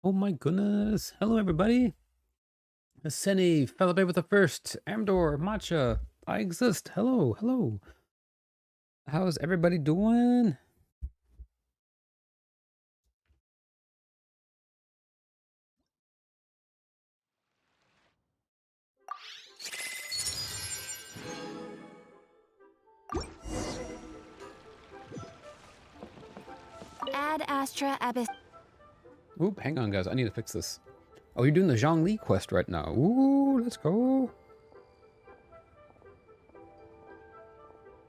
Oh my goodness. Hello, everybody. Seni, Felipe with the first, Amdor, Matcha. I exist. Hello, hello. How's everybody doing? Ad Astra Abyss. Oop, hang on, guys. I need to fix this. Oh, you're doing the Zhongli quest right now. Ooh, let's go.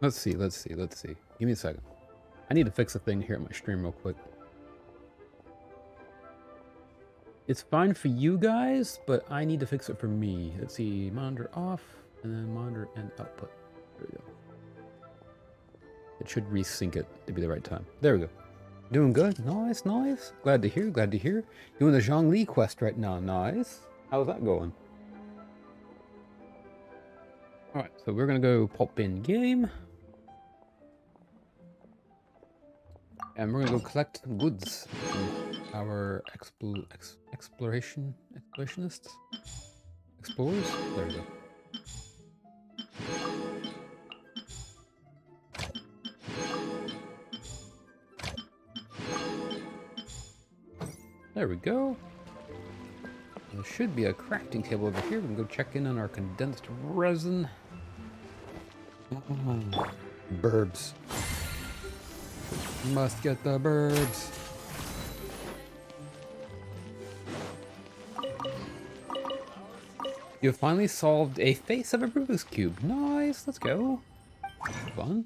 Let's see. Give me a second. I need to fix a thing here at my stream real quick. It's fine for you guys, but I need to fix it for me. Let's see. Monitor off, and then monitor and output. There we go. It should resync it to be the right time. There we go. Doing good. Nice, nice. Glad to hear, glad to hear. Doing the Zhongli quest right now. Nice. How's that going? Alright, so we're going to go pop in game. And we're going to go collect some goods from our explorationists? Explorers? There we go. There we go. There should be a crafting table over here. We can go check in on our condensed resin. Oh, burbs. Must get the burbs. You finally solved a face of a Rubik's Cube. Nice, let's go. Fun.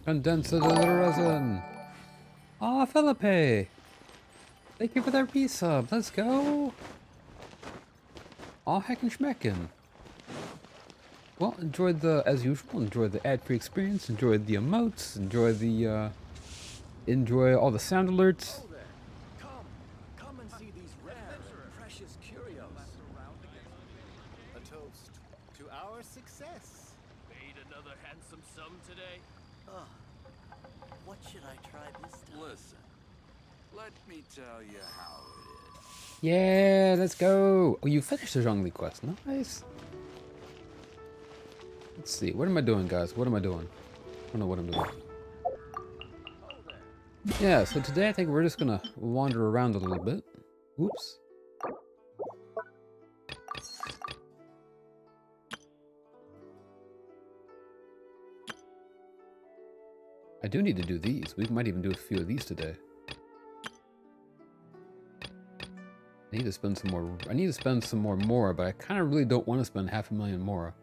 Condensed resin. Ah, Felipe. Thank you for that resub. Let's go. All heckin' schmeckin'. Well, enjoyed as usual, enjoyed the ad-free experience, enjoyed the emotes, enjoy all the sound alerts. Come and see these rare, precious curios. A toast to our success. Made another handsome sum today? What should I try this time? Listen, let me tell you how it is. Yeah, let's go. Oh, you finished the Zhongli quest. Nice. Let's see. What am I doing, guys? What am I doing? I don't know what I'm doing. Yeah, so today I think we're just gonna wander around a little bit. Oops. I do need to do these. We might even do a few of these today. I need to spend some more. I need to spend some more Mora, but I kind of really don't want to spend 500,000 Mora.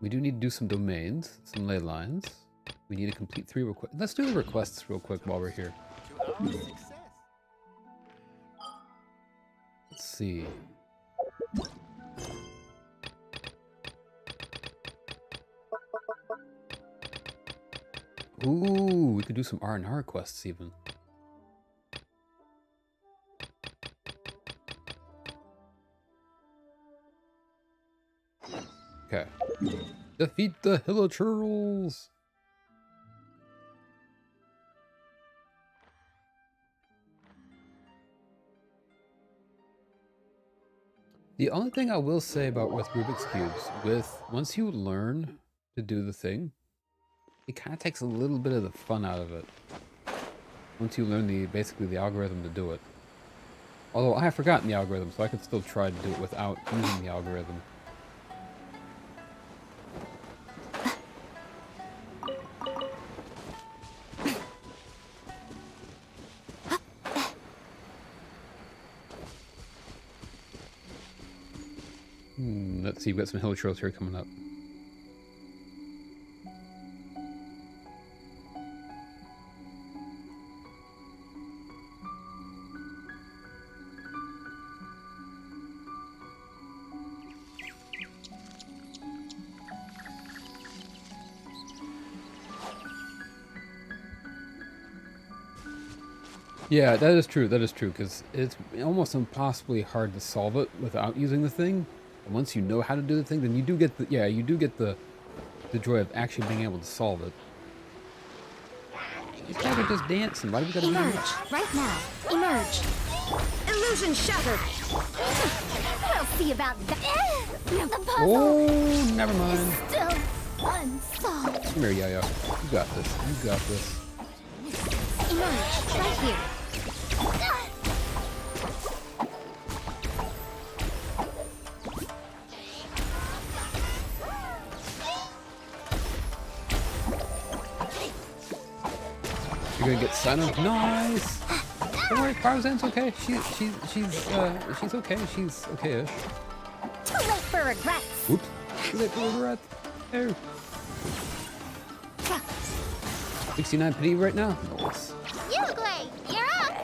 We do need to do some domains, some ley lines. We need to complete 3 requests. Let's do the requests real quick while we're here. To our success. Let's see. Ooh, we could do some R&R quests even. Okay. Defeat the Hilichurls! The only thing I will say about with Rubik's Cubes, once you learn to do the thing, it kind of takes a little bit of the fun out of it. Once you learn basically the algorithm to do it. Although I have forgotten the algorithm, so I could still try to do it without using the algorithm. Let's see, we've got some Hilichurls here coming up. Yeah, that is true, because it's almost impossibly hard to solve it without using the thing. And once you know how to do the thing, then you do get the joy of actually being able to solve it. These guys are just dancing. Why do we gotta do Emerge. that? Right now. Emerge. Illusion shattered. We'll see about that. The puzzle Oh, never mind. still unsolved. Come here, Yaya. You got this. You got this. Emerge. Right here. You're gonna get Sana. Nice. Don't worry, Farzan's okay. She's okay. She's okay-ish. Too late for regrets. Oops. Too late for regret. There. 69 pity right now. Nice. Uglay, you're up.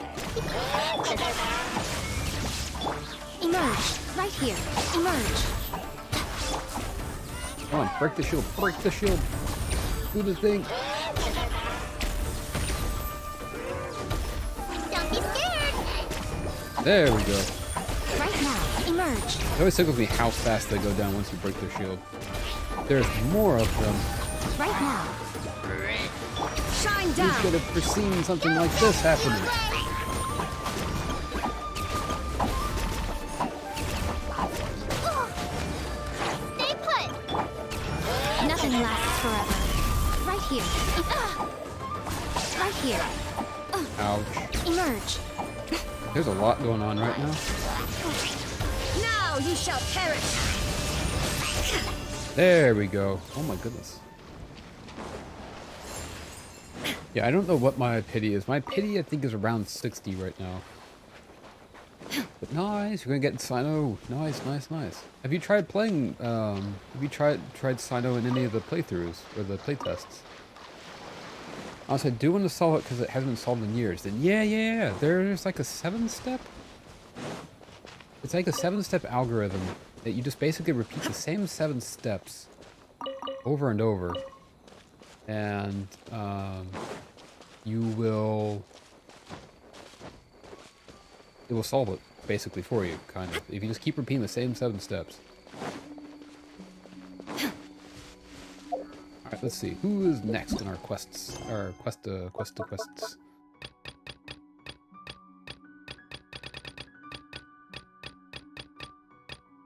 Emerge. Right here. Emerge. Come on, break the shield. Break the shield. Do the thing. Don't be scared. There we go. Right now. Emerge. It always tickles me how fast they go down once you break their shield. There's more of them. Right now. Shine Who down. could have foreseen something like this happening? Stay put. Nothing lasts forever. Right here. Right here. Ouch. Emerge. There's a lot going on right now. Now you shall perish. There we go. Oh my goodness. Yeah, I don't know what my pity is. My pity, I think, is around 60 right now. But nice, you're gonna get Sino. Nice, nice, nice. Have you tried playing? Have you tried Sino in any of the playthroughs or the playtests? Honestly, I do want to solve it because it hasn't been solved in years. Then yeah. There's like a 7-step. It's like a 7-step algorithm that you just basically repeat the same 7 steps over and over, and it will solve it basically for you, kind of. If you just keep repeating the same 7 steps. Alright, let's see. Who is next in our quests? Our quests.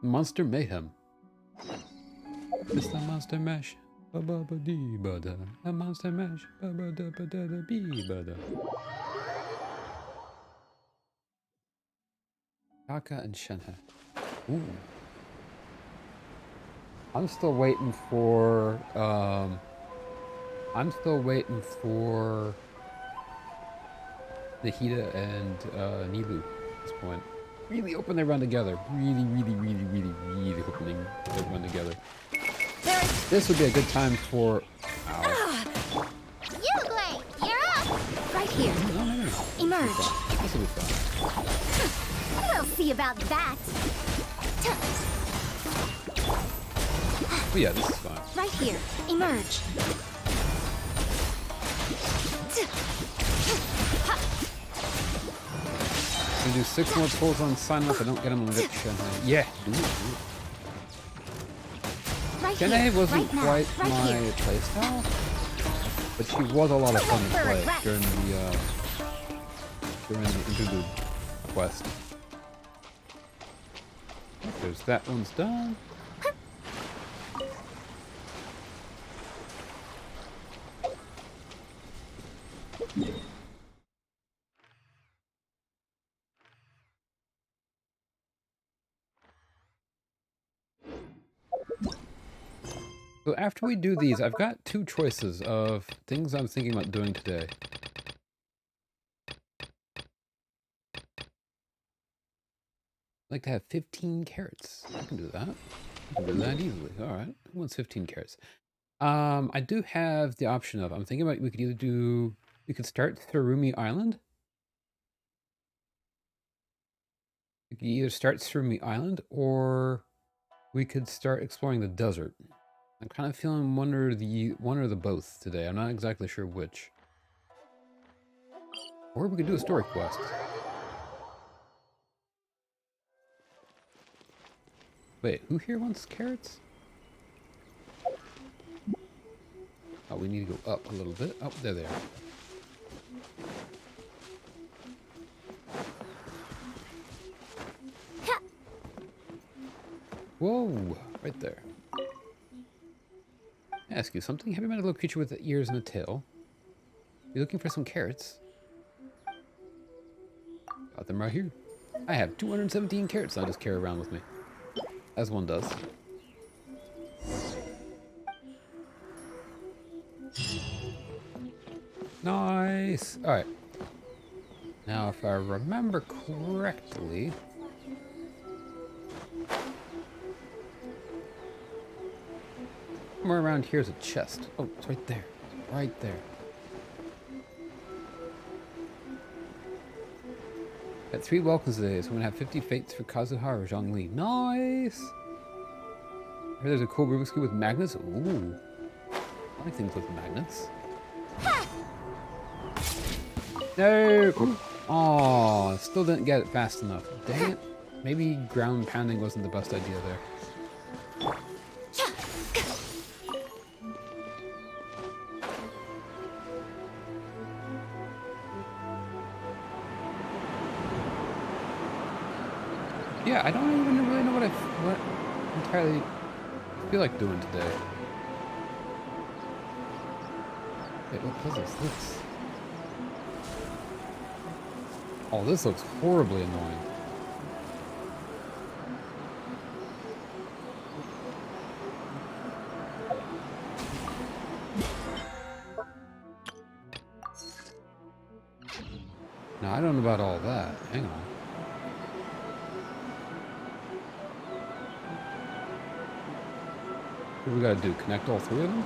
Monster Mayhem. It's the Monster Mash. Ba-ba-ba-dee-ba-da. A Monster Mash. Ba-ba-da-ba-da-da-bee-ba-da. Kaka and Shenhe. Ooh. I'm still waiting for Nahida and Nilu at this point. Really hoping they run together. Really hoping they run together. This would be a good time for... Ow. Uglay, you're up. Right here. No. Emerge. This will be fun. We'll see about that. But yeah, this is fun. Right here. Emerge. I'm gonna do 6 more pulls on sign up. I don't get them on Rip Shenhe. Yeah, do it. Right Shenhe here. wasn't Right now. quite Right my here. playstyle, but she was a lot of fun to play Regrets. during the interlude quest. There's that one's done. So after we do these, I've got 2 choices of things I'm thinking about doing today. I'd like to have 15 carrots. I can do that. I can do that easily. All right. Who wants 15 carrots? I do have the option of, I'm thinking about, we could start Tsurumi Island. We could either start Tsurumi Island, or we could start exploring the desert. I'm kind of feeling one or the both today. I'm not exactly sure which. Or we could do a story quest. Wait, who here wants carrots? Oh, we need to go up a little bit. Oh, there they are. Whoa, right there. I ask you something. Have you met a little creature with ears and a tail? You looking for some carrots? Got them right here. I have 217 carrots I just carry around with me. As one does. Nice! Alright. Now, if I remember correctly... somewhere around here is a chest. Oh, it's right there. It's right there. At 3 welcomes today, so I'm gonna have 50 fates for Kazuha or Zhongli. Nice! I heard there's a cool Rubik's Cube with magnets. Ooh. I like things with magnets. No! Oh, still didn't get it fast enough. Dang it. Maybe ground pounding wasn't the best idea there. Yeah, I don't even really know what entirely feel like doing today. Wait, what puzzle is this? Oh, this looks horribly annoying. Now, I don't know about all that. Hang on. What do we gotta do? Connect all 3 of them?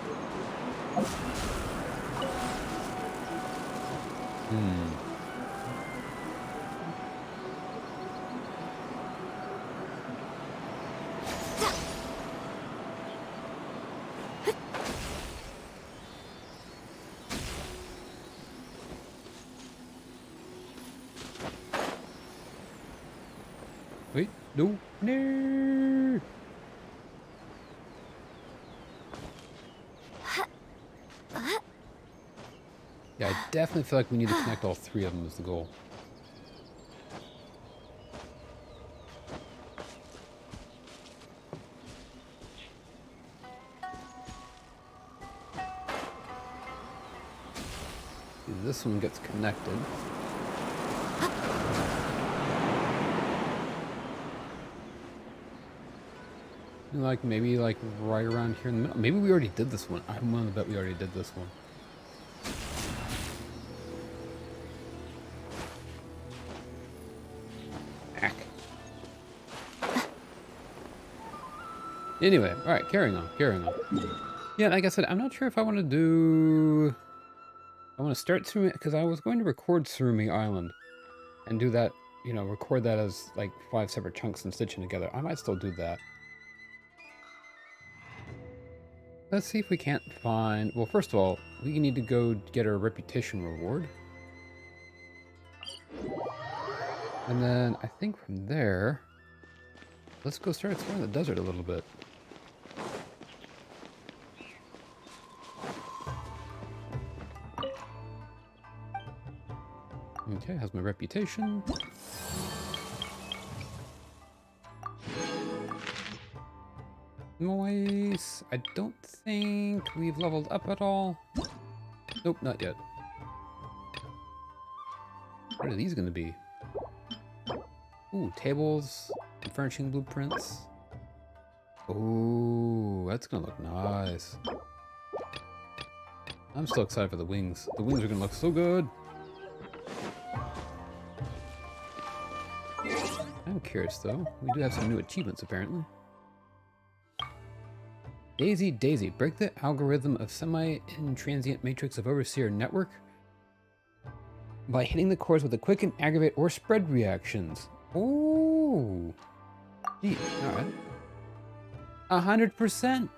Wait, no, no! Yeah, I definitely feel like we need to connect all 3 of them is the goal. This one gets connected. Like, maybe, like, right around here in the middle. Maybe we already did this one. I'm willing to bet we already did this one. Heck. Anyway, alright, carrying on. Yeah, like I said, I'm not sure if I want to do... I want to start Surumi, because I was going to record Surumi Island and do that, you know, record that as like 5 separate chunks and stitch them together. I might still do that. Let's see if we can't find... Well, first of all, we need to go get our reputation reward. And then I think from there, let's go start exploring the desert a little bit. Okay, how's my reputation? Noise. I don't think we've leveled up at all. Nope, not yet. What are these going to be? Ooh, tables, furnishing blueprints. Ooh, that's going to look nice. I'm still excited for the wings. The wings are going to look so good. I'm curious, though. We do have some new achievements, apparently. Daisy, Daisy, break the algorithm of semi-intransient matrix of overseer network by hitting the cores with a quick and aggravate or spread reactions. Ooh. Gee, alright. 100%!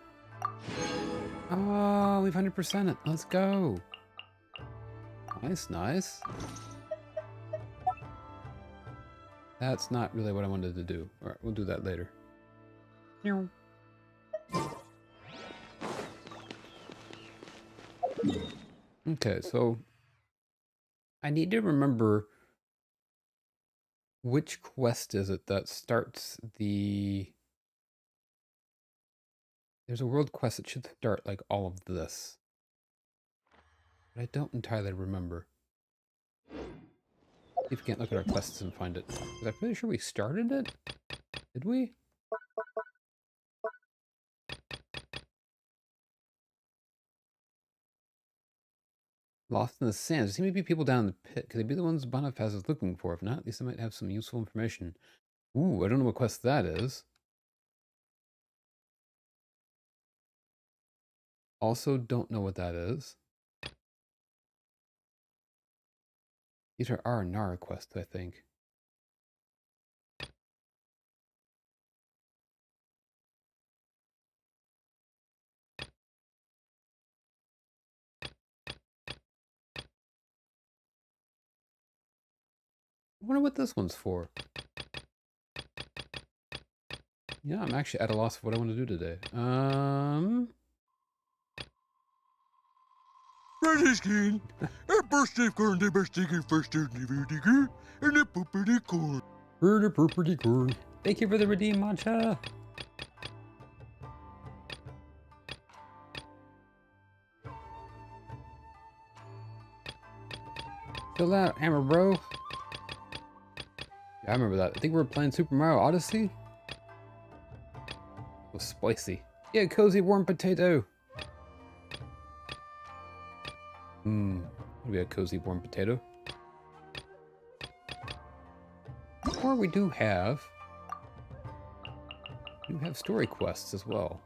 Oh, we've 100%ed it. Let's go. Nice, nice. That's not really what I wanted to do. Alright, we'll do that later. Okay, so I need to remember which quest is it that starts the There's a world quest that should start like all of this. But I don't entirely remember. See if we can't look at our quests and find it. Because I'm pretty sure we started it. Did we? Lost in the sands. There seem to be people down in the pit. Could they be the ones Bonifaz is looking for? If not, at least they might have some useful information. Ooh, I don't know what quest that is. Also don't know what that is. These are R&R quests, I think. I wonder what this one's for. Yeah, I'm actually at a loss of what I want to do today. Franciscan, a birthday corn, the birthday first and the poopity corn. Bird property corn. Thank you for the redeem, Mancha. Chill out, Hammer Bro. Yeah, I remember that. I think we were playing Super Mario Odyssey. It was spicy. Yeah, cozy warm potato. We a cozy warm potato. Or we do have story quests as well.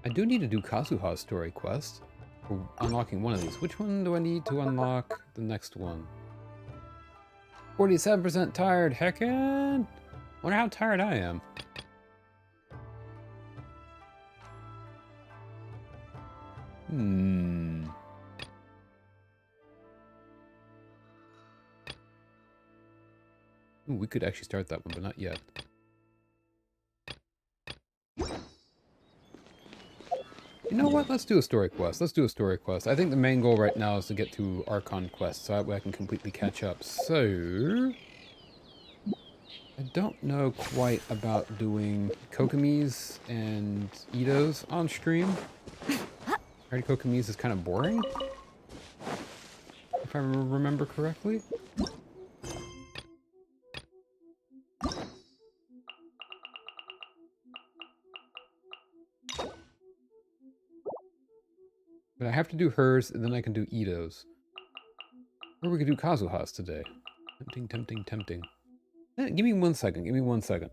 I do need to do Kazuha's story quest for unlocking one of these. Which one do I need to unlock the next one? 47% tired, heckin'! Wonder how tired I am. Ooh, we could actually start that one, but not yet. You know what? Let's do a story quest. Let's do a story quest. I think the main goal right now is to get to Archon quest, so that way I can completely catch up. So... I don't know quite about doing Kokomis and Itos on stream. Right, Kokomis is kind of boring, if I remember correctly. But I have to do hers, and then I can do Itos. Or we could do Kazuha's today. Tempting, tempting, tempting. Give me 1 second, give me 1 second.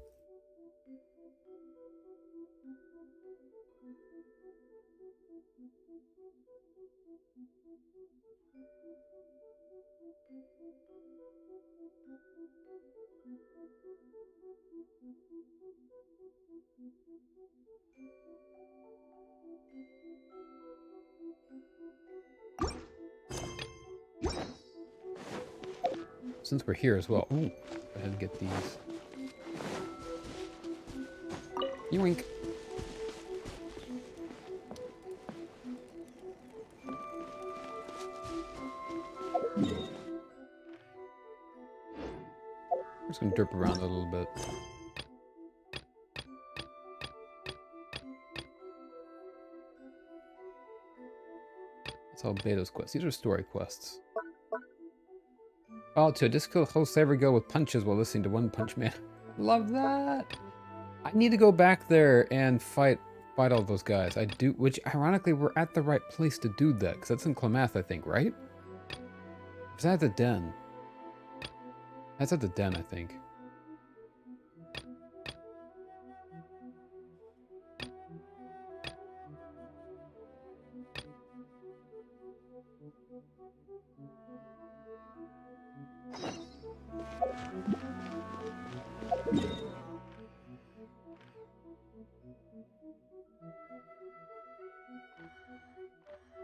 Since we're here as well. Ooh, go ahead and get these. Yoink. I'm just gonna derp around a little bit. That's all Beto's quests. These are story quests. Oh, to a disco host ever go with punches while listening to One Punch Man. Love that! I need to go back there and fight all those guys. I do, which ironically we're at the right place to do that, because that's in Klamath, I think, right? Is that at the den? That's at the den, I think.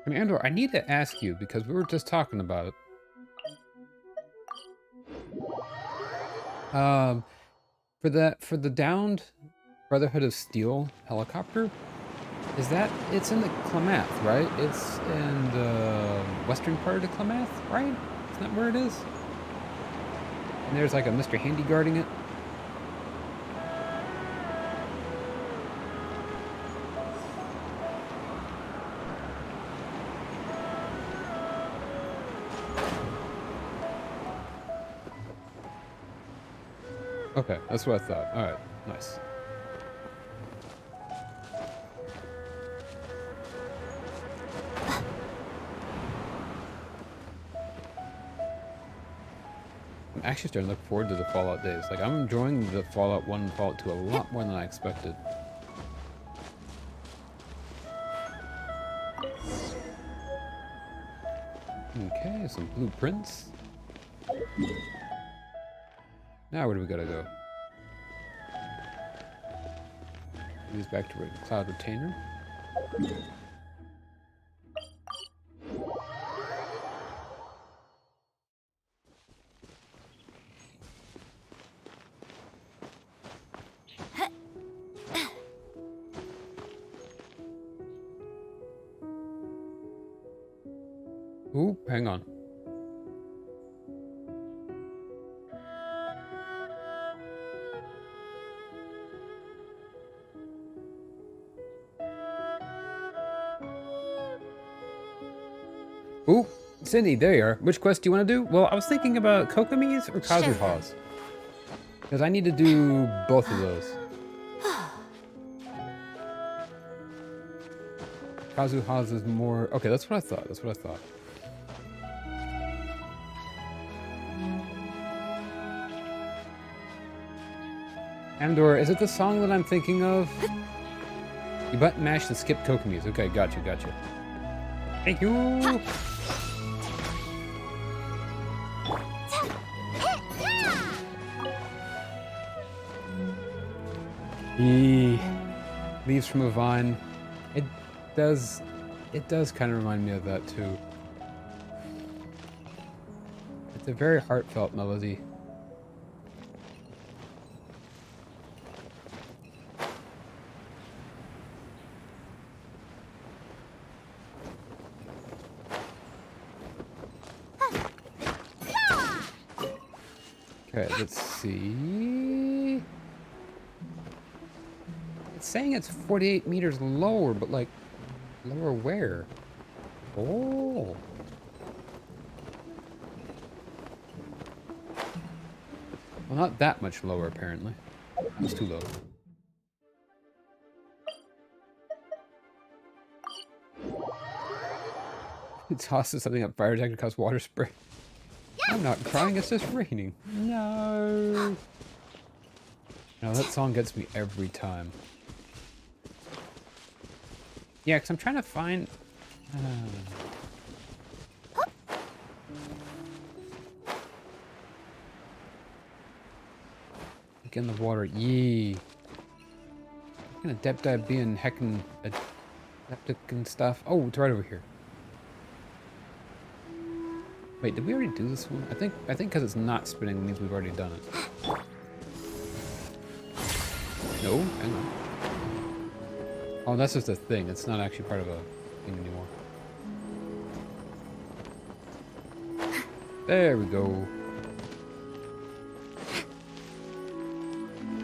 I mean, Andor, I need to ask you, because we were just talking about it. For the downed Brotherhood of Steel helicopter, is that, it's in the Klamath, right? It's in the western part of the Klamath, right? Isn't that where it is? And there's like a Mr. Handy guarding it. Okay, that's what I thought. Alright, nice. I'm actually starting to look forward to the Fallout days. Like, I'm enjoying the Fallout 1 and Fallout 2 a lot more than I expected. Okay, some blueprints. Now where do we gotta go? These back to the Cloud Retainer. Ooh, hang on. Ooh, Cindy, there you are. Which quest do you want to do? Well, I was thinking about Kokomi's or Kazuha's. Because I need to do both of those. Kazuha's is more... Okay, that's what I thought. That's what I thought. Amdor, is it the song that I'm thinking of? You button mash to skip Kokomi's. Okay, gotcha, gotcha. Thank you! Leaves from a Vine. It does kind of remind me of that too. It's a very heartfelt melody. Okay, let's see. It's saying it's 48 meters lower, but like, lower where? Oh. Well, not that much lower, apparently. That's too low. It tosses something up fire attack to cause water spray. I'm not crying, it's just raining. No. No, that song gets me every time. Yeah, because I'm trying to find... Look in the water. Yee. What kind of depth dive being heckin' adeptic and stuff? Oh, it's right over here. Wait, did we already do this one? I think because it's not spinning means we've already done it. No, hang on. Oh, that's just a thing. It's not actually part of a thing anymore. There we go.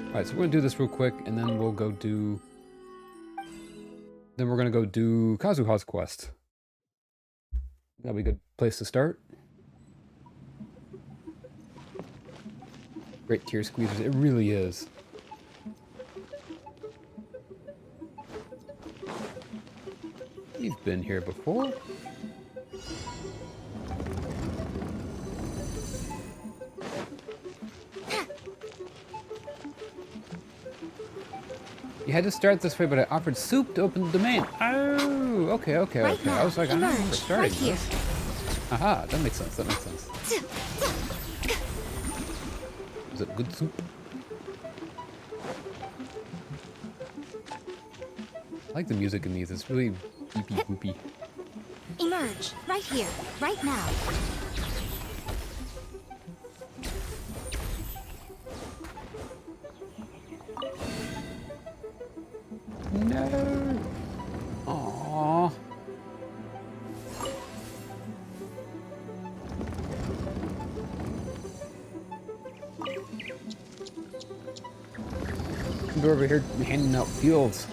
Alright, so we're gonna do this real quick, and then we'll go do... Then we're gonna go do Kazuha's quest. That'll be a good place to start. Great tear squeezers, it really is. You've been here before. You had to start this way, but I offered soup to open the domain. Oh, okay. Right now, I was like, I don't remember starting right here. this. Aha, that makes sense, that makes sense. Is it good soup? I like the music in these, it's really beepy boopy. Emerge. Right here. Right now. No. Aww. are over here handing out fields.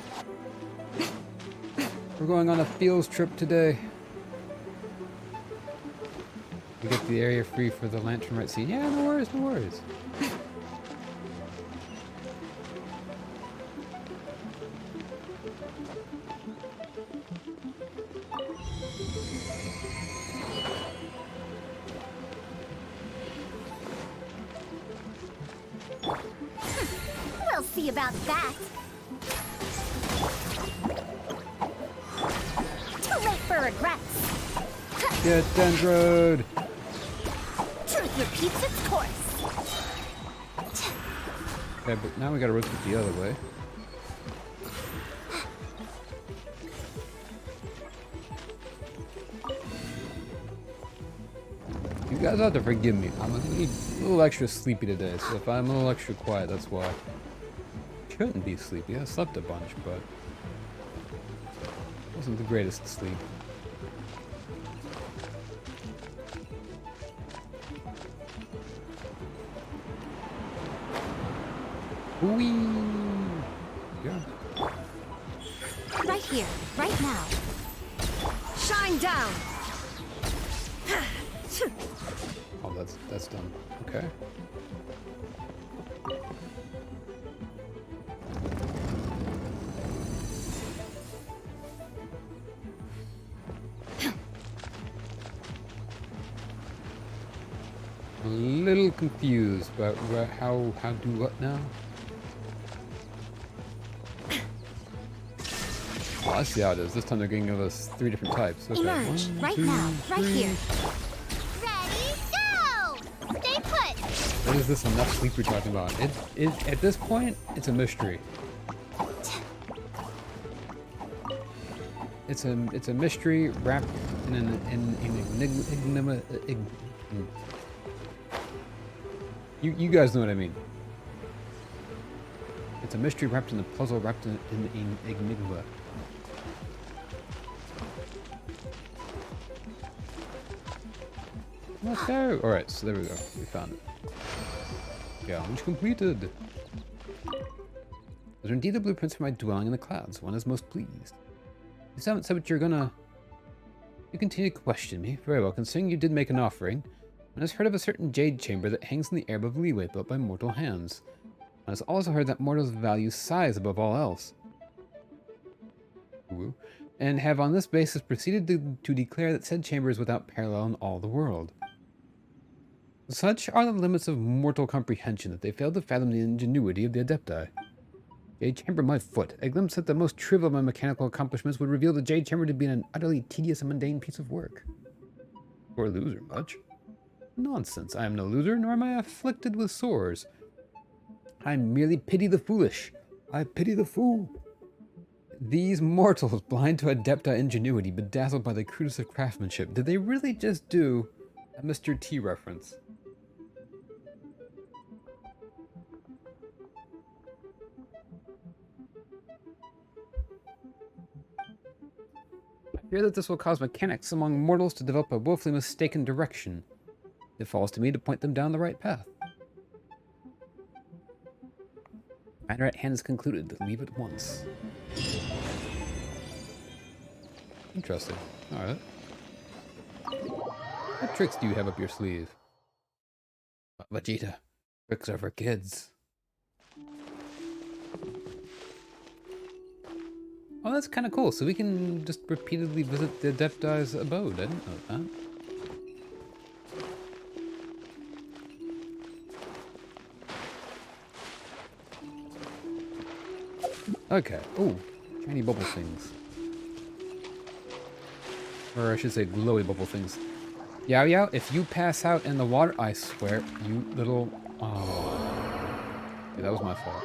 We're going on a fields trip today. We get the area free for the lantern right scene. Yeah, no worries, no worries. We'll see about that. Too late for regrets. Get Dendroed! Truth repeats its course. Okay, but now we gotta rotate the other way. You guys have to forgive me. I'm a little extra sleepy today, so if I'm a little extra quiet, that's why. Shouldn't be sleepy. I slept a bunch, but wasn't the greatest sleep. Whee! Yeah. Right here, right now. Shine down. Oh, that's done. Okay. A little confused about how do what now? Oh, I see how it is. This time they're giving us 3 different types. Okay. Emerge, One, right two, now, right three. here. Ready, go! Stay put. What is this enough sleep we're talking about? At this point, it's a mystery. It's a mystery wrapped in an enigma. You guys know what I mean. It's a mystery wrapped in a puzzle wrapped in an enigma. Let's go. All right, so there we go. We found it. Challenge completed. Those are indeed the blueprints for my dwelling in the clouds. One is most pleased. You still haven't said what you're gonna... You continue to question me. Very well, considering you did make an offering. One has heard of a certain jade chamber that hangs in the air above leeway, built by mortal hands. One has also heard that mortals value size above all else. Ooh. And have on this basis proceeded to declare that said chamber is without parallel in all the world. Such are the limits of mortal comprehension that they fail to fathom the ingenuity of the Adepti. Jade Chamber my foot. A glimpse at the most trivial of my mechanical accomplishments would reveal the Jade Chamber to be an utterly tedious and mundane piece of work. Or a loser, much. Nonsense. I am no loser, nor am I afflicted with sores. I merely pity the foolish. I pity the fool. These mortals, blind to Adepti ingenuity, bedazzled by the crudest of craftsmanship, did they really just do a Mr. T reference? I fear that this will cause mechanics among mortals to develop a woefully mistaken direction. It falls to me to point them down the right path. Matter at hand is concluded. Leave at once. Interesting. Alright. What tricks do you have up your sleeve? Vegeta. Tricks are for kids. Oh, that's kind of cool. So we can just repeatedly visit the Adepti's abode. I didn't know that. Okay. Oh, shiny bubble things. Or I should say glowy bubble things. Yao Yao, if you pass out in the water, I swear, you little... Oh. Yeah, that was my fault.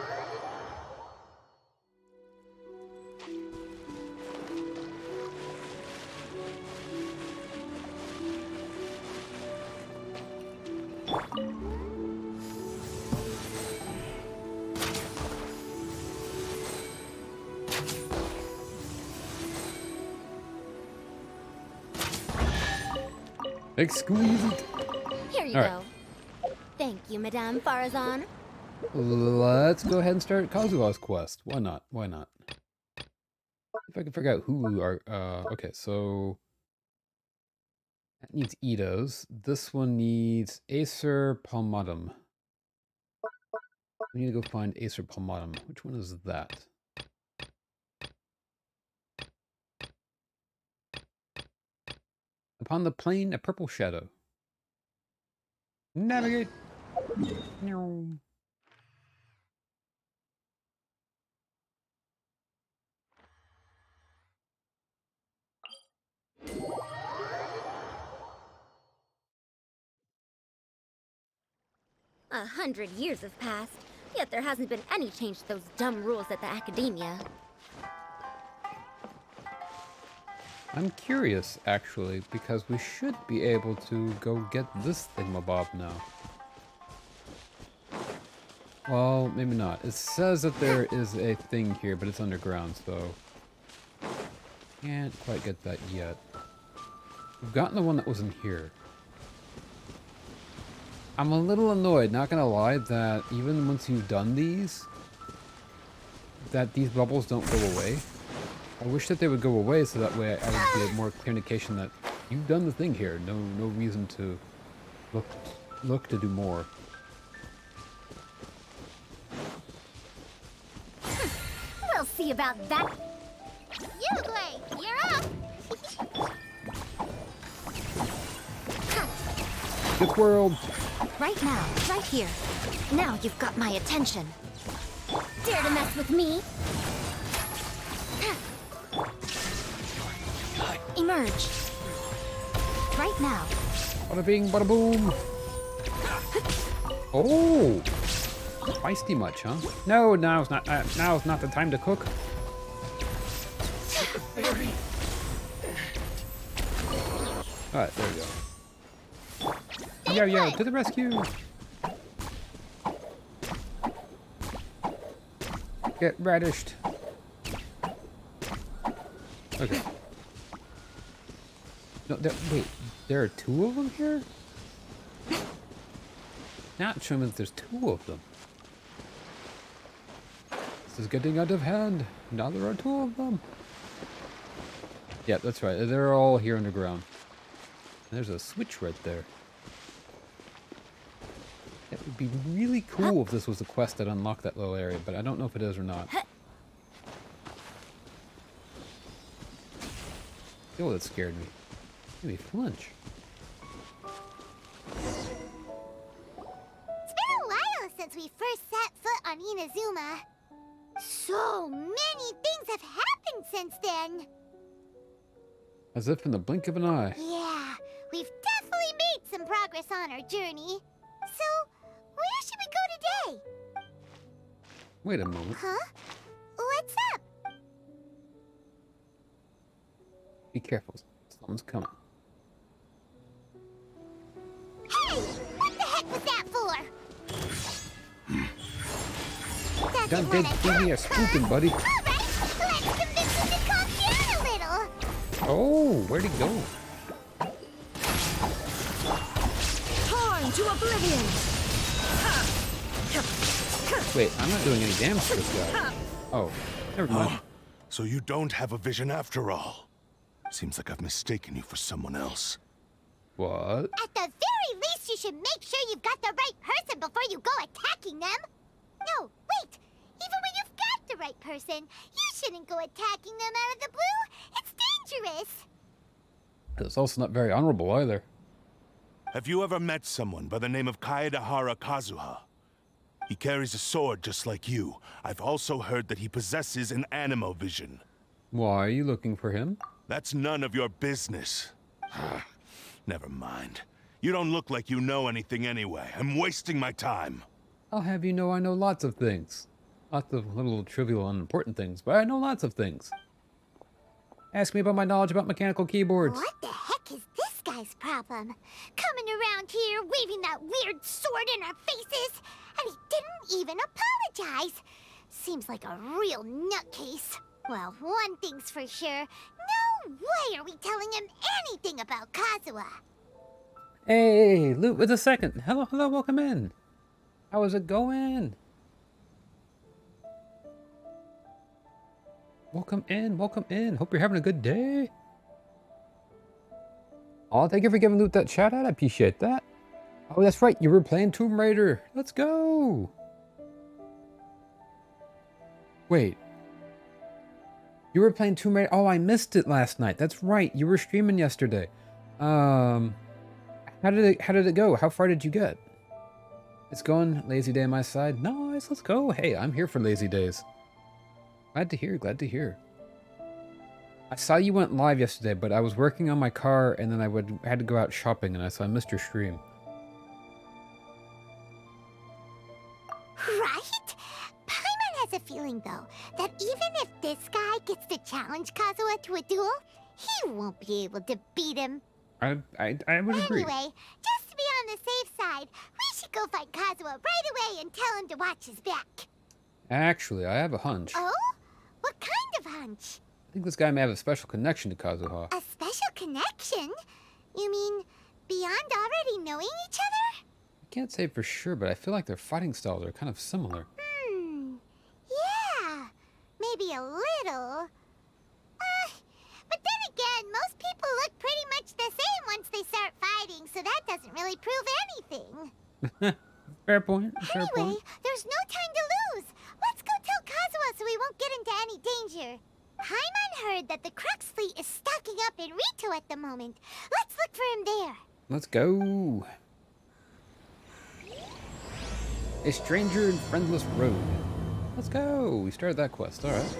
Exquisite. Here you All go. Thank you, Madame Farazan. Let's go ahead and start Kazuha's quest. Why not? Why not? If I can figure out who are... okay, so... That needs Itos. This one needs Acer Palmatum. We need to go find Acer Palmatum. Which one is that? Upon the plain, a purple shadow. Navigate! No. 100 years have passed, yet there hasn't been any change to those dumb rules at the academia. I'm curious, actually, because we should be able to go get this thingamabob now. Well, maybe not. It says that there is a thing here, but it's underground, so... Can't quite get that yet. We've gotten the one that wasn't here. I'm a little annoyed, not gonna lie, that even once you've done these, that these bubbles don't go away. I wish that they would go away so that way I would get more clear indication that you've done the thing here. No reason to look to do more. We'll see about that. Uglay, you're up! Good world! Right now, right here. Now you've got my attention. Dare to mess with me? Emerge. Right now. Bada bing, bada boom! Oh! Feisty much, huh? No, now's not the time to cook. Alright, there we go. Yo, to the rescue! Get radished. Okay. No, wait, there are two of them here? Not showing that there's two of them. This is getting out of hand. Now there are two of them. Yeah, that's right. They're all here underground. There's a switch right there. It would be really cool if this was a quest that unlocked that little area, but I don't know if it is or not. Oh, that scared me. Made me flinch. It's been a while since we first set foot on Inazuma. So many things have happened since then. As if in the blink of an eye. Yeah, we've definitely made some progress on our journey. So, where should we go today? Wait a moment. Huh? What's up? Be careful. Someone's coming. Hey! What the heck was that for? Done Doesn't did wanna give me a help, huh? spooking, buddy. Alright, let's convince him to calm down a little. Oh, where'd he go? Torn to oblivion! Wait, I'm not doing any damage to this guy. Oh, never mind. So you don't have a vision after all. Seems like I've mistaken you for someone else. What? At the very least, you should make sure you've got the right person before you go attacking them. No, wait. Even when you've got the right person, you shouldn't go attacking them out of the blue. It's dangerous. It's also not very honorable either. Have you ever met someone by the name of Kaedahara Kazuha? He carries a sword just like you. I've also heard that he possesses an animo vision. Why are you looking for him? That's none of your business. Never mind. You don't look like you know anything anyway. I'm wasting my time. I'll have you know I know lots of things. Lots of little trivial unimportant things, but I know lots of things. Ask me about my knowledge about mechanical keyboards. What the heck is this guy's problem? Coming around here, waving that weird sword in our faces, and he didn't even apologize. Seems like a real nutcase. Well, one thing's for sure. No way are we telling him anything about Kazuha. Hey, Loot with a second. Hello, welcome in. How is it going? Welcome in, welcome in. Hope you're having a good day. Oh, thank you for giving Loot that shout out. I appreciate that. Oh, that's right. You were playing Tomb Raider. Let's go. Wait. You were playing Tomb Raider. Oh, I missed it last night. That's right. You were streaming yesterday. How did it go? How far did you get? It's going. Lazy day on my side. Nice. Let's go. Hey, I'm here for lazy days. Glad to hear. Glad to hear. I saw you went live yesterday, but I was working on my car, and then I had to go out shopping, and I missed your stream. Right? Paimon has a feeling, though, that even if this guy gets to challenge Kazuha to a duel, he won't be able to beat him. I would agree. Anyway, just to be on the safe side, we should go find Kazuha right away and tell him to watch his back. Actually, I have a hunch. Oh? What kind of hunch? I think this guy may have a special connection to Kazuha. A special connection? You mean beyond already knowing each other? I can't say for sure, but I feel like their fighting styles are kind of similar. Yeah. Maybe a little. But then again, most people look pretty much the same once they start fighting, so that doesn't really prove anything. Fair point. Fair Anyway, point. there's no time to lose. Let's go tell Kazuha so we won't get into any danger. Paimon heard that the Crux fleet is stocking up in Rito at the moment. Let's look for him there. Let's go. A stranger in friendless road. Let's go. We started that quest. All right.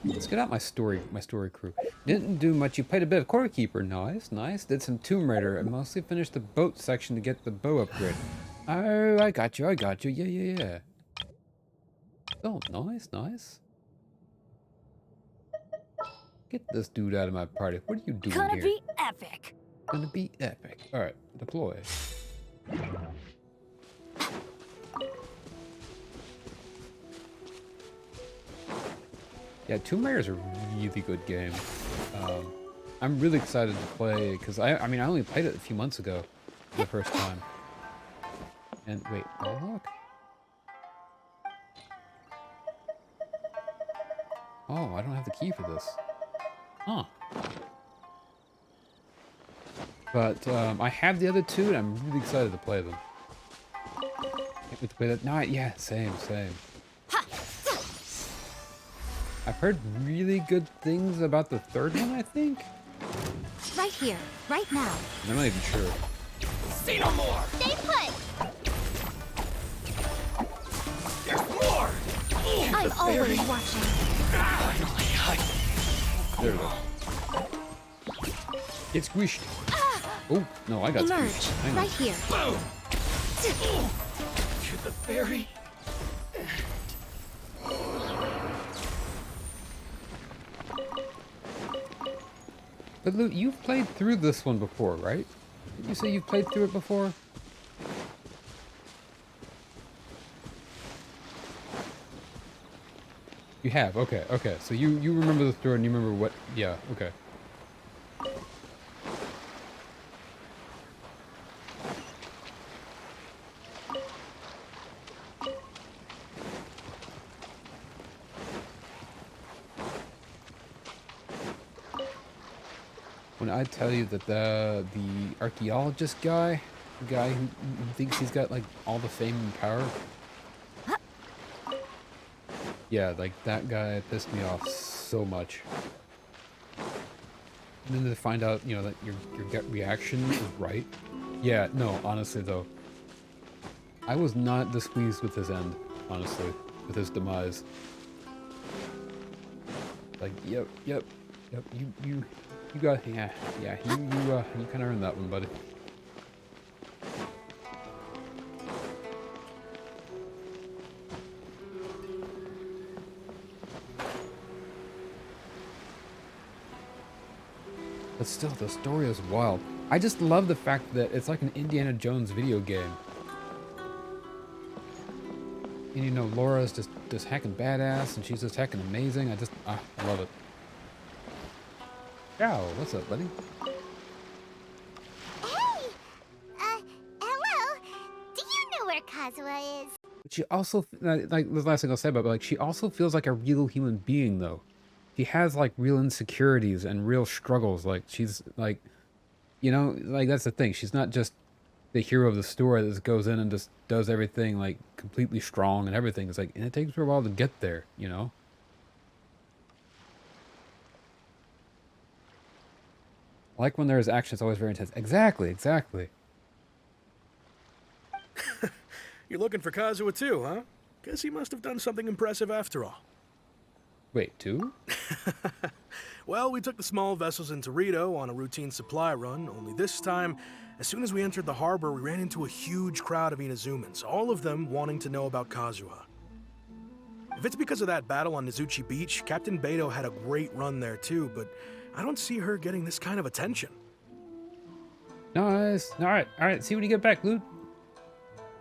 Let's get out my story crew. Didn't do much. You played a bit of Core Keeper. Nice, nice. Did some Tomb Raider. I mostly finished the boat section to get the bow upgrade. Oh, I got you. Yeah. Oh, nice, nice. Get this dude out of my party. What are you doing Gonna here? be epic. Gonna be epic. All right, deploy. Yeah, Tomb Raider is a really good game. I'm really excited to play because I mean I only played it a few months ago for the first time. And wait, look. Oh, I don't have the key for this. Huh. But I have the other two, and I'm really excited to play them. Can't wait to play that. No, yeah, same. I've heard really good things about the third one, I think. Right here, right now. I'm not even sure. Say no more! Stay put. There's more! I'm always watching. Finally, There we go. Get squished. Oh, no, I got Emerge, squished. Hang on. right here. boom! To the very But Lou, you've played through this one before, right? Did you say you've played through it before? You have, okay. So you remember the story and you remember what, yeah, okay. When I tell you that the archaeologist guy, the guy who thinks he's got like all the fame and power, yeah, like that guy pissed me off so much. And then to find out, you know, that your gut reaction is right. Yeah, no, honestly though, I was not displeased with his end, honestly, with his demise. Like, yep, you got, yeah, you kind of earned that one, buddy. But still, the story is wild. I just love the fact that it's like an Indiana Jones video game. And you know, Laura's just hacking badass, and she's just hacking amazing. I love it. Ciao, what's up, buddy? Hey! Hello? Do you know where Kazuha is? But she also, like the last thing I'll say about it, but like she also feels like a real human being though. She has like real insecurities and real struggles. Like she's like, you know, like that's the thing. She's not just the hero of the story that just goes in and just does everything like completely strong and everything. It's like, and it takes her a while to get there, you know? Like when there's action, it's always very intense. Exactly, exactly. You're looking for Kazuha too, huh? Guess he must have done something impressive after all. Wait, two? Well, we took the small vessels into Rito on a routine supply run, only this time, as soon as we entered the harbor, we ran into a huge crowd of Inazumans, all of them wanting to know about Kazuha. If it's because of that battle on Nizuchi Beach, Captain Beto had a great run there too, but I don't see her getting this kind of attention. Nice. Alright, see when you get back, Luke.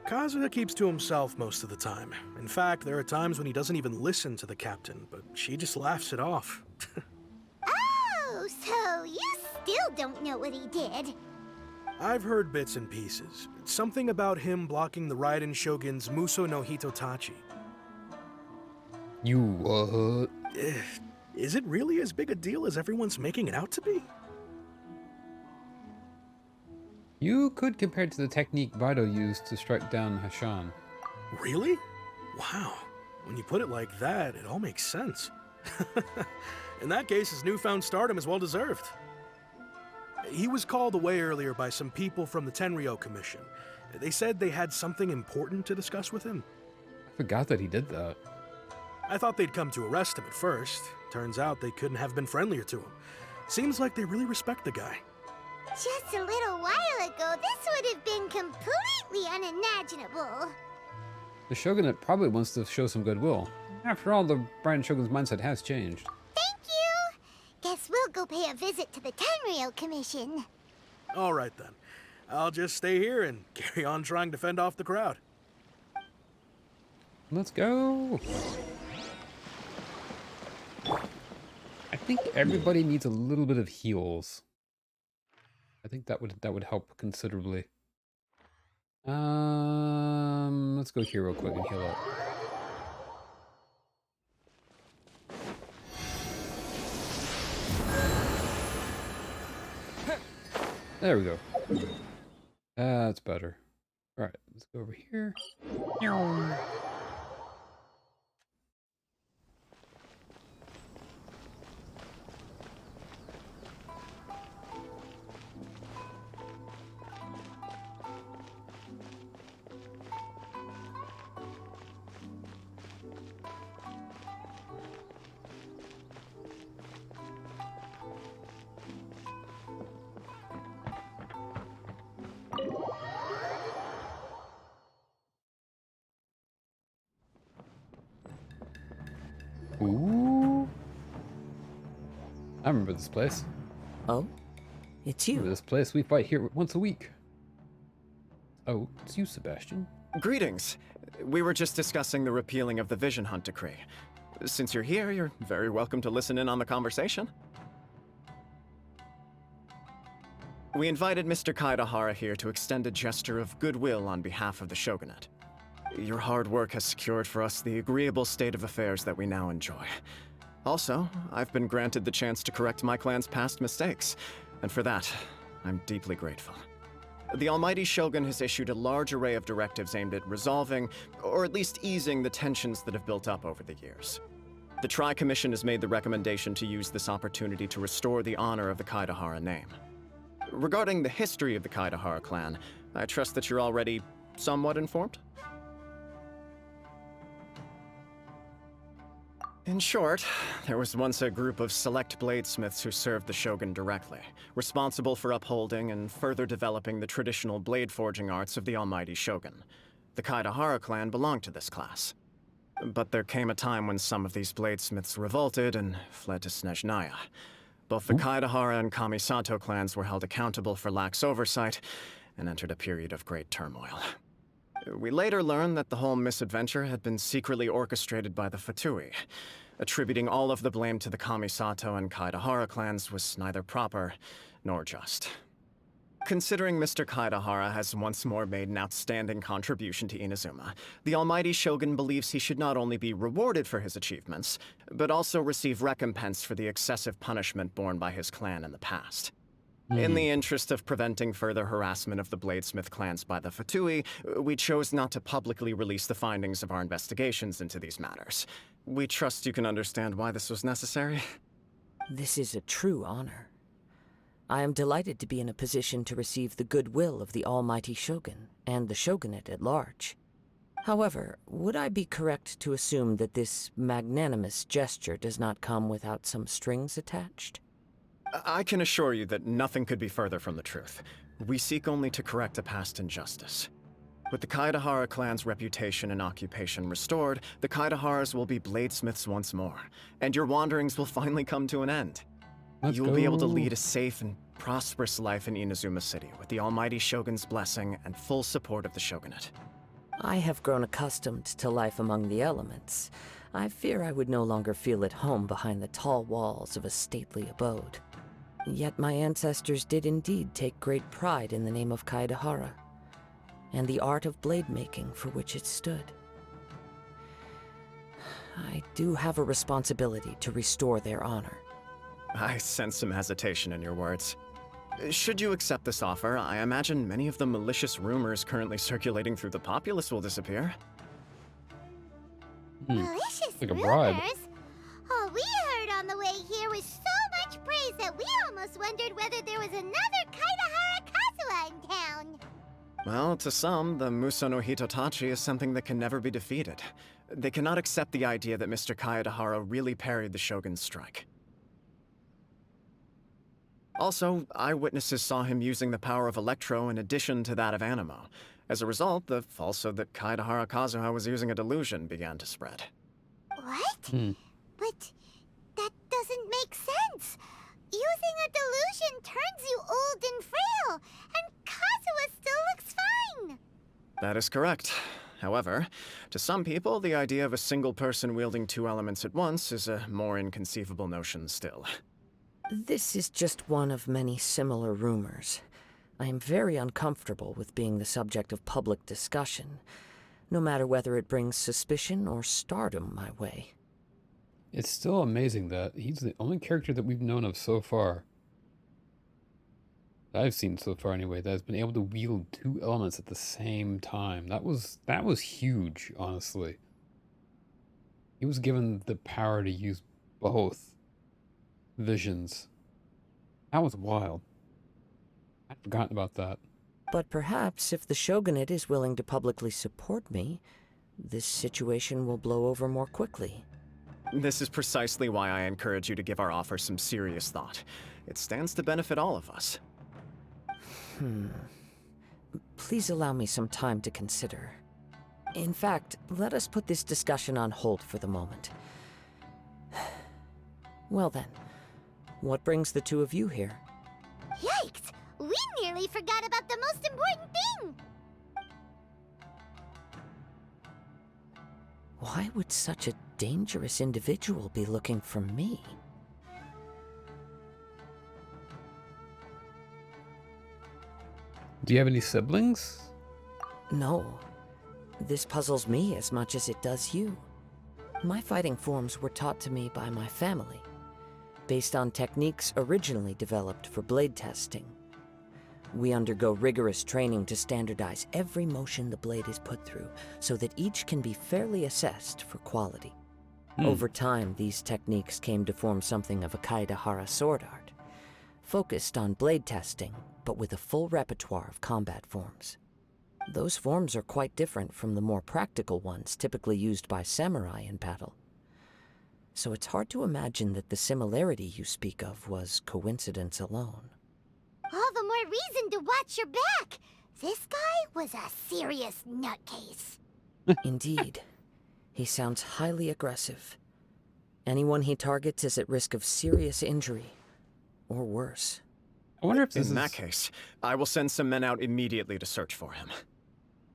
Kazuha keeps to himself most of the time. In fact, there are times when he doesn't even listen to the captain, but she just laughs it off. Oh, so you still don't know what he did? I've heard bits and pieces. Something about him blocking the Raiden Shogun's Muso no Hitotachi. You what? Is it really as big a deal as everyone's making it out to be? You could compare it to the technique Vido used to strike down Hashan. Really? Wow. When you put it like that, it all makes sense. In that case, his newfound stardom is well deserved. He was called away earlier by some people from the Tenryo Commission. They said they had something important to discuss with him. I forgot that he did that. I thought they'd come to arrest him at first. Turns out they couldn't have been friendlier to him. Seems like they really respect the guy. Just a little while ago, this would have been completely unimaginable. The Shogunate probably wants to show some goodwill. After all, the Raiden Shogun's mindset has changed. Thank you! Guess we'll go pay a visit to the Tenryo Commission. All right then. I'll just stay here and carry on trying to fend off the crowd. Let's go! I think everybody needs a little bit of heals. I think that would help considerably. Let's go here real quick and heal up. There we go. That's better. All right, let's go over here. Ooh. I remember this place. Oh? It's Remember you. this place. We fight here once a week. Oh, it's you, Sebastian. Greetings. We were just discussing the repealing of the Vision Hunt Decree. Since you're here, you're very welcome to listen in on the conversation. We invited Mr. Kaidahara here to extend a gesture of goodwill on behalf of the Shogunate. Your hard work has secured for us the agreeable state of affairs that we now enjoy. Also, I've been granted the chance to correct my clan's past mistakes, and for that, I'm deeply grateful. The Almighty Shogun has issued a large array of directives aimed at resolving, or at least easing, the tensions that have built up over the years. The Tri-Commission has made the recommendation to use this opportunity to restore the honor of the Kaidahara name. Regarding the history of the Kaidahara clan, I trust that you're already somewhat informed? In short, there was once a group of select bladesmiths who served the Shogun directly, responsible for upholding and further developing the traditional blade forging arts of the Almighty Shogun. The Kaidahara clan belonged to this class. But there came a time when some of these bladesmiths revolted and fled to Snezhnaya. Both the Kaidahara and Kamisato clans were held accountable for lax oversight and entered a period of great turmoil. We later learned that the whole misadventure had been secretly orchestrated by the Fatui. Attributing all of the blame to the Kamisato and Kaidahara clans was neither proper nor just. Considering Mr. Kaedahara has once more made an outstanding contribution to Inazuma, the Almighty Shogun believes he should not only be rewarded for his achievements, but also receive recompense for the excessive punishment borne by his clan in the past. In the interest of preventing further harassment of the Bladesmith clans by the Fatui, we chose not to publicly release the findings of our investigations into these matters. We trust you can understand why this was necessary. This is a true honor. I am delighted to be in a position to receive the goodwill of the Almighty Shogun and the Shogunate at large. However, would I be correct to assume that this magnanimous gesture does not come without some strings attached? I can assure you that nothing could be further from the truth. We seek only to correct a past injustice. With the Kaedahara clan's reputation and occupation restored, the Kaedaharas will be bladesmiths once more, and your wanderings will finally come to an end. You will be able to lead a safe and prosperous life in Inazuma City with the Almighty Shogun's blessing and full support of the Shogunate. I have grown accustomed to life among the elements. I fear I would no longer feel at home behind the tall walls of a stately abode. Yet my ancestors did indeed take great pride in the name of Kaedahara, and the art of blade making for which it stood. I do have a responsibility to restore their honor. I sense some hesitation in your words. Should you accept this offer, I imagine many of the malicious rumors currently circulating through the populace will disappear. Malicious Like a bribe. rumors? All we heard on the way here was so much praise that we almost wondered whether there was another Kaedahara Kazuha in town. Well, to some, the Muso no Hitotachi is something that can never be defeated. They cannot accept the idea that Mr. Kaedahara really parried the Shogun's strike. Also, eyewitnesses saw him using the power of Electro in addition to that of Animo. As a result, the falsehood that Kaedahara Kazuha was using a delusion began to spread. What? But that doesn't make sense. Using a delusion turns you old and frail, and Kazuha still looks fine. That is correct. However, to some people, the idea of a single person wielding two elements at once is a more inconceivable notion still. This is just one of many similar rumors. I am very uncomfortable with being the subject of public discussion, no matter whether it brings suspicion or stardom my way. It's still amazing that he's the only character that we've known of so far, that I've seen so far anyway, that has been able to wield two elements at the same time. That was huge, honestly. He was given the power to use both visions. That was wild. I'd forgotten about that. But perhaps if the Shogunate is willing to publicly support me, this situation will blow over more quickly. This is precisely why I encourage you to give our offer some serious thought. It stands to benefit all of us. Please allow me some time to consider. In fact, let us put this discussion on hold for the moment. Well then, what brings the two of you here? Yikes! We nearly forgot about the most important thing! Why would such a dangerous individual be looking for me? Do you have any siblings? No. This puzzles me as much as it does you. My fighting forms were taught to me by my family, based on techniques originally developed for blade testing. We undergo rigorous training to standardize every motion the blade is put through, so that each can be fairly assessed for quality. Over time, these techniques came to form something of a Kaedahara sword art, focused on blade testing, but with a full repertoire of combat forms. Those forms are quite different from the more practical ones typically used by samurai in battle. So it's hard to imagine that the similarity you speak of was coincidence alone. All the more reason to watch your back! This guy was a serious nutcase. Indeed. He sounds highly aggressive. Anyone he targets is at risk of serious injury, or worse. I wonder if this In that case, I will send some men out immediately to search for him.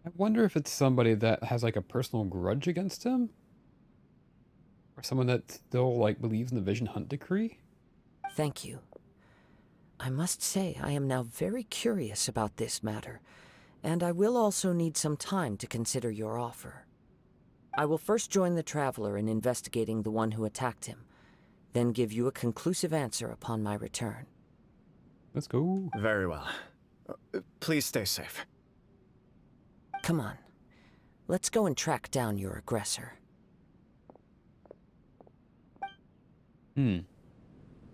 I wonder if it's somebody that has like a personal grudge against him, or someone that still like believes in the Vision Hunt decree. Thank you. I must say I am now very curious about this matter, and I will also need some time to consider your offer. I will first join the Traveler in investigating the one who attacked him, then give you a conclusive answer upon my return. Let's go. Very well. Please stay safe. Come on. Let's go and track down your aggressor. The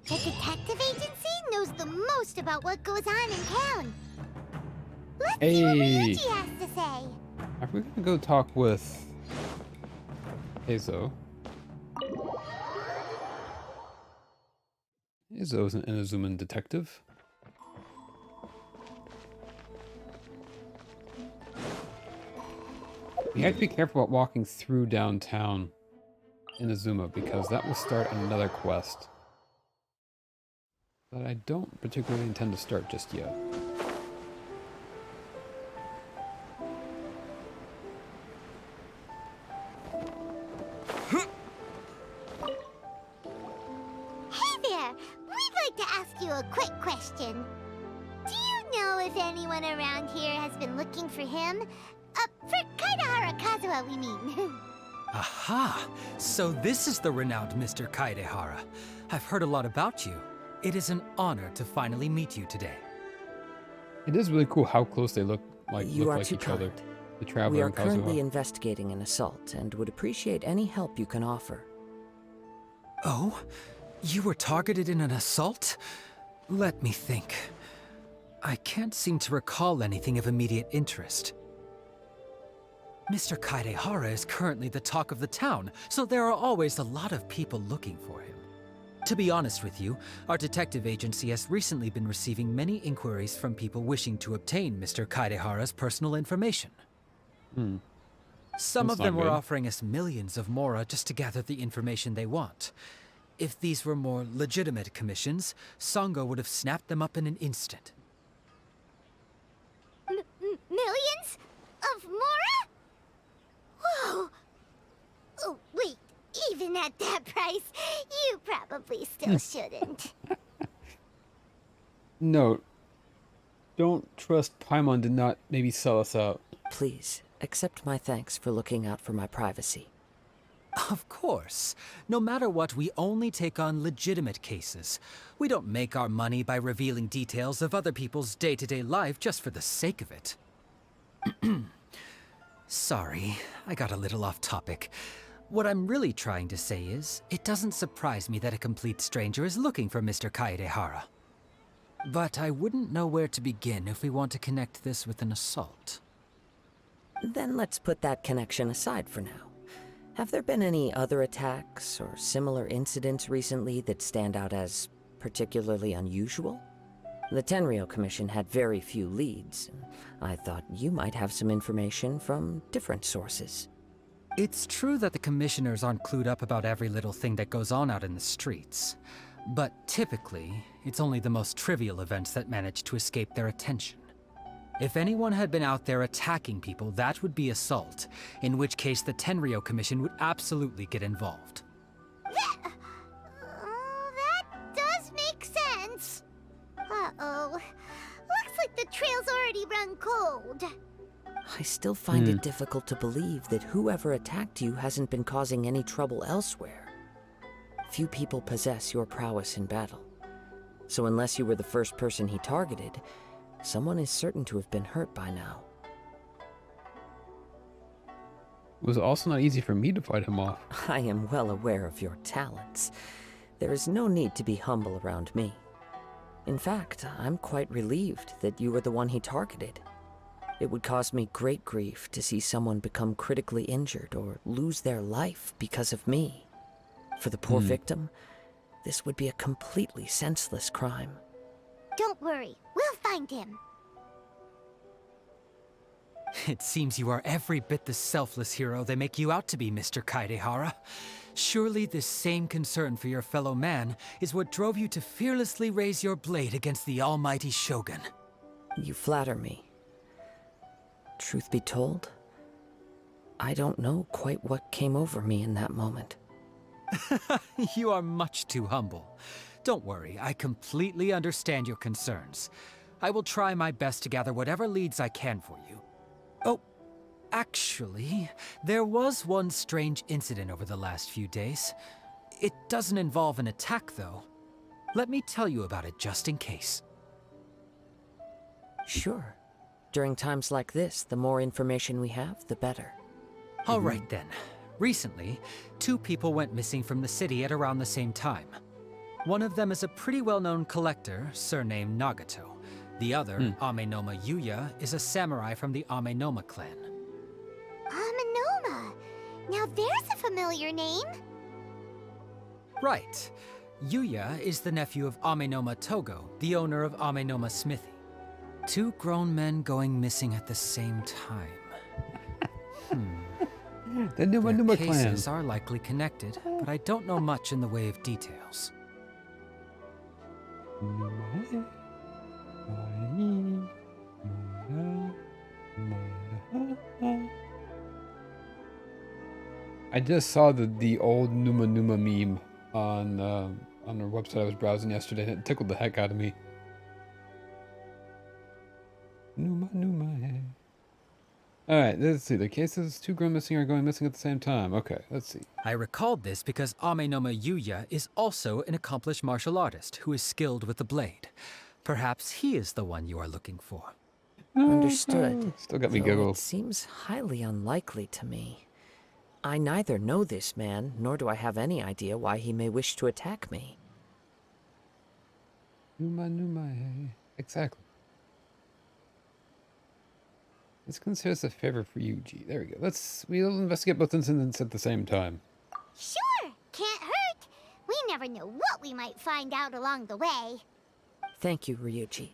detective agency knows the most about what goes on in town. Let's see what Luigi has to say. Are we gonna go talk with Eizo? Eizo is an Inazuman detective. You have to be careful about walking through downtown Inazuma because that will start another quest that I don't particularly intend to start just yet. Hey there! We'd like to ask you a quick question. Do you know if anyone around here has been looking for him? For Kaidahara Kazuha, we mean. Aha! So this is the renowned Mr. Kaidehara. I've heard a lot about you. It is an honor to finally meet you today. It is really cool how close they look like You are too each other. kind. The Traveler We are and currently Kazuha. investigating an assault and would appreciate any help you can offer. Oh? You were targeted in an assault? Let me think. I can't seem to recall anything of immediate interest. Mr. Kaidehara is currently the talk of the town, so there are always a lot of people looking for him. To be honest with you, our detective agency has recently been receiving many inquiries from people wishing to obtain Mr. Kaidehara's personal information. Some That's of them not were good. offering us millions of mora just to gather the information they want. If these were more legitimate commissions, Sango would have snapped them up in an instant. Millions? Of Mora? Whoa! Oh, wait. Even at that price, you probably still shouldn't. Note: don't trust Paimon to not maybe sell us out. Please, accept my thanks for looking out for my privacy. Of course. No matter what, we only take on legitimate cases. We don't make our money by revealing details of other people's day-to-day life just for the sake of it. Sorry, I got a little off topic. What I'm really trying to say is, it doesn't surprise me that a complete stranger is looking for Mr. Kaedehara. But I wouldn't know where to begin if we want to connect this with an assault. Then let's put that connection aside for now. Have there been any other attacks or similar incidents recently that stand out as particularly unusual? The Tenryou Commission had very few leads, and I thought you might have some information from different sources. It's true that the commissioners aren't clued up about every little thing that goes on out in the streets. But typically, it's only the most trivial events that manage to escape their attention. If anyone had been out there attacking people, that would be assault, in which case the Tenryou Commission would absolutely get involved. That does make sense. Uh-oh. Looks like the trail's already run cold. I still find it difficult to believe that whoever attacked you hasn't been causing any trouble elsewhere. Few people possess your prowess in battle. So unless you were the first person he targeted, someone is certain to have been hurt by now. It was also not easy for me to fight him off. I am well aware of your talents. There is no need to be humble around me. In fact, I'm quite relieved that you were the one he targeted. It would cause me great grief to see someone become critically injured or lose their life because of me. For the poor victim, this would be a completely senseless crime. Don't worry, we'll find him. It seems you are every bit the selfless hero they make you out to be, Mr. Kaedehara. Surely this same concern for your fellow man is what drove you to fearlessly raise your blade against the almighty Shogun. You flatter me. Truth be told, I don't know quite what came over me in that moment. You are much too humble. Don't worry, I completely understand your concerns. I will try my best to gather whatever leads I can for you. Oh, actually, there was one strange incident over the last few days. It doesn't involve an attack, though. Let me tell you about it just in case. Sure. During times like this, the more information we have, the better. All right then. Recently, 2 people went missing from the city at around the same time. One of them is a pretty well-known collector, surnamed Nagato. The other, Amenoma Yuya, is a samurai from the Amenoma clan. Amenoma. Now there's a familiar name. Right. Yuya is the nephew of Amenoma Togo, the owner of Amenoma Smithy. 2 grown men going missing at the same time. The Numa Their Numa clan. cases are likely connected, but I don't know much in the way of details. I just saw the old Numa Numa meme on their website I was browsing yesterday, and it tickled the heck out of me. Numa Numa. Alright, let's see. The cases 2 grown missing are going missing at the same time. Okay, let's see. I recalled this because Amenoma Yuya is also an accomplished martial artist who is skilled with the blade. Perhaps he is the one you are looking for. Understood. Still got me Though giggles. It seems highly unlikely to me. I neither know this man, nor do I have any idea why he may wish to attack me. Numa Numa. Exactly. Let's consider this a favor for you, G. There we go. We'll investigate both incidents at the same time. Sure, can't hurt. We never know what we might find out along the way. Thank you, Ryuji.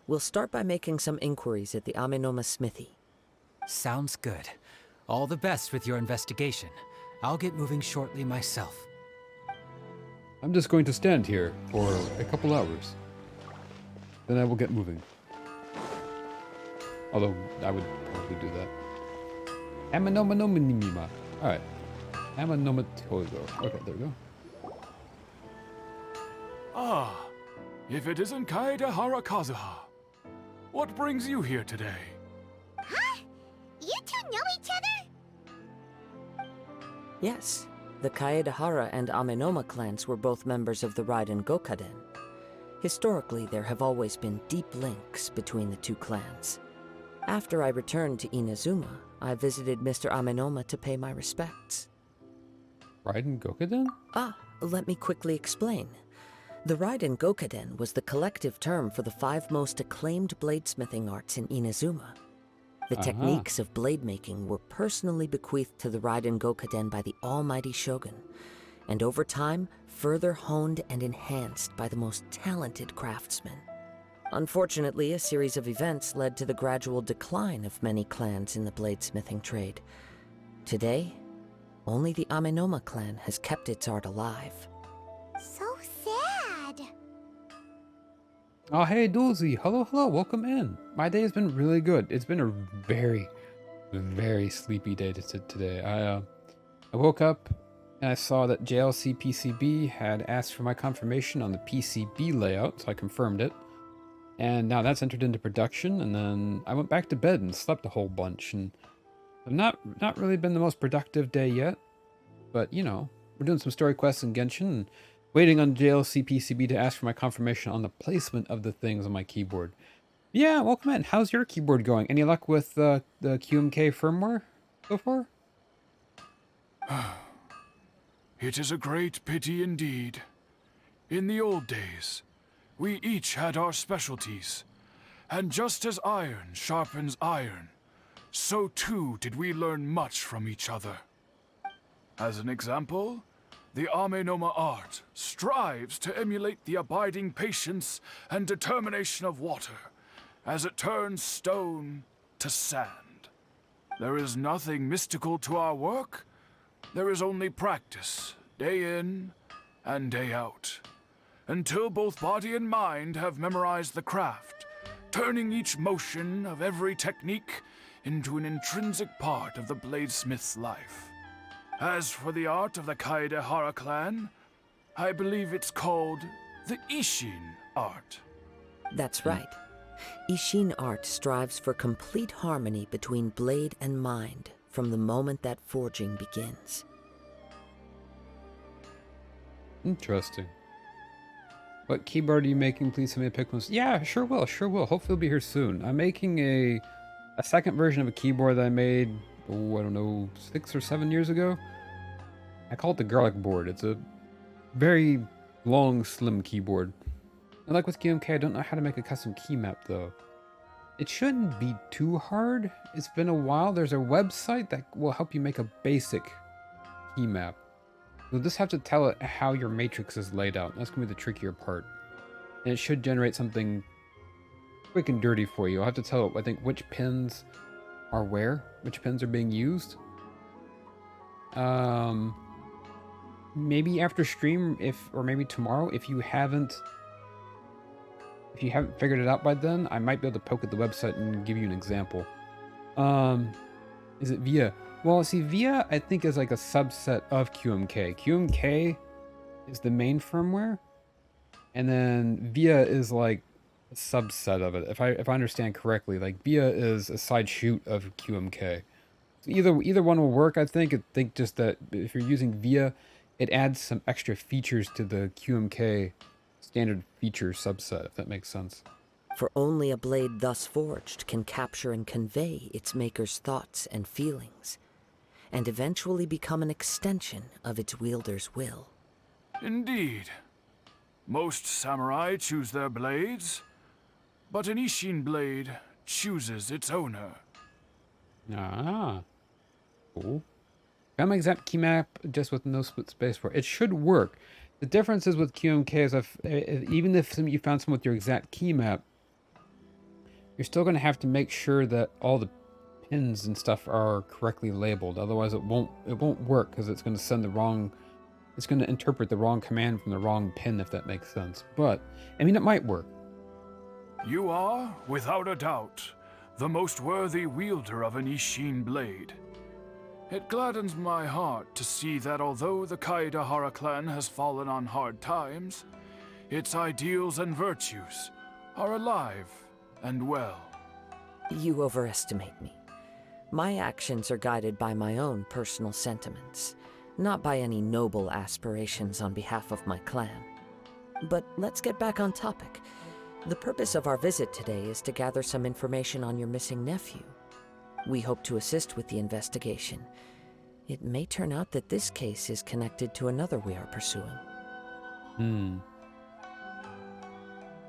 We'll start by making some inquiries at the Amenoma Smithy. Sounds good. All the best with your investigation. I'll get moving shortly myself. I'm just going to stand here for a couple hours. Then I will get moving. Although, I would probably do that. Amanoma no Minimima. Alright. Amanoma Togo. Okay, there we go. Ah, if it isn't Kaedehara Kazuha. What brings you here today? Huh? You 2 know each other? Yes, the Kaedehara and Amenoma clans were both members of the Raiden Gokaden. Historically, there have always been deep links between the 2 clans. After I returned to Inazuma, I visited Mr. Amenoma to pay my respects. Raiden Gokaden? Let me quickly explain. The Raiden Gokaden was the collective term for the 5 most acclaimed bladesmithing arts in Inazuma. The techniques of blade making were personally bequeathed to the Raiden Gokaden by the almighty Shogun, and over time, further honed and enhanced by the most talented craftsmen. Unfortunately, a series of events led to the gradual decline of many clans in the bladesmithing trade. Today, only the Amenoma clan has kept its art alive. So sad. Oh, hey, Doozy. Hello, welcome in. My day has been really good. It's been a very, very sleepy day today. I woke up and I saw that JLC PCB had asked for my confirmation on the PCB layout, so I confirmed it. And now that's entered into production, and then I went back to bed and slept a whole bunch, and I've not really been the most productive day yet, but you know, we're doing some story quests in Genshin, and waiting on JLC PCB to ask for my confirmation on the placement of the things on my keyboard. Yeah, welcome in. How's your keyboard going? Any luck with the QMK firmware so far? It is a great pity indeed. In the old days, we each had our specialties, and just as iron sharpens iron, so too did we learn much from each other. As an example, the Amenoma art strives to emulate the abiding patience and determination of water as it turns stone to sand. There is nothing mystical to our work. There is only practice, day in and day out, until both body and mind have memorized the craft, turning each motion of every technique into an intrinsic part of the bladesmith's life. As for the art of the Kaedehara clan, I believe it's called The Ishin art. That's right. Ishin art strives for complete harmony between blade and mind from the moment that forging begins. Interesting. What keyboard are you making? Please send me a pic. Yeah, sure will, sure will. Hopefully it'll be here soon. I'm making a second version of a keyboard that I made, oh, I don't know, 6 or 7 years ago. I call it the garlic board. It's a very long, slim keyboard. And like with QMK, I don't know how to make a custom key map though. It shouldn't be too hard. It's been a while. There's a website that will help you make a basic key map. You'll just have to tell it how your matrix is laid out. That's going to be the trickier part. And it should generate something quick and dirty for you. I'll have to tell it, I think, which pins are where, which pins are being used. Maybe after stream, or maybe tomorrow, if you haven't figured it out by then, I might be able to poke at the website and give you an example. Is it VIA? Well, see, VIA, I think, is like a subset of QMK. QMK is the main firmware, and then VIA is like a subset of it. If I understand correctly, like VIA is a side shoot of QMK. So either one will work, I think. I think just that if you're using VIA, it adds some extra features to the QMK standard feature subset, if that makes sense. For only a blade thus forged can capture and convey its maker's thoughts and feelings, and eventually become an extension of its wielder's will. Indeed. Most samurai choose their blades, but an Ishin blade chooses its owner. Ah. Cool. Got my exact key map just with no split space for it. It should work. The difference is with QMK is even if you found some with your exact key map, you're still going to have to make sure that all the pins and stuff are correctly labeled. Otherwise, it won't work because it's going to send the wrong. It's going to interpret the wrong command from the wrong pin, if that makes sense. But I mean, it might work. You are, without a doubt, the most worthy wielder of an Ishin blade. It gladdens my heart to see that although the Kaedahara clan has fallen on hard times, its ideals and virtues are alive and well. You overestimate me. My actions are guided by my own personal sentiments, not by any noble aspirations on behalf of my clan. But let's get back on topic. The purpose of our visit today is to gather some information on your missing nephew. We hope to assist with the investigation. It may turn out that this case is connected to another we are pursuing.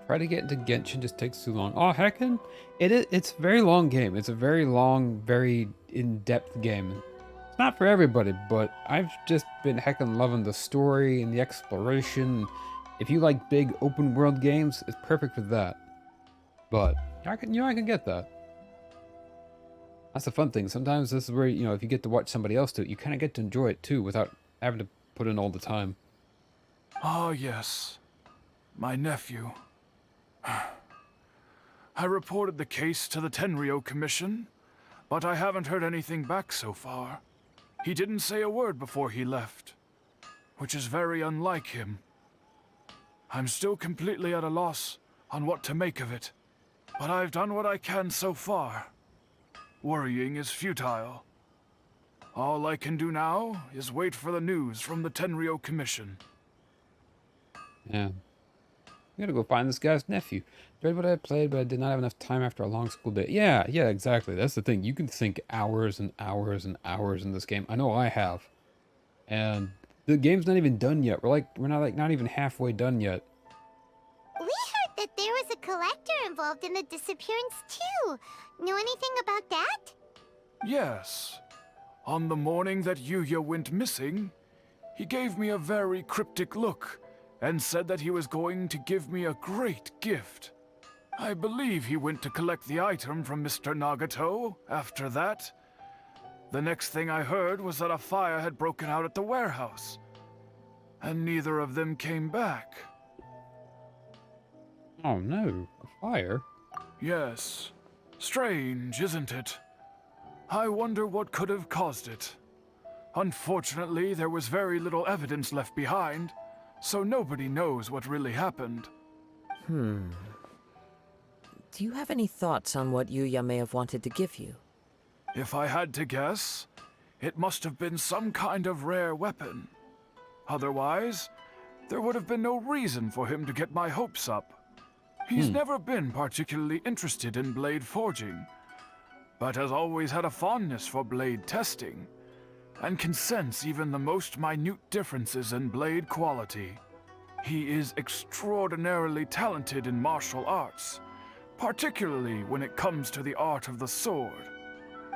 Try to get into Genshin just takes too long. Oh, heckin'. It's a very long game. It's a very long, very in-depth game. It's not for everybody, but I've just been heckin' loving the story and the exploration. If you like big open world games, it's perfect for that. But I can get that. That's the fun thing. Sometimes this is where, if you get to watch somebody else do it, you kind of get to enjoy it too without having to put in all the time. Ah, yes. My nephew. I reported the case to the Tenryou Commission, but I haven't heard anything back so far. He didn't say a word before he left, which is very unlike him. I'm still completely at a loss on what to make of it, but I've done what I can so far. Worrying is futile. All I can do now is wait for the news from the Tenryou Commission. Yeah. I gotta go find this guy's nephew. Read what I played, but I did not have enough time after a long school day. Yeah, exactly. That's the thing. You can sink hours and hours and hours in this game. I know I have. And the game's not even done yet. We're not even halfway done yet. We heard that there was a collector involved in the disappearance too. Know anything about that? Yes. On the morning that Yuya went missing, he gave me a very cryptic look and said that he was going to give me a great gift. I believe he went to collect the item from Mr. Nagato after that. The next thing I heard was that a fire had broken out at the warehouse, and neither of them came back. Oh no, a fire? Yes. Strange, isn't it? I wonder what could have caused it. Unfortunately, there was very little evidence left behind, so nobody knows what really happened. Do you have any thoughts on what Yuya may have wanted to give you? If I had to guess, it must have been some kind of rare weapon. Otherwise, there would have been no reason for him to get my hopes up. He's never been particularly interested in blade forging, but has always had a fondness for blade testing, and can sense even the most minute differences in blade quality. He is extraordinarily talented in martial arts, particularly when it comes to the art of the sword.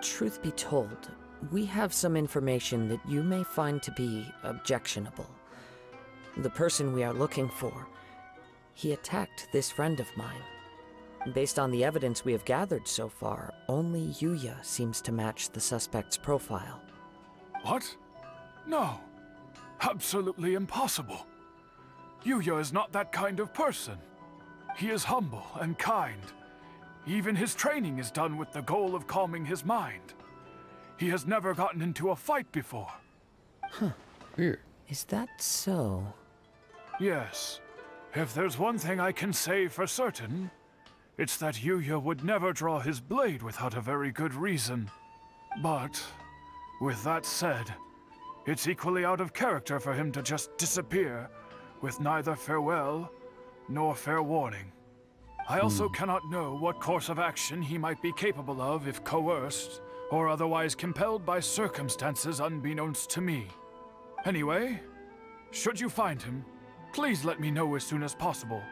Truth be told, we have some information that you may find to be objectionable. The person we are looking for, he attacked this friend of mine. Based on the evidence we have gathered so far, only Yuya seems to match the suspect's profile. What? No. Absolutely impossible. Yuya is not that kind of person. He is humble and kind. Even his training is done with the goal of calming his mind. He has never gotten into a fight before. Weird. Is that so? Yes. If there's one thing I can say for certain, it's that Yuya would never draw his blade without a very good reason. But, with that said, it's equally out of character for him to just disappear, with neither farewell nor fair warning. I also cannot know what course of action he might be capable of if coerced, or otherwise compelled by circumstances unbeknownst to me. Anyway, should you find him, please let me know as soon as possible.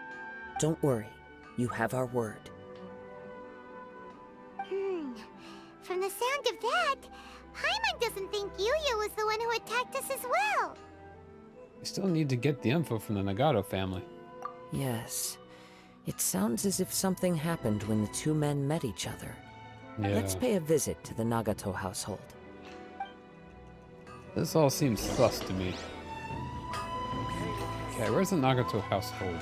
Don't worry, you have our word. From the sound of that, Paimon doesn't think Yuya was the one who attacked us as well. We still need to get the info from the Nagato family. Yes. It sounds as if something happened when the two men met each other. Yeah. Let's pay a visit to the Nagato household. This all seems sus to me. Okay, where's the Nagato household?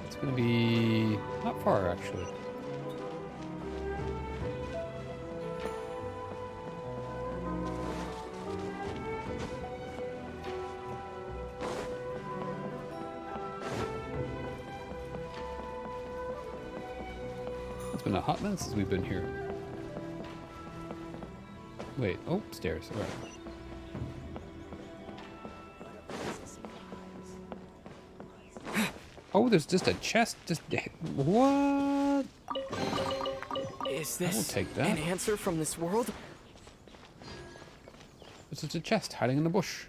It's gonna be not far, actually. It's been a hot minute since we've been here. Wait, oh, stairs, alright. Oh, there's just a chest, what? Is I will this take that. an answer from this world? There's just a chest hiding in the bush.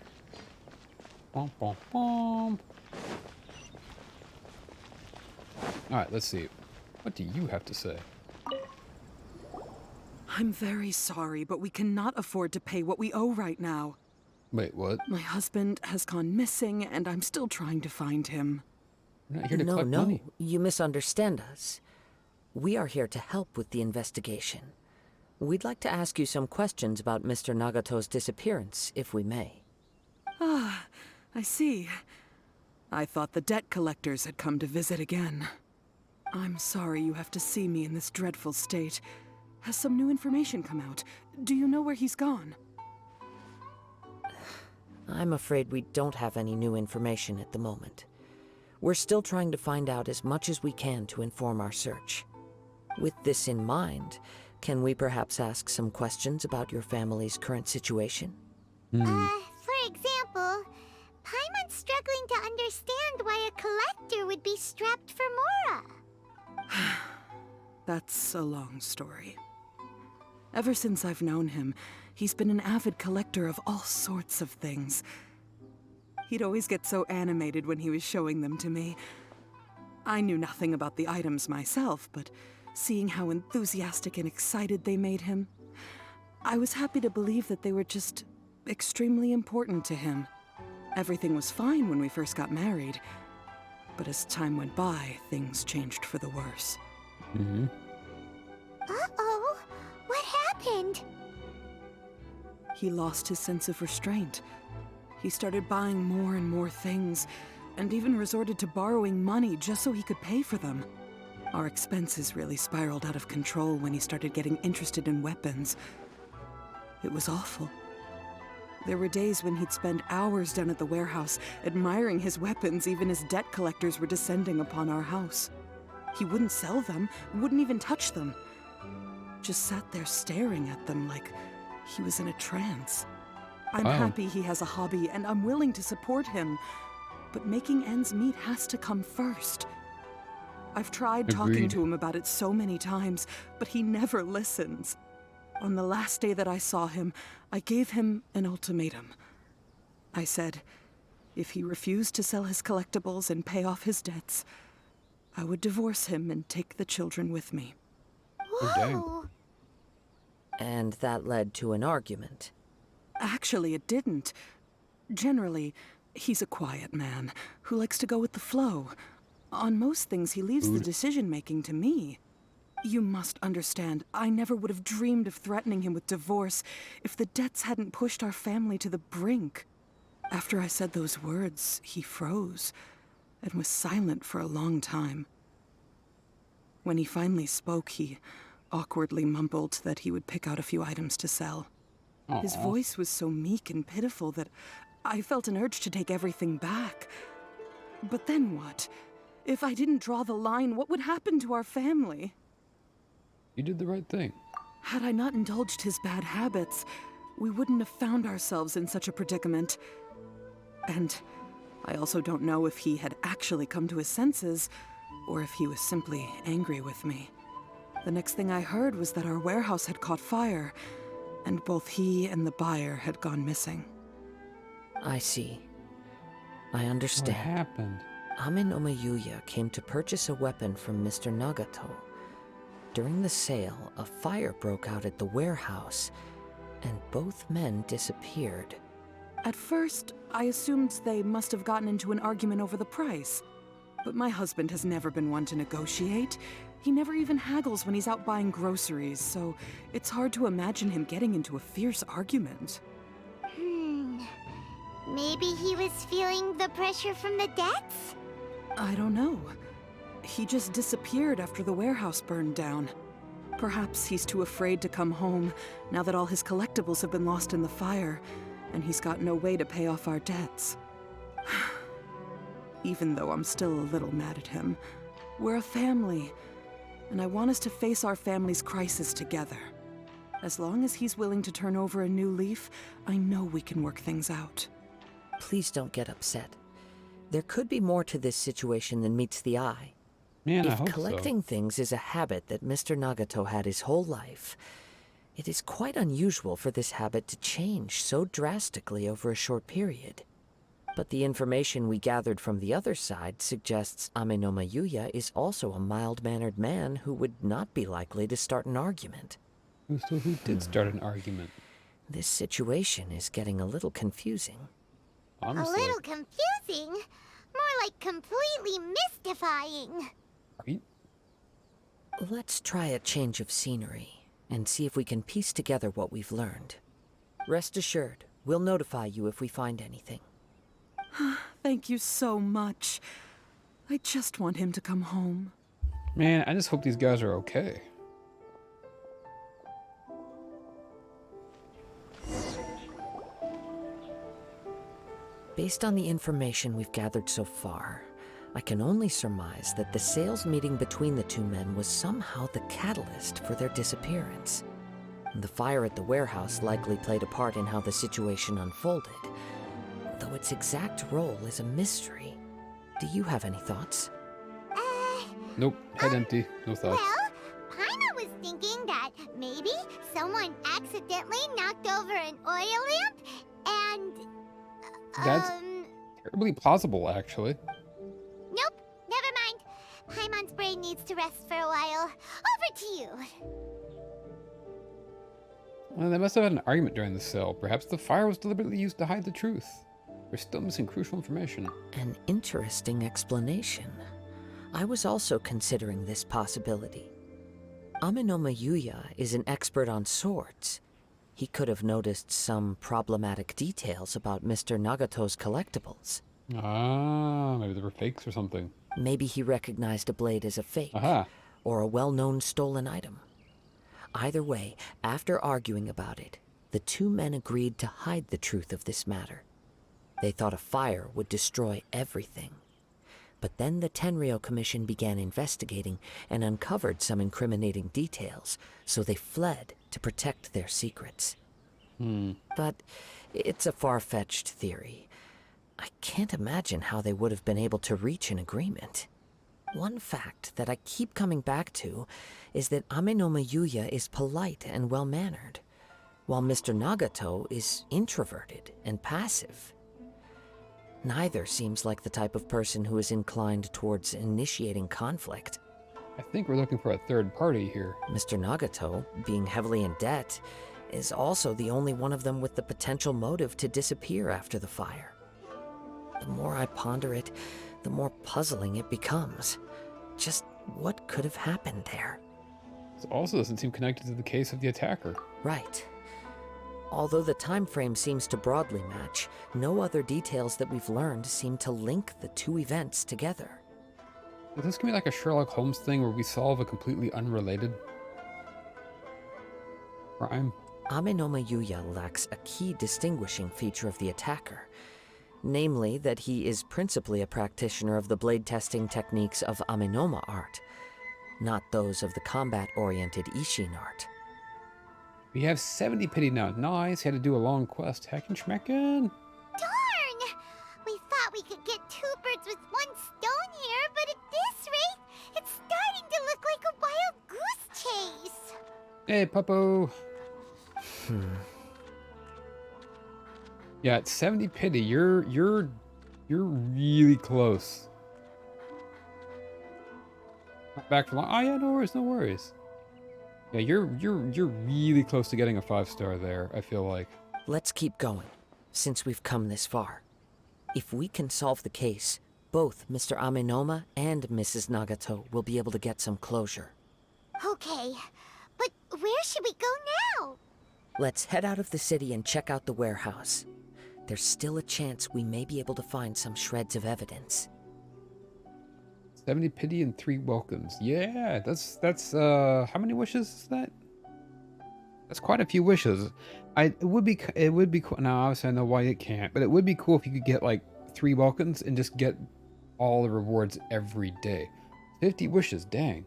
Bom, bom, bom. Alright, let's see. What do you have to say? I'm very sorry, but we cannot afford to pay what we owe right now. Wait, what? My husband has gone missing, and I'm still trying to find him. We're not here to No, collect no, money. you misunderstand us. We are here to help with the investigation. We'd like to ask you some questions about Mr. Nagato's disappearance, if we may. Ah, I see. I thought the debt collectors had come to visit again. I'm sorry you have to see me in this dreadful state. Has some new information come out? Do you know where he's gone? I'm afraid we don't have any new information at the moment. We're still trying to find out as much as we can to inform our search. With this in mind, can we perhaps ask some questions about your family's current situation? For example, Paimon's struggling to understand why a collector would be strapped for Mora. That's a long story. Ever since I've known him, he's been an avid collector of all sorts of things. He'd always get so animated when he was showing them to me. I knew nothing about the items myself, but seeing how enthusiastic and excited they made him, I was happy to believe that they were just extremely important to him. Everything was fine when we first got married, but as time went by, things changed for the worse. Uh-oh, what happened? He lost his sense of restraint. He started buying more and more things, and even resorted to borrowing money just so he could pay for them. Our expenses really spiraled out of control when he started getting interested in weapons. It was awful. There were days when he'd spend hours down at the warehouse, admiring his weapons even as debt collectors were descending upon our house. He wouldn't sell them, wouldn't even touch them. Just sat there staring at them like he was in a trance. I'm happy he has a hobby, and I'm willing to support him. But making ends meet has to come first. I've tried talking to him about it so many times, but he never listens. On the last day that I saw him, I gave him an ultimatum. I said, if he refused to sell his collectibles and pay off his debts, I would divorce him and take the children with me. Whoa! And that led to an argument. Actually, it didn't. Generally, he's a quiet man who likes to go with the flow. On most things, he leaves the decision-making to me. You must understand, I never would have dreamed of threatening him with divorce if the debts hadn't pushed our family to the brink. After I said those words, he froze and was silent for a long time. When he finally spoke, he awkwardly mumbled that he would pick out a few items to sell. Aww. His voice was so meek and pitiful that I felt an urge to take everything back. But then what? If I didn't draw the line, what would happen to our family? You did the right thing. Had I not indulged his bad habits, we wouldn't have found ourselves in such a predicament. And I also don't know if he had actually come to his senses, or if he was simply angry with me. The next thing I heard was that our warehouse had caught fire, and both he and the buyer had gone missing. I see. I understand. What happened? Amin Omayuya came to purchase a weapon from Mr. Nagato. During the sale, a fire broke out at the warehouse, and both men disappeared. At first, I assumed they must have gotten into an argument over the price. But my husband has never been one to negotiate. He never even haggles when he's out buying groceries, so it's hard to imagine him getting into a fierce argument. Maybe he was feeling the pressure from the debts? I don't know. He just disappeared after the warehouse burned down. Perhaps he's too afraid to come home now that all his collectibles have been lost in the fire, and he's got no way to pay off our debts. Even though I'm still a little mad at him, we're a family, and I want us to face our family's crisis together. As long as he's willing to turn over a new leaf, I know we can work things out. Please don't get upset. There could be more to this situation than meets the eye. Man, I If hope collecting things is a habit that Mr. Nagato had his whole life, it is quite unusual for this habit to change so drastically over a short period. But the information we gathered from the other side suggests Amenoma Yuya is also a mild-mannered man who would not be likely to start an argument. So who did start an argument? This situation is getting a little confusing. Honestly. A little confusing? More like completely mystifying. Right? Let's try a change of scenery and see if we can piece together what we've learned. Rest assured, we'll notify you if we find anything. Thank you so much. I just want him to come home. Man, I just hope these guys are okay. Based on the information we've gathered so far, I can only surmise that the sales meeting between the two men was somehow the catalyst for their disappearance. The fire at the warehouse likely played a part in how the situation unfolded, though its exact role is a mystery. Do you have any thoughts? Nope, head empty, no thoughts. Well, Paimon was thinking that maybe someone accidentally knocked over an oil lamp and... That's terribly plausible, actually. Nope, never mind. Paimon's brain needs to rest for a while. Over to you. Well, they must have had an argument during the sale. Perhaps the fire was deliberately used to hide the truth. We're still missing crucial information. An interesting explanation. I was also considering this possibility. Amenoma Yuya is an expert on swords. He could have noticed some problematic details about Mr. Nagato's collectibles. Ah, maybe they were fakes or something. Maybe he recognized a blade as a fake, Aha. or a well-known stolen item. Either way, after arguing about it, the two men agreed to hide the truth of this matter. They thought a fire would destroy everything. But then the Tenryou Commission began investigating and uncovered some incriminating details, so they fled to protect their secrets. But it's a far-fetched theory. I can't imagine how they would have been able to reach an agreement. One fact that I keep coming back to is that Amenoma Yuya is polite and well-mannered, while Mr. Nagato is introverted and passive. Neither seems like the type of person who is inclined towards initiating conflict. I think we're looking for a third party here. Mr. Nagato, being heavily in debt, is also the only one of them with the potential motive to disappear after the fire. The more I ponder it, the more puzzling it becomes. Just what could have happened there? It also doesn't seem connected to the case of the attacker. Right. Although the time frame seems to broadly match, no other details that we've learned seem to link the two events together. Is this gonna be like a Sherlock Holmes thing where we solve a completely unrelated crime? Amenoma Yuya lacks a key distinguishing feature of the attacker, namely that he is principally a practitioner of the blade testing techniques of Amenoma art, not those of the combat-oriented Ishin art. We have 70 pity now. Nice. Had to do a long quest. Heckin' schmeckin'. Darn! We thought we could get two birds with one stone here, but at this rate, it's starting to look like a wild goose chase. Hey, Puppo. Yeah, it's 70 pity. You're really close. Not back for long. Oh yeah, no worries, no worries. Yeah, you're really close to getting a 5-star there, I feel like. Let's keep going, since we've come this far. If we can solve the case, both Mr. Amenoma and Mrs. Nagato will be able to get some closure. Okay, but where should we go now? Let's head out of the city and check out the warehouse. There's still a chance we may be able to find some shreds of evidence. 70 pity and 3 welcomes. Yeah, that's how many wishes is that? That's quite a few wishes. It would be cool. Now obviously I know why it can't, but it would be cool if you could get like 3 welcomes and just get all the rewards every day. 50 wishes, dang.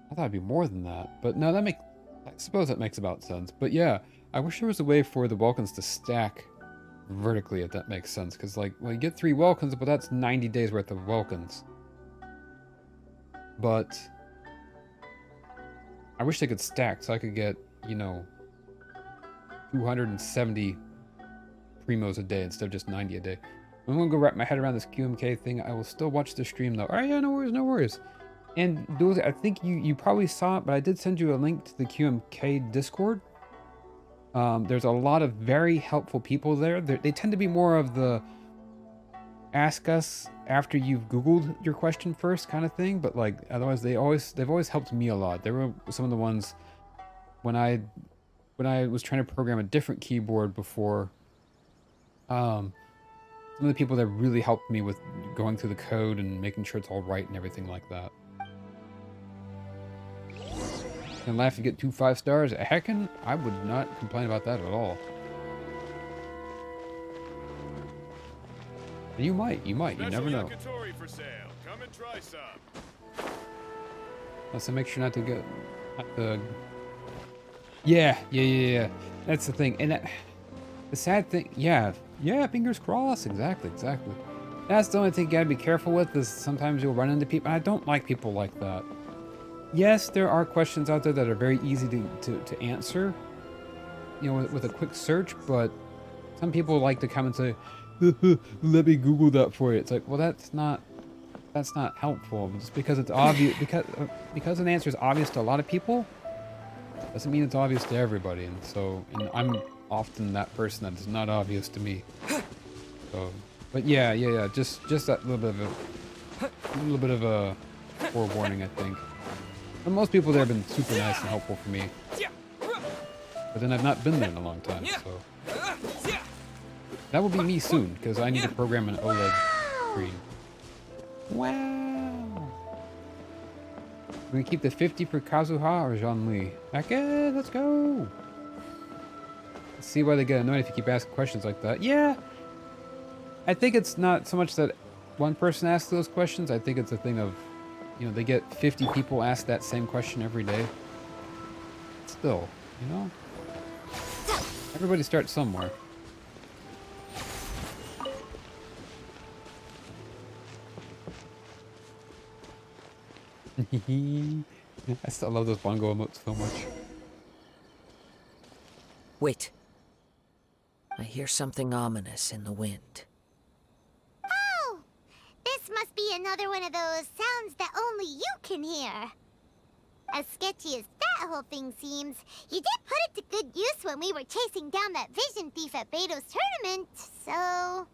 I thought it'd be more than that, but no, I suppose that makes about sense. But yeah, I wish there was a way for the welcomes to stack vertically, if that makes sense, because like, well, you get 3 welcomes, but that's 90 days worth of welcomes. But I wish they could stack so I could get, you know, 270 primos a day instead of just 90 a day. I'm gonna go wrap my head around this QMK thing. I will still watch the stream though. Alright, yeah, no worries, no worries. And those, I think you probably saw it, but I did send you a link to the QMK Discord. There's a lot of very helpful people there. They tend to be more of the ask us after you've Googled your question first kind of thing, but like otherwise they've always helped me a lot. They were some of the ones when I was trying to program a different keyboard before. Some of the people that really helped me with going through the code and making sure it's all right and everything like that. And laugh to get 2 5-stars. Heckin', I would not complain about that at all. You might, you never know. For sale. Come and try some. Let's make sure not to Yeah. That's the thing. And the sad thing, yeah, fingers crossed. Exactly. That's the only thing you gotta be careful with, is sometimes you'll run into people. I don't like people like that. Yes, there are questions out there that are very easy to answer, you know, with a quick search, but some people like to come and say, let me Google that for you. It's like, well, that's not helpful. Just because it's obvious, because an answer is obvious to a lot of people, doesn't mean it's obvious to everybody. And I'm often that person that is not obvious to me. So, but yeah, just that little bit of a forewarning, I think. And most people there have been super nice and helpful for me. But then I've not been there in a long time, so. That will be me soon, because I need to program an OLED screen. Wow! We're gonna keep the 50 for Kazuha or Jean-Li. Okay, let's go! see why they get annoyed if you keep asking questions like that. Yeah. I think it's not so much that one person asks those questions. I think it's a thing of, you know, they get 50 people ask that same question every day. Still, you know? Everybody starts somewhere. I still love those bongo emotes so much. Wait. I hear something ominous in the wind. Oh! This must be another one of those sounds that only you can hear. As sketchy as that whole thing seems, you did put it to good use when we were chasing down that vision thief at Beto's tournament, so...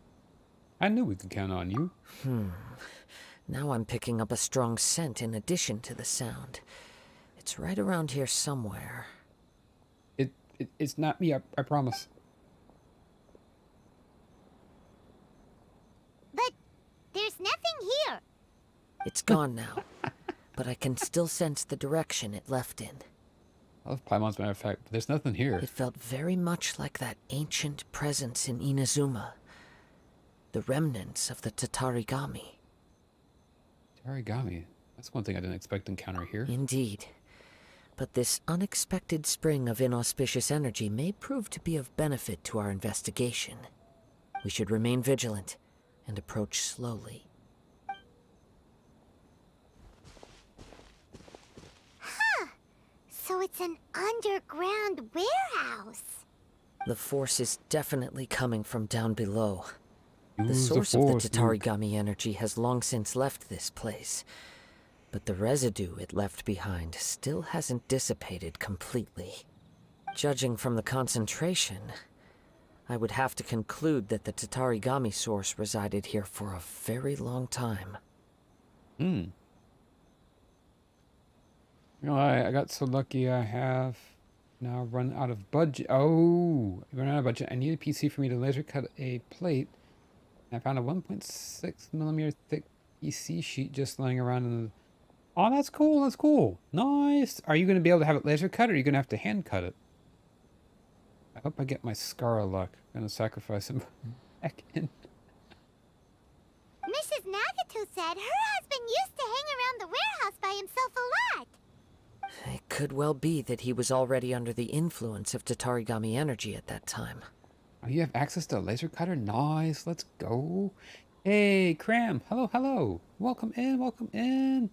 I knew we could count on you. Now I'm picking up a strong scent in addition to the sound. It's right around here somewhere. It's not me, I promise. But there's nothing here. It's gone now, but I can still sense the direction it left in. I love Paimon, as a matter of fact, but there's nothing here. It felt very much like that ancient presence in Inazuma. The remnants of the Tatarigami. Tatarigami? That's one thing I didn't expect to encounter here. Indeed. But this unexpected spring of inauspicious energy may prove to be of benefit to our investigation. We should remain vigilant and approach slowly. Huh. So it's an underground warehouse. The force is definitely coming from down below. The Use source the of the force, Tatarigami energy has long since left this place. But the residue it left behind still hasn't dissipated completely. Judging from the concentration, I would have to conclude that the Tatarigami source resided here for a very long time. You know, I got so lucky I have now run out of budget. Oh, I run out of budget. I need a PC for me to laser cut a plate. I found a 1.6mm thick PC sheet just lying around in the... Oh, that's cool, that's cool. Nice. Are you going to be able to have it laser cut, or are you going to have to hand cut it? I hope I get my Scara luck. I'm going to sacrifice him back in. Mrs. Nagato said her husband used to hang around the warehouse by himself a lot. It could well be that he was already under the influence of Tatarigami energy at that time. Oh, you have access to a laser cutter? Nice, let's go. Hey, Cram. Hello, hello. Welcome in, welcome in.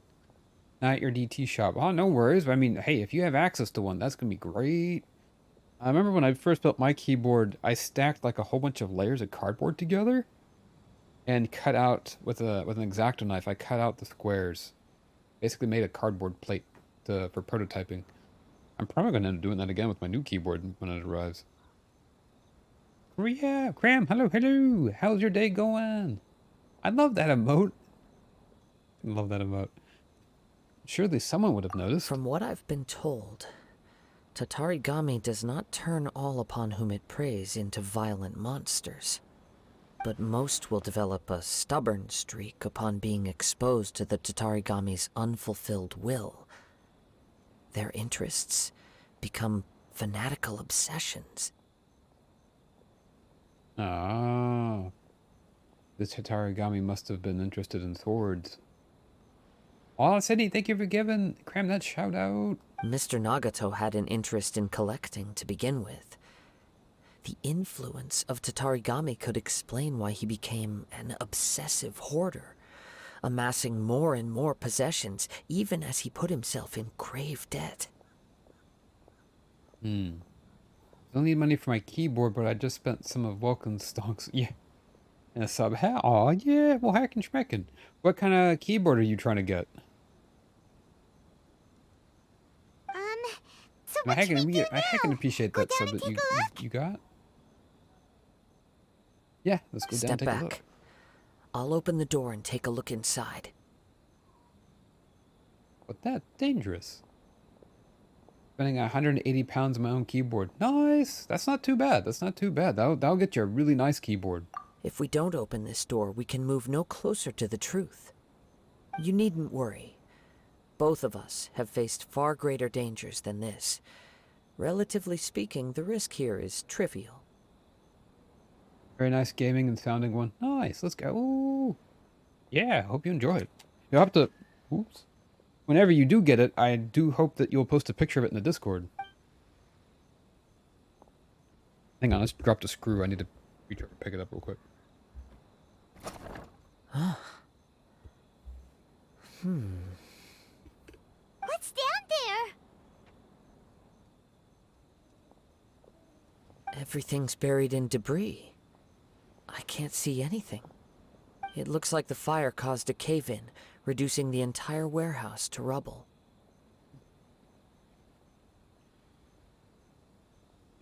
Not your DT shop. Oh, no worries. I mean, hey, if you have access to one, that's going to be great. I remember when I first built my keyboard, I stacked like a whole bunch of layers of cardboard together and cut out with an X-Acto knife. I cut out the squares. Basically made a cardboard plate for prototyping. I'm probably going to end up doing that again with my new keyboard when it arrives. Yeah, Cram, hello, hello. How's your day going? I love that emote. I love that emote. Surely someone would have noticed. From what I've been told, Tatarigami does not turn all upon whom it preys into violent monsters. But most will develop a stubborn streak upon being exposed to the Tatarigami's unfulfilled will. Their interests become fanatical obsessions. Ah. The Tatarigami must have been interested in swords. Oh, Sydney, thank you for giving Cram that shout out. Mr. Nagato had an interest in collecting to begin with. The influence of Tatarigami could explain why he became an obsessive hoarder, amassing more and more possessions even as he put himself in grave debt. I don't need money for my keyboard, but I just spent some of Vulcan's stocks. Yeah. And a sub. Aw, yeah, well, hacking schmecking. What kind of keyboard are you trying to get? So I what should we do now? I can appreciate that sub that you got. Yeah, let's go down and Step take a back. look. I'll open the door and take a look inside. But that's dangerous. Spending 180 pounds on my own keyboard. Nice! That's not too bad. That's not too bad. That'll get you a really nice keyboard. If we don't open this door, we can move no closer to the truth. You needn't worry. Both of us have faced far greater dangers than this. Relatively speaking, the risk here is trivial. Very nice gaming and sounding one. Nice. Let's go. Ooh. Yeah. Hope you enjoy it. You'll have to. Oops. Whenever you do get it, I do hope that you'll post a picture of it in the Discord. Hang on. Let's drop the screw. I need to reach over and pick it up real quick. What's down there? Everything's buried in debris. I can't see anything. It looks like the fire caused a cave-in, reducing the entire warehouse to rubble.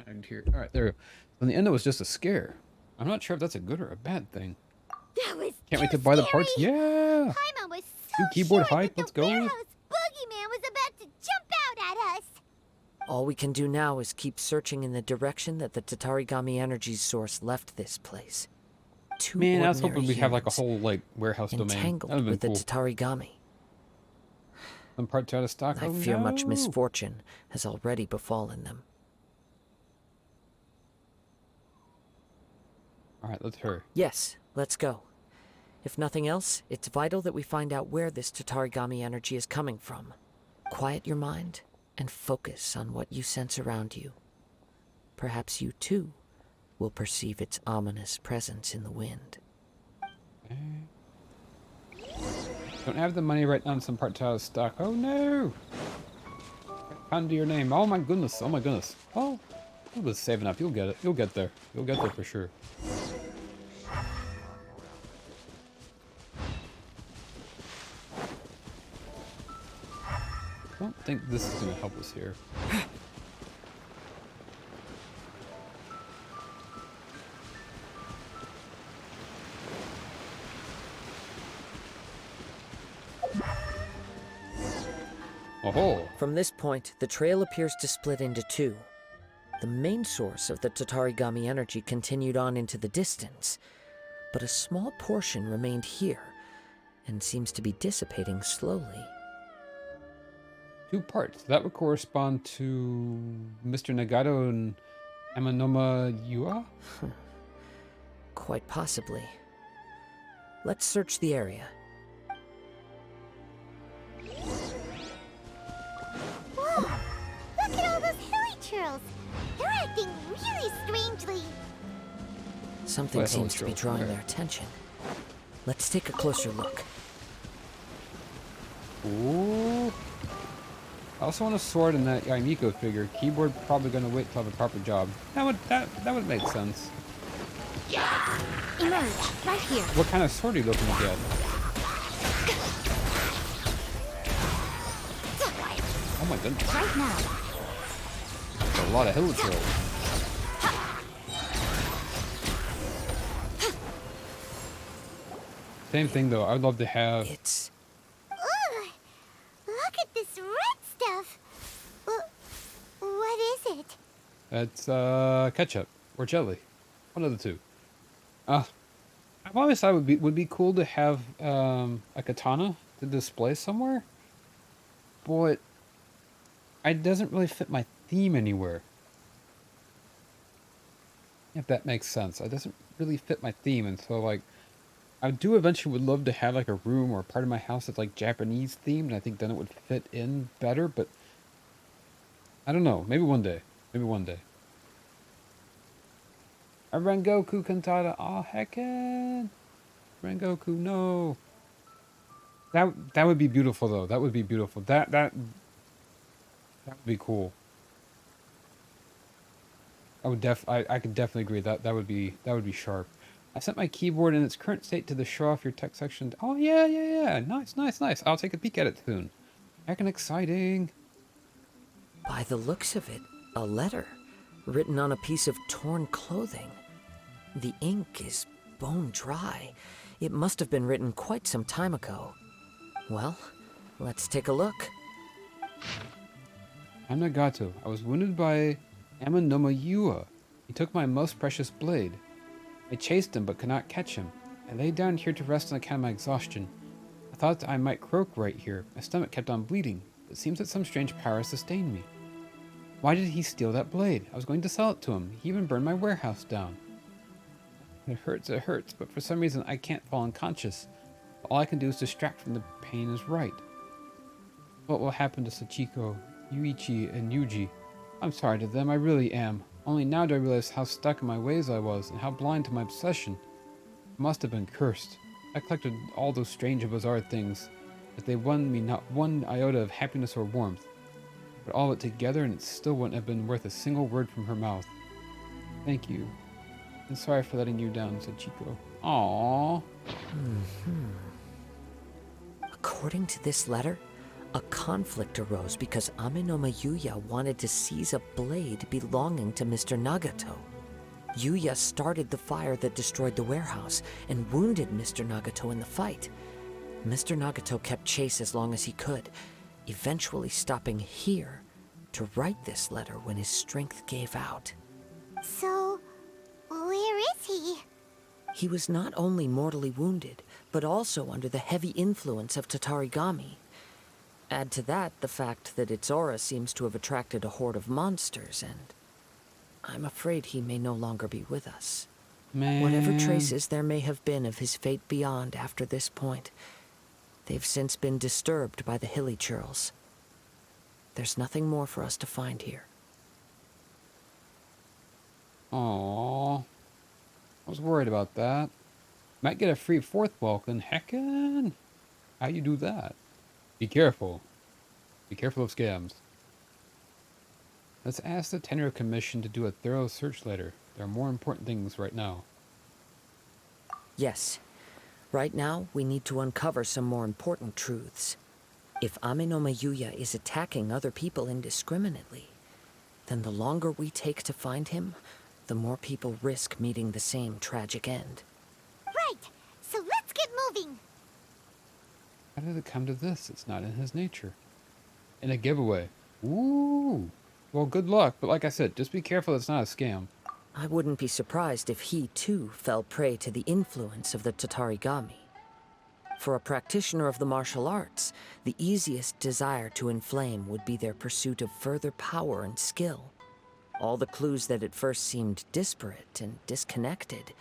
And here. All right, there we go. In the end, it was just a scare. I'm not sure if that's a good or a bad thing. That was Can't wait to buy the parts. Yeah. Paimon was so Do keyboard sure hype. that Let's the go. warehouse boogeyman was about to jump out at us. All we can do now is keep searching in the direction that the Tatarigami energy source left this place. Two Man, I was ordinary hoping we'd have like a humans whole like warehouse domain. entangled That would with have been the cool. Tatarigami. Some parts out of stock. I Oh, fear much no. misfortune has already befallen them. All right, let's hurry. Yes, let's go. If nothing else, it's vital that we find out where this Tatarigami energy is coming from. Quiet your mind and focus on what you sense around you. Perhaps you too will perceive its ominous presence in the wind. Don't have the money right now on some parts out of stock. Oh no! Under your name. Oh my goodness. Oh my goodness. Oh, I was saving up. You'll get it. You'll get there. You'll get there for sure. I don't think this is going to help us here. Oh. From this point, the trail appears to split into two. The main source of the Tatarigami energy continued on into the distance, but a small portion remained here and seems to be dissipating slowly. 2 parts. That would correspond to Mr. Nagato and Amanoma Yua? Quite possibly. Let's search the area. Whoa! Look at all those hilly churls. They're acting really strangely. Something seems to be drawing their attention. Let's take a closer look. Ooh. I also want a sword and that Yaimiko figure. Keyboard probably gonna wait till the proper job. That would make sense. Emerge, right here. What kind of sword are you looking to get? Oh my goodness. Right now. That's a lot of hill trails. Same thing though. I'd love to have. Ugh! Look at this red stuff. What is it? That's ketchup or jelly, one of the two. I've always thought it would be cool to have a katana to display somewhere, but it doesn't really fit my theme anywhere. If that makes sense, it doesn't really fit my theme, and so like, I do eventually would love to have like a room or a part of my house that's like Japanese themed, and I think then it would fit in better. But I don't know. Maybe one day. Maybe one day. A Rengoku Kantata. Oh, heckin'. Rengoku, no. That would be beautiful, though. That would be beautiful. That would be cool. I could definitely agree. That would be sharp. I sent my keyboard in its current state to the show off your tech section. Oh, yeah. Nice. I'll take a peek at it soon. Heckin' exciting. By the looks of it, a letter written on a piece of torn clothing. The ink is bone dry. It must have been written quite some time ago. Well, let's take a look. I'm Nagato. I was wounded by Amanoma Yua. He took my most precious blade. I chased him but could not catch him. I lay down here to rest on account of my exhaustion. I thought I might croak right here. My stomach kept on bleeding. It seems that some strange power sustained me. Why did he steal that blade? I was going to sell it to him. He even burned my warehouse down. It hurts, but for some reason I can't fall unconscious. All I can do is distract from the pain is right. What will happen to Sachiko, Yuichi, and Yuji? I'm sorry to them, I really am. Only now do I realize how stuck in my ways I was, and how blind to my obsession. I must have been cursed. I collected all those strange and bizarre things, but they won me not one iota of happiness or warmth. But all of it together, and it still wouldn't have been worth a single word from her mouth. Thank you. And sorry for letting you down, said Chico. Aww. According to this letter, a conflict arose because Ame no Yuya wanted to seize a blade belonging to Mr. Nagato. Yuya started the fire that destroyed the warehouse and wounded Mr. Nagato in the fight. Mr. Nagato kept chase as long as he could, eventually stopping here to write this letter when his strength gave out. So, where is he? He was not only mortally wounded, but also under the heavy influence of Tatarigami. Add to that the fact that its aura seems to have attracted a horde of monsters, and I'm afraid he may no longer be with us. Man. Whatever traces there may have been of his fate beyond after this point, they've since been disturbed by the hilly churls. There's nothing more for us to find here. Aww. I was worried about that. Might get a free fourth Vulcan. Heckin'. How you do that? Be careful. Be careful of scams. Let's ask the Tenro Commission to do a thorough search later. There are more important things right now. Yes. Right now, we need to uncover some more important truths. If Ame no Yuya is attacking other people indiscriminately, then the longer we take to find him, the more people risk meeting the same tragic end. Right, so let's get moving. How did it come to this? It's not in his nature. And a giveaway. Ooh. Well, good luck, but like I said, just be careful it's not a scam. I wouldn't be surprised if he, too, fell prey to the influence of the Tatarigami. For a practitioner of the martial arts, the easiest desire to inflame would be their pursuit of further power and skill. All the clues that at first seemed disparate and disconnected,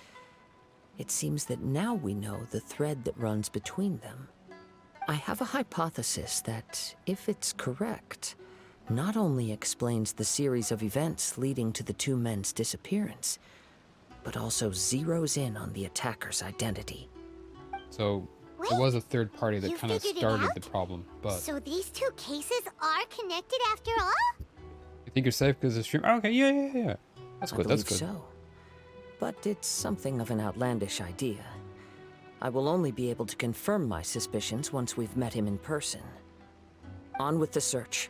it seems that now we know the thread that runs between them. I have a hypothesis that, if it's correct, not only explains the series of events leading to the two men's disappearance, but also zeroes in on the attacker's identity. So, there was a third party that kind of started the problem, but... So these two cases are connected after all? You think you're safe because of the stream? Oh, okay, yeah. That's good, that's good. I believe so. But it's something of an outlandish idea. I will only be able to confirm my suspicions once we've met him in person. On with the search.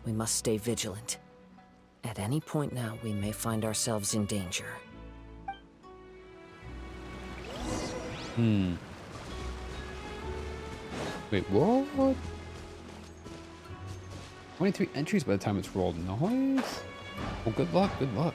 We must stay vigilant. At any point now, we may find ourselves in danger. Wait, what? 23 entries by the time it's rolled. Nice. Well, good luck, good luck.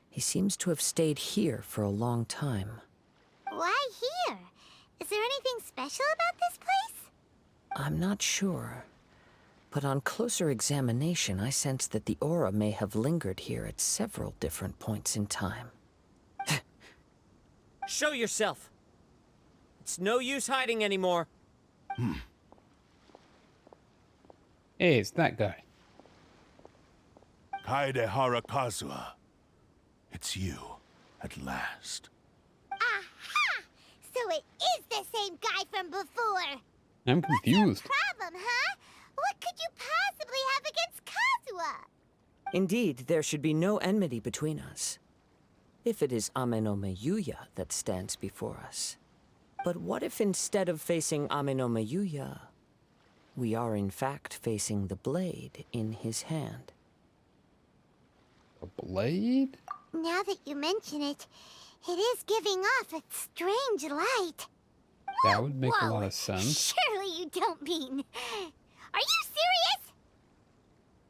He seems to have stayed here for a long time. Why here? Is there anything special about this place? I'm not sure. But on closer examination, I sense that the aura may have lingered here at several different points in time. Show yourself! It's no use hiding anymore. Hey, it's that guy. Kaedehara Kazuha. It's you, at last. Aha! So it is the same guy from before. I'm confused. What's your problem, huh? What could you possibly have against Kazuha? Indeed, there should be no enmity between us. If it is Ame no Yuya that stands before us. But what if instead of facing Ame no Yuya, we are in fact facing the blade in his hand? A blade? Now that you mention it, it is giving off a strange light. That would make a Whoa, lot of sense. Surely you don't mean... Are you serious?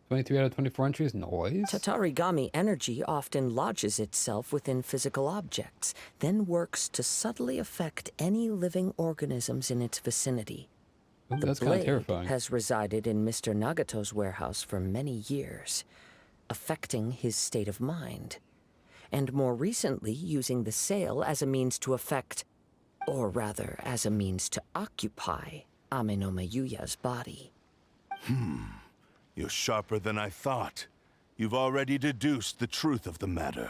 23 out of 24 entries, noise. Tatarigami energy often lodges itself within physical objects, then works to subtly affect any living organisms in its vicinity. Ooh, The that's kind of blade terrifying. has resided in Mr. Nagato's warehouse for many years, affecting his state of mind, and more recently using the sale as a means to affect, or rather as a means to occupy, Ame no Mayuya's body. You're sharper than I thought. You've already deduced the truth of the matter.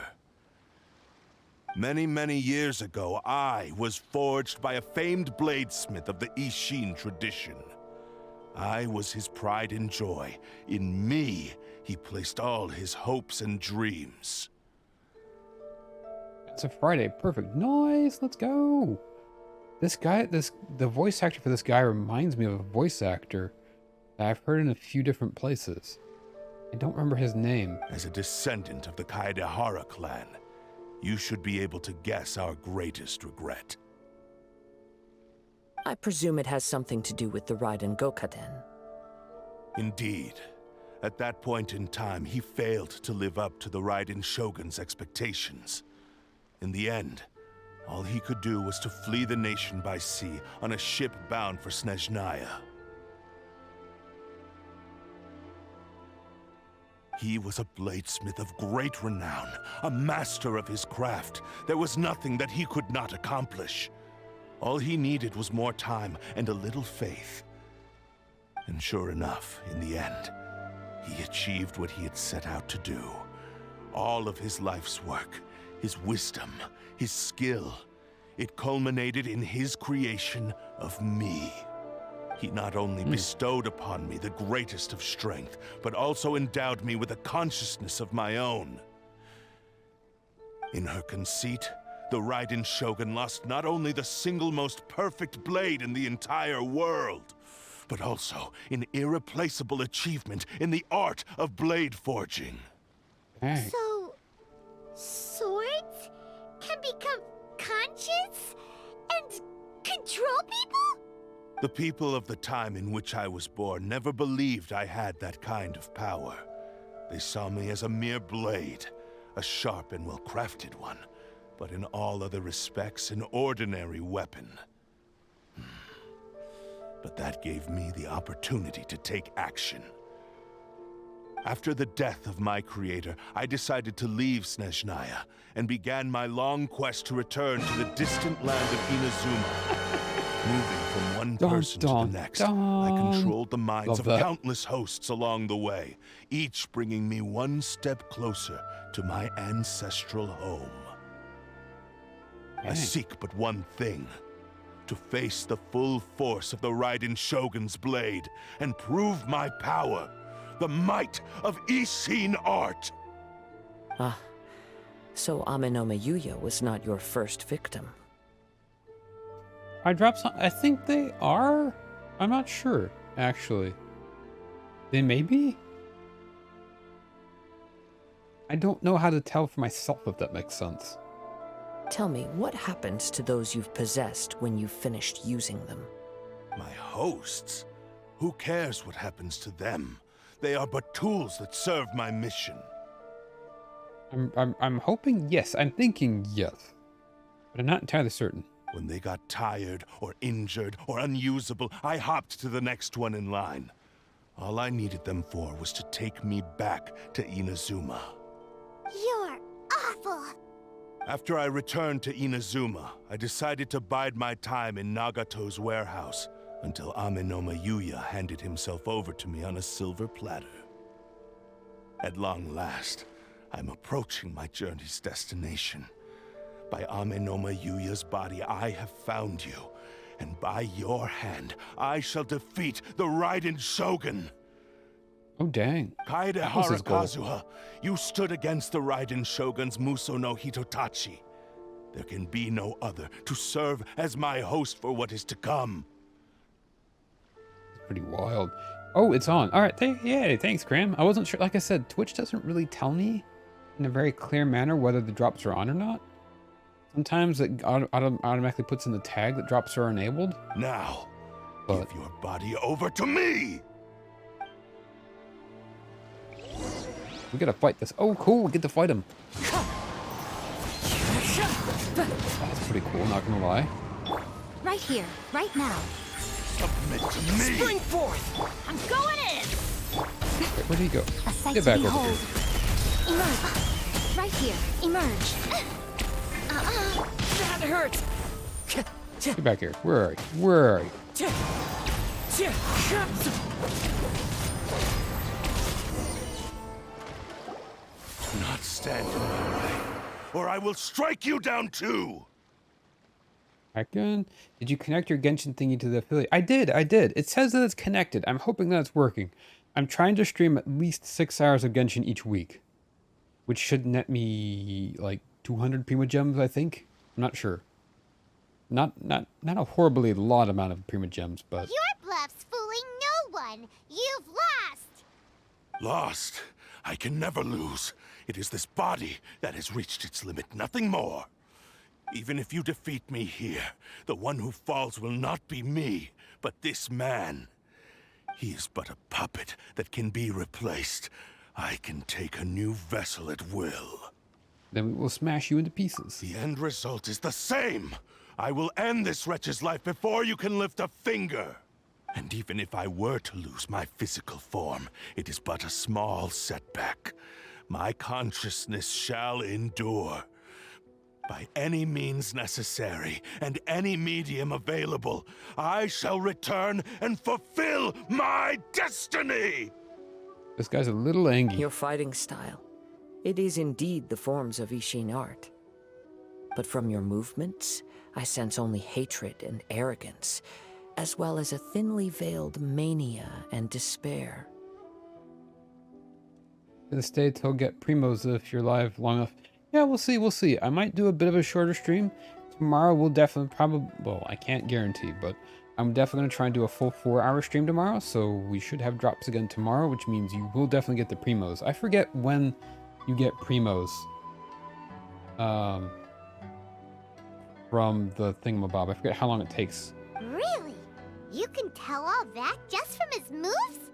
Many, many years ago, I was forged by a famed bladesmith of the Ishin tradition. I was his pride and joy. In me, he placed all his hopes and dreams. It's a Friday. Perfect. Nice. Let's go. This guy, the voice actor for this guy reminds me of a voice actor that I've heard in a few different places. I don't remember his name. As a descendant of the Kaedehara clan, you should be able to guess our greatest regret. I presume it has something to do with the Raiden Gokaden. Indeed. At that point in time, he failed to live up to the Raiden Shogun's expectations. In the end, all he could do was to flee the nation by sea on a ship bound for Snezhnaya. He was a bladesmith of great renown, a master of his craft. There was nothing that he could not accomplish. All he needed was more time and a little faith. And sure enough, in the end, he achieved what he had set out to do. All of his life's work, his wisdom, his skill, it culminated in his creation of me. He not only bestowed upon me the greatest of strength, but also endowed me with a consciousness of my own. In her conceit, the Raiden Shogun lost not only the single most perfect blade in the entire world, but also an irreplaceable achievement in the art of blade forging. Hey. So, swords can become conscious and control people? The people of the time in which I was born never believed I had that kind of power. They saw me as a mere blade, a sharp and well-crafted one, but in all other respects an ordinary weapon. But that gave me the opportunity to take action. After the death of my creator, I decided to leave Snezhnaya and began my long quest to return to the distant land of Inazuma. Moving from one person to the next, I controlled the minds of countless hosts along the way, each bringing me one step closer to my ancestral home. I seek but one thing: to face the full force of the Raiden Shogun's blade and prove my power, the might of Ishin art. Ah, so Ame no Mayuya was not your first victim. I dropped some. I think they are. I'm not sure, actually. They may be. I don't know how to tell for myself, if that makes sense. Tell me, what happens to those you've possessed when you've finished using them? My hosts? Who cares what happens to them? They are but tools that serve my mission. I'm hoping yes. I'm thinking yes, but I'm not entirely certain. When they got tired or injured or unusable, I hopped to the next one in line. All I needed them for was to take me back to Inazuma. You're awful. After I returned to Inazuma, I decided to bide my time in Nagato's warehouse until Ame no Mayuya handed himself over to me on a silver platter. At long last, I'm approaching my journey's destination. By Ame no Mayuya's body, I have found you, and by your hand, I shall defeat the Raiden Shogun. Oh, dang. Kaedehara Kazuha, you stood against the Raiden Shogun's Muso no Hitotachi. There can be no other to serve as my host for what is to come. It's pretty wild. Oh, it's on. All right. Yay, thanks, Cram. I wasn't sure. Like I said, Twitch doesn't really tell me in a very clear manner whether the drops are on or not. Sometimes it automatically puts in the tag that drops are enabled. Now, But give your body over to me! we gotta fight this. Oh, cool, we get to fight him. That's pretty cool, not gonna lie. Right here, right now. Submit to me! Spring forth! I'm going in! Wait, where'd he go? A sight Get to back over behold. here. Emerge. Right here, emerge. That hurts! Get back here. Where are you? Where are you? Do not stand in my way, or I will strike you down too! Again? Did you connect your Genshin thingy to the affiliate? I did. It says that it's connected. I'm hoping that it's working. I'm trying to stream at least 6 hours of Genshin each week, which should net me like 200 Prima Gems, I think. I'm not sure. Not a horribly lot amount of Prima Gems, but... Your bluff's fooling no one. You've lost. Lost? I can never lose. It is this body that has reached its limit, nothing more. Even if you defeat me here, the one who falls will not be me, but this man. He is but a puppet that can be replaced. I can take a new vessel at will. Then we will smash you into pieces. The end result is the same! I will end this wretch's life before you can lift a finger! And even if I were to lose my physical form, it is but a small setback. My consciousness shall endure. By any means necessary, and any medium available, I shall return and fulfill my destiny! This guy's a little angry. Your fighting style. It is indeed the forms of Ishin art. But from your movements, I sense only hatred and arrogance, as well as a thinly veiled mania and despair. Gonna stay till get primos if you're live long enough. Yeah, we'll see. I might do a bit of a shorter stream. Tomorrow we'll definitely well, I can't guarantee, but I'm definitely gonna try and do a full 4-hour stream tomorrow, so we should have drops again tomorrow, which means you will definitely get the primos. I forget when you get primos. From the thingamabob. I forget how long it takes. Really? You can tell all that just from his moves?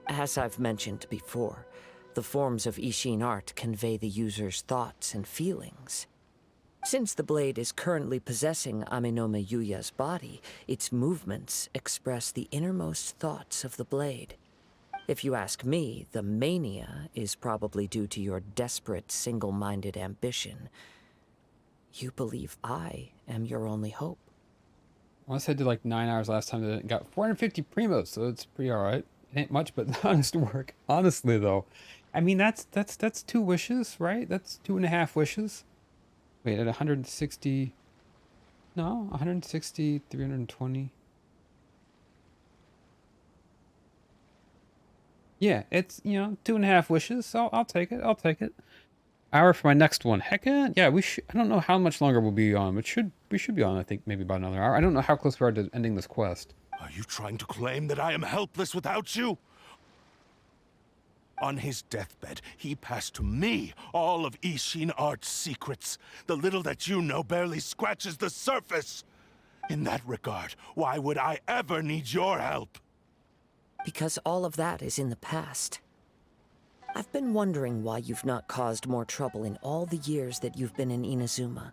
As I've mentioned before, the forms of Ishin art convey the user's thoughts and feelings. Since the blade is currently possessing Aminome Yuya's body, its movements express the innermost thoughts of the blade. If you ask me, the mania is probably due to your desperate, single-minded ambition. You believe I am your only hope. Unless I did like 9 hours last time, that got 450 primos, so it's pretty alright. It ain't much, but honest work. Honestly, though, I mean that's 2 wishes, right? That's 2.5 wishes. Wait, at 160. No, 160, 320. Yeah, it's 2.5 wishes. So I'll take it. I'll take it. Hour for my next one. Heck yeah, we should. I don't know how much longer we'll be on, but we should be on. I think maybe about another hour. I don't know how close we are to ending this quest. Are you trying to claim that I am helpless without you? On his deathbed, he passed to me all of Ishin Art's secrets. The little that you know barely scratches the surface. In that regard, why would I ever need your help? Because all of that is in the past. I've been wondering why you've not caused more trouble in all the years that you've been in Inazuma.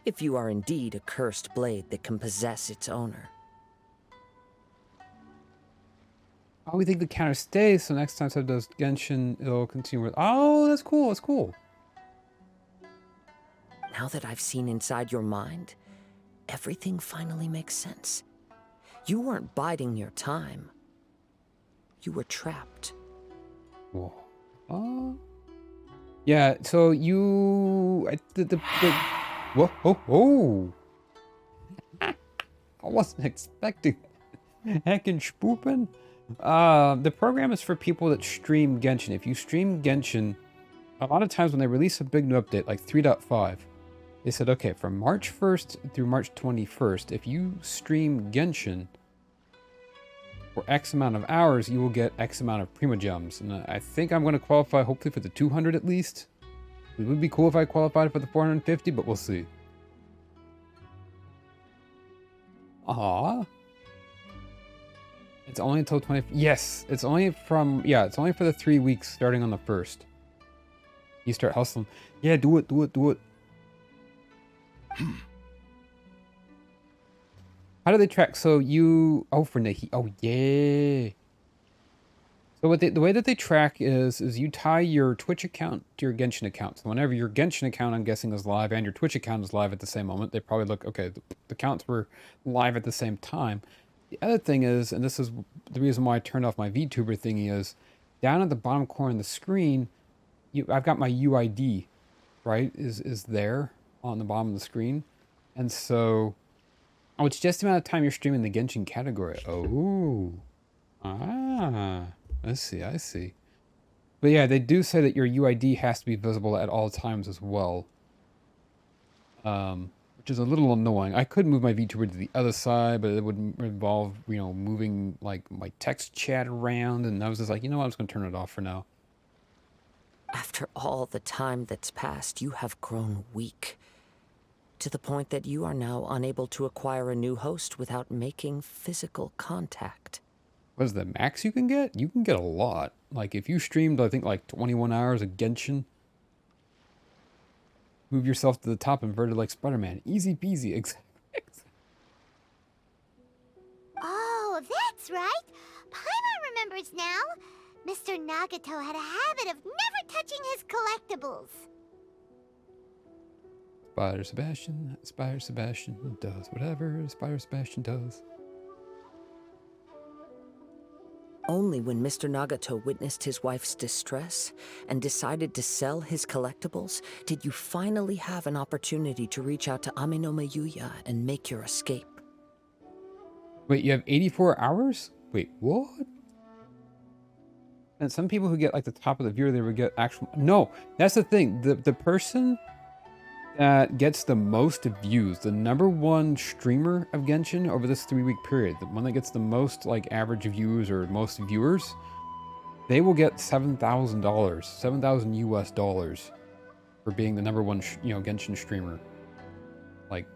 If you are indeed a cursed blade that can possess its owner. Oh, we think the counter stays, so next time Seb does Genshin, it'll continue with... Oh, that's cool, that's cool. Now that I've seen inside your mind, everything finally makes sense. You weren't biding your time. You were trapped. Whoa. Yeah, so you... Whoa, oh. I wasn't expecting heckin' spoopin'. The program is for people that stream Genshin. If you stream Genshin, a lot of times when they release a big new update, like 3.5, they said, okay, from March 1st through March 21st, if you stream Genshin for X amount of hours, you will get X amount of Prima Gems. And I think I'm going to qualify, hopefully, for the 200 at least. It would be cool if I qualified for the 450, but we'll see. Aw. It's only until 20. Yes, it's only from. Yeah, it's only for the 3 weeks starting on the 1st. You start hustling. Yeah, do it, do it, do it. How do they track? So you. Oh, for Nahi. Oh, yeah. So what the way that they track is you tie your Twitch account to your Genshin account. So whenever your Genshin account, I'm guessing, is live and your Twitch account is live at the same moment, they probably look, okay, the accounts were live at the same time. The other thing is, and this is the reason why I turned off my VTuber thingy, is down at the bottom corner of the screen, I've got my UID, right, is there on the bottom of the screen. And so, oh, it's just the amount of time you're streaming the Genshin category. Oh. Ah. I see, I see. But yeah, they do say that your UID has to be visible at all times as well. Which is a little annoying. I could move my VTuber to the other side, but it would involve, you know, moving like my text chat around, and I was just like, you know what, I'm just gonna turn it off for now. After all the time that's passed, you have grown weak. To the point that you are now unable to acquire a new host without making physical contact. What is the max you can get? You can get a lot. Like, if you streamed, I think, like 21 hours of Genshin, move yourself to the top inverted like Spider-Man. Easy peasy. Oh, that's right. Paimon remembers now. Mr. Nagato had a habit of never touching his collectibles. Spider Sebastian does whatever Spider Sebastian does. Only when Mr. Nagato witnessed his wife's distress and decided to sell his collectibles did you finally have an opportunity to reach out to Aminome Yuya and make your escape. Wait, you have 84 hours? Wait, what? And some people who get like the top of the viewer, they would get actual... No, that's the thing. The person that gets the most views, the ¡1 streamer of Genshin over this 3-week period, the one that gets the most like average views or most viewers, they will get $7,000, 7,000 US dollars for being the #1, you know, Genshin streamer. Like,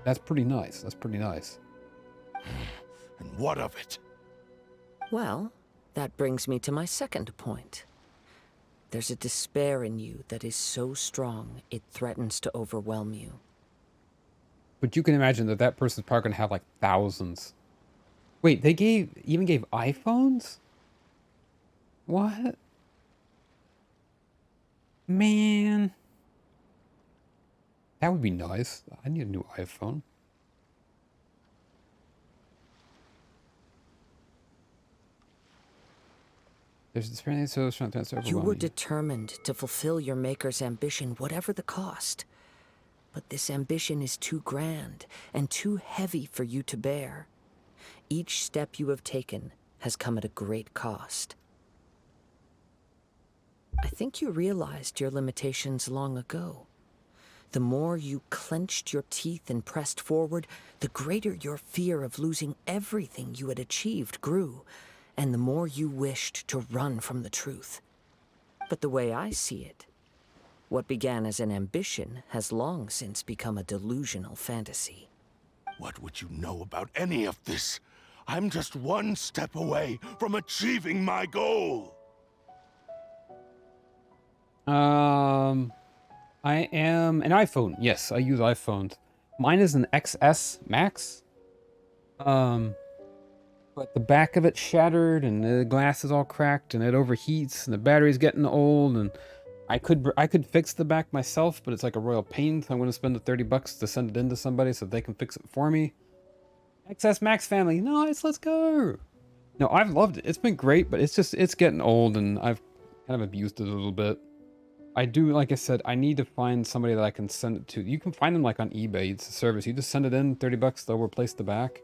that's pretty nice. That's pretty nice. And what of it? Well, that brings me to my second point. There's a despair in you that is so strong, it threatens to overwhelm you. But you can imagine that that person's probably going to have like thousands. Wait, they even gave iPhones? What? Man. That would be nice. I need a new iPhone. There's this so You were determined to fulfill your maker's ambition, whatever the cost. But this ambition is too grand and too heavy for you to bear. Each step you have taken has come at a great cost. I think you realized your limitations long ago. The more you clenched your teeth and pressed forward, the greater your fear of losing everything you had achieved grew, and the more you wished to run from the truth. But the way I see it, what began as an ambition has long since become a delusional fantasy. What would you know about any of this? I'm just one step away from achieving my goal. I am an iPhone. Yes, I use iPhones. Mine is an XS Max. But the back of it's shattered and the glass is all cracked and it overheats and the battery's getting old, and I could fix the back myself, but it's like a royal pain, so I'm going to spend the $30 to send it in to somebody so they can fix it for me. XS Max family, nice, let's go. No, I've loved it. It's been great, but it's getting old and I've kind of abused it a little bit. I do, like I said, I need to find somebody that I can send it to. You can find them like on eBay. It's a service. You just send it in, $30, they'll replace the back.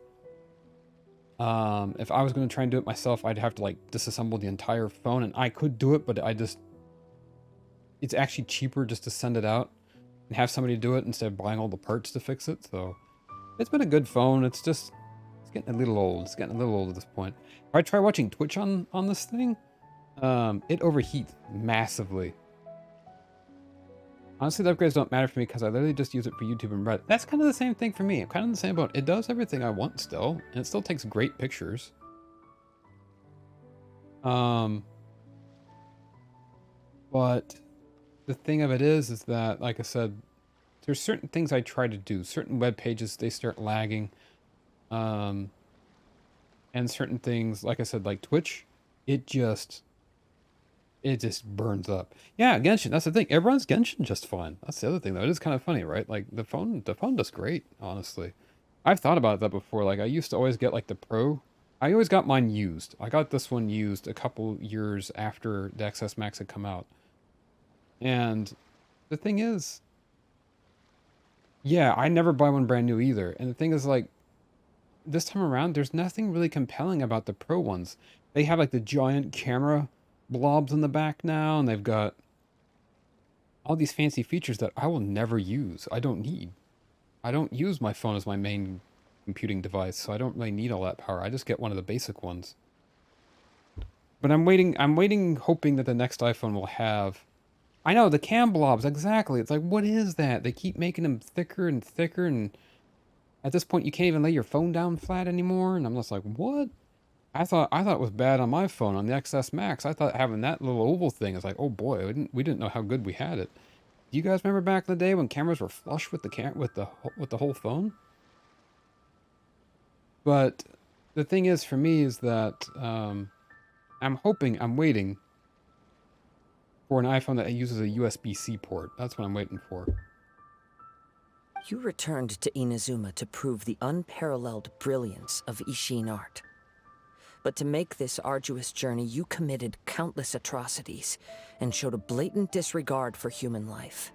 If I was going to try and do it myself, I'd have to like disassemble the entire phone, and I could do it, but it's actually cheaper just to send it out and have somebody do it instead of buying all the parts to fix it. So it's been a good phone. It's getting a little old. It's getting a little old at this point. If I try watching Twitch on this thing, it overheats massively. Honestly, the upgrades don't matter for me because I literally just use it for YouTube and Reddit. That's kind of the same thing for me. I'm kind of in the same boat. It does everything I want still, and it still takes great pictures. But the thing of it is that, like I said, there's certain things I try to do. Certain web pages, they start lagging. And certain things, like I said, like Twitch, it just burns up. Yeah, Genshin, that's the thing. It runs Genshin just fine. That's the other thing, though. It is kind of funny, right? Like, the phone does great, honestly. I've thought about that before. Like, I used to always get, like, the Pro. I always got mine used. I got this one used a couple years after the XS Max had come out. And the thing is, yeah, I never buy one brand new either. And the thing is, like, this time around, there's nothing really compelling about the Pro ones. They have, like, the giant camera blobs in the back now, and they've got all these fancy features that I will never use. I don't need. I don't use my phone as my main computing device, so I don't really need all that power. I just get one of the basic ones. But I'm waiting, hoping that the next iPhone will have... I know, the cam blobs, exactly. It's like, what is that? They keep making them thicker and thicker, and at this point, you can't even lay your phone down flat anymore, and I'm just like, what? I thought it was bad on my phone, on the XS Max. I thought having that little oval thing is like, oh boy, we didn't know how good we had it. Do you guys remember back in the day when cameras were flush with the whole phone? But the thing is, for me, is that I'm waiting for an iPhone that uses a USB-C port. That's what I'm waiting for. You returned to Inazuma to prove the unparalleled brilliance of Ishin art. But to make this arduous journey, you committed countless atrocities and showed a blatant disregard for human life.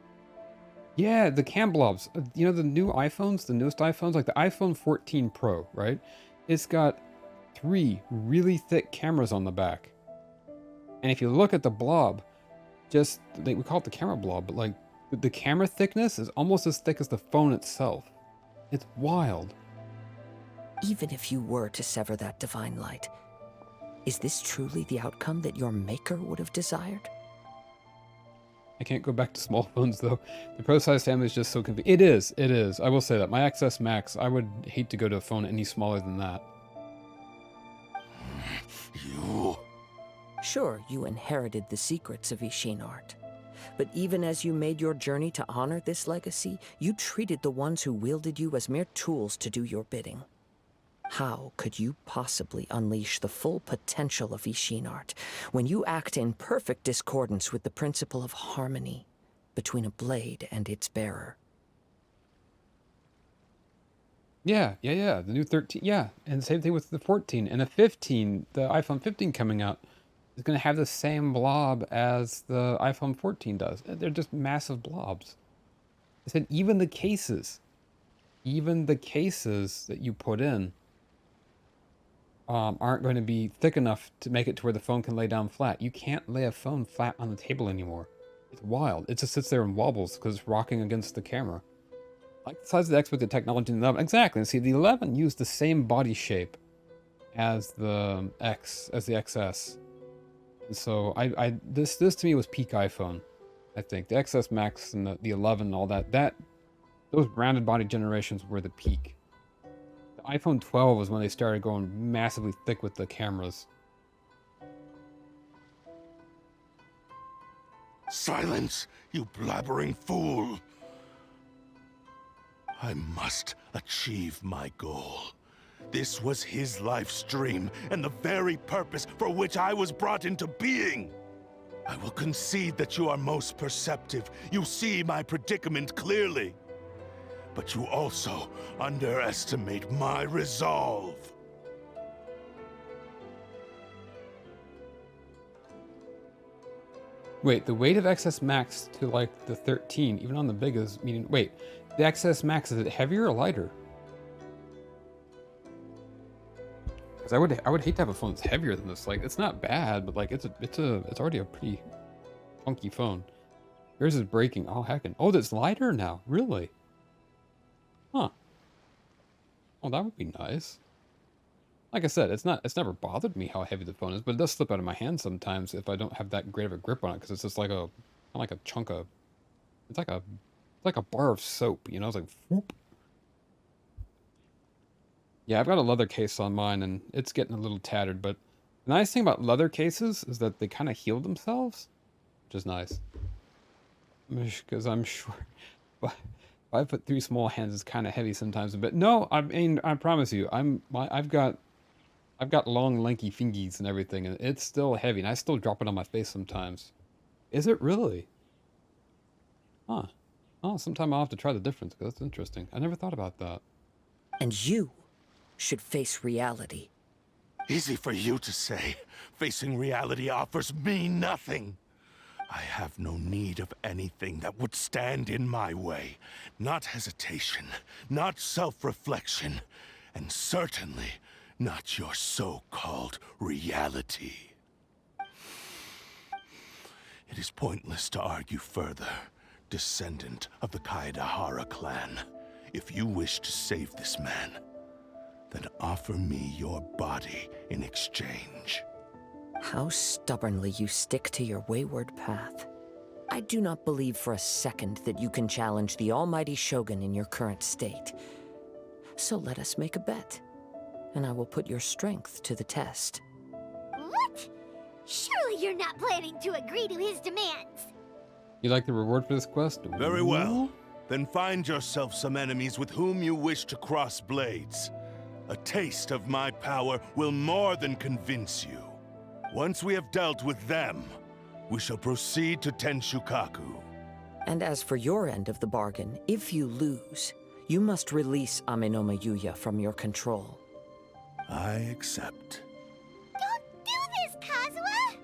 Yeah, the cam blobs. You know, the new iPhones, the newest iPhones, like the iPhone 14 Pro, right? It's got 3 really thick cameras on the back. And if you look at the blob, we call it the camera blob, but like the camera thickness is almost as thick as the phone itself. It's wild. Even if you were to sever that divine light, is this truly the outcome that your maker would have desired? I can't go back to small phones, though. The Pro size family is just so convenient. It is. I will say that. My XS Max, I would hate to go to a phone any smaller than that. You... Sure, you inherited the secrets of Ishin art. But even as you made your journey to honor this legacy, you treated the ones who wielded you as mere tools to do your bidding. How could you possibly unleash the full potential of Ishin art when you act in perfect discordance with the principle of harmony between a blade and its bearer? Yeah. The new 13, yeah. And the same thing with the 14. And the 15, the iPhone 15 coming out, is going to have the same blob as the iPhone 14 does. They're just massive blobs. I said even the cases that you put in aren't going to be thick enough to make it to where the phone can lay down flat. You can't lay a phone flat on the table anymore. It's wild. It just sits there and wobbles because it's rocking against the camera. Like the size of the X with the technology in the 11. Exactly. And see, the 11 used the same body shape as the XS. And so this to me was peak iPhone. I think the XS Max and the 11 and all that those rounded body generations were the peak. The iPhone 12 was when they started going massively thick with the cameras. Silence, you blabbering fool! I must achieve my goal. This was his life's dream, and the very purpose for which I was brought into being. I will concede that you are most perceptive. You see my predicament clearly. But you also underestimate my resolve. Wait, the weight of XS Max to like the 13, even on the big is meaning. Wait, the XS Max, is it heavier or lighter? Because I would hate to have a phone that's heavier than this. Like, it's not bad, but like it's already a pretty funky phone. Yours is breaking. Oh heck! Oh, that's lighter now. Really? Huh. Oh, that would be nice. Like I said, it's never bothered me how heavy the phone is, but it does slip out of my hand sometimes if I don't have that great of a grip on it, because it's just like a chunk of It's like a bar of soap, you know? It's like, whoop. Yeah, I've got a leather case on mine, and it's getting a little tattered, but the nice thing about leather cases is that they kind of heal themselves, which is nice. Because I'm sure 5'3" small hands is kind of heavy sometimes, but no, I mean, I promise you, I've got long, lanky fingies and everything, and it's still heavy, and I still drop it on my face sometimes. Is it really? Huh. Oh, sometime I'll have to try the difference, because that's interesting. I never thought about that. And you should face reality. Easy for you to say. Facing reality offers me nothing. I have no need of anything that would stand in my way. Not hesitation, not self-reflection, and certainly not your so-called reality. It is pointless to argue further, descendant of the Kaedahara clan. If you wish to save this man, then offer me your body in exchange. How stubbornly you stick to your wayward path. I do not believe for a second that you can challenge the almighty Shogun in your current state. So let us make a bet, and I will put your strength to the test. What? Surely you're not planning to agree to his demands. You like the reward for this quest? Very well. Then find yourself some enemies with whom you wish to cross blades. A taste of my power will more than convince you. Once we have dealt with them, we shall proceed to Tenshukaku. And as for your end of the bargain, if you lose, you must release Amenoma Yuya from your control. I accept. Don't do this, Kazuha!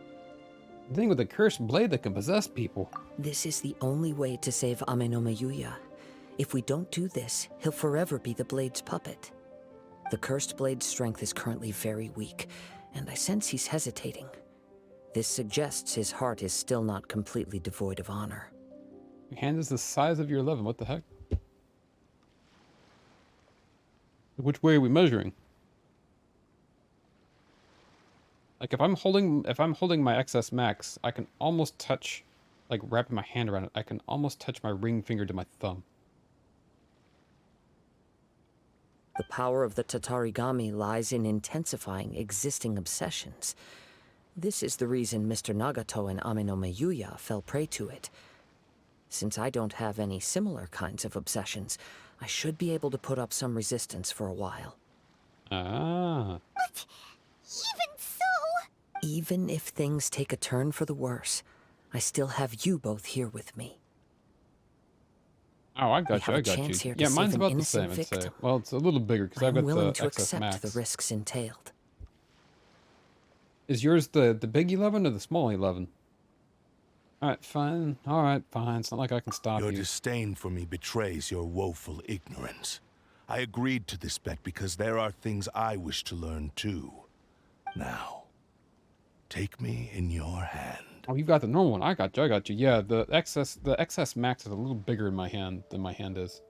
The thing with a cursed blade that can possess people. This is the only way to save Amenoma Yuya. If we don't do this, he'll forever be the blade's puppet. The cursed blade's strength is currently very weak, and I sense he's hesitating. This suggests his heart is still not completely devoid of honor. Your hand is the size of your 11. What the heck? Which way are we measuring? Like if I'm holding my XS Max, I can almost touch, like wrapping my hand around it, I can almost touch my ring finger to my thumb. The power of the Tatarigami lies in intensifying existing obsessions. This is the reason Mr. Nagato and Amenoma Yuya fell prey to it. Since I don't have any similar kinds of obsessions, I should be able to put up some resistance for a while. Ah. But even so... Even if things take a turn for the worse, I still have you both here with me. Oh, I got you. Yeah, mine's about the same, I'd say. Well, it's a little bigger because I've got the willing to XS Max. accept the risks entailed. Is yours the big 11 or the small 11? Alright, fine. Alright, fine. It's not like I can stop Your you. disdain for me betrays your woeful ignorance. I agreed to this bet because there are things I wish to learn too. Now, take me in your hand. Oh, you got the normal one. I got you. Yeah, the XS Max is a little bigger in my hand than my hand is.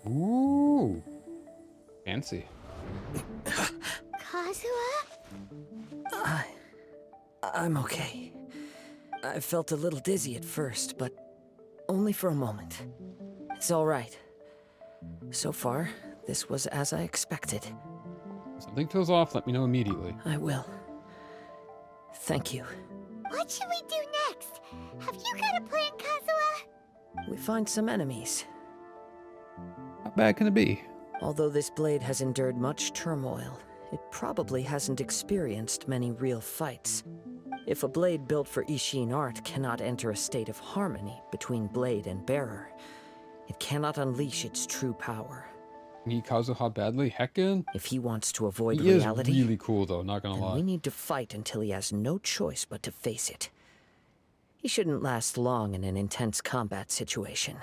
Ooh. Fancy. Kazuha? I'm okay. I felt a little dizzy at first, but only for a moment. It's all right. So far, this was as I expected. If something feels off, let me know immediately. I will. Thank you. What should we do next? Have you got a plan, Kazuha? We find some enemies. How bad can it be? Although this blade has endured much turmoil, it probably hasn't experienced many real fights. If a blade built for Ishin art cannot enter a state of harmony between blade and bearer, it cannot unleash its true power. Need Kazuha badly? Heckin'? If he wants to avoid He reality, is really cool though, not gonna then lie. we need to fight until he has no choice but to face it. He shouldn't last long in an intense combat situation.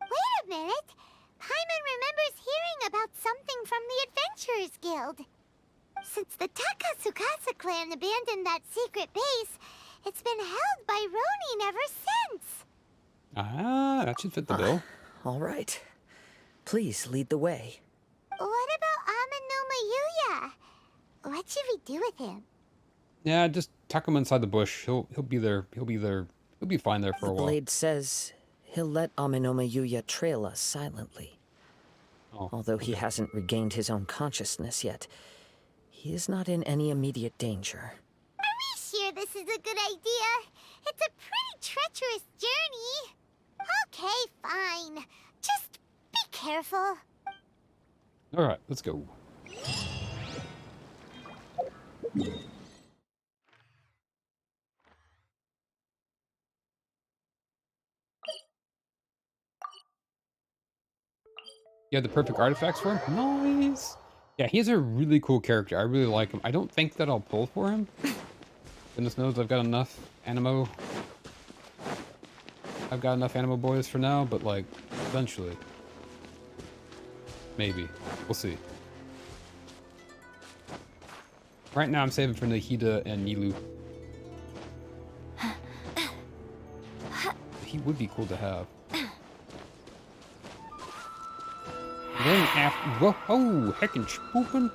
Wait a minute. Paimon remembers hearing about something from the Adventurers Guild. Since the Takasukasa clan abandoned that secret base, it's been held by Ronin ever since. Ah, that should fit the bill. All right. Please lead the way. What about What should we do with him? Yeah, just tuck him inside the bush. He'll be there. He'll be fine there for a The while. blade says he'll let Amenome Yuya trail us silently. Oh, Although he hasn't regained his own consciousness yet, he is not in any immediate danger. Are we sure this is a good idea? It's a pretty treacherous journey. Okay, fine. Just be careful. all right, let's go. You have the perfect artifacts for him? Nice! Yeah, he's a really cool character. I really like him. I don't think that I'll pull for him. Goodness knows I've got enough Animo. I've got enough Animo boys for now, but like, eventually. Maybe. We'll see. Right now I'm saving for Nahida and Nilu. He would be cool to have. Then after, whoa, heckin' spoopin'.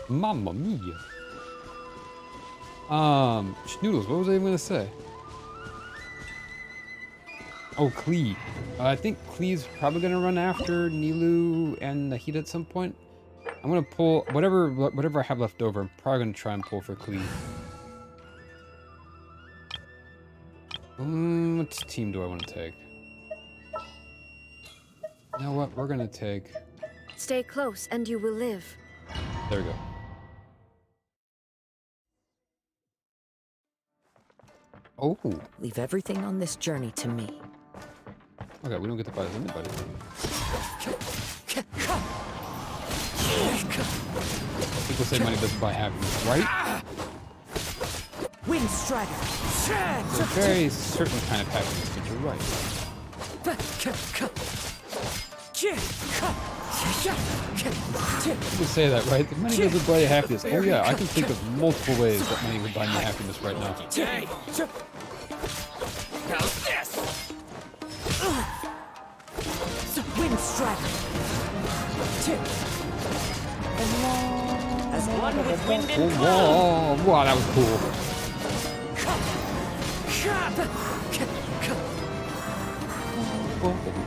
Mamma mia. Schnoodles, what was I even gonna say? Oh, Klee. I think Klee's probably gonna run after Nilu and Nahida at some point. I'm gonna pull whatever I have left over. I'm probably gonna try and pull for Klee. What team do I want to take? You know what? We're gonna take. Stay close and you will live. There we go. Oh. Leave everything on this journey to me. Okay, we don't get to fight as anybody. People say money doesn't buy happiness, right? Wind Strider! It's a very certain kind of happiness, but you're right. People say that, right? The money doesn't buy you happiness. Oh yeah, I can think of multiple ways that money would buy me happiness right now. How's this? Wind Strider! As one with wind and Whoa, wow, that was cool.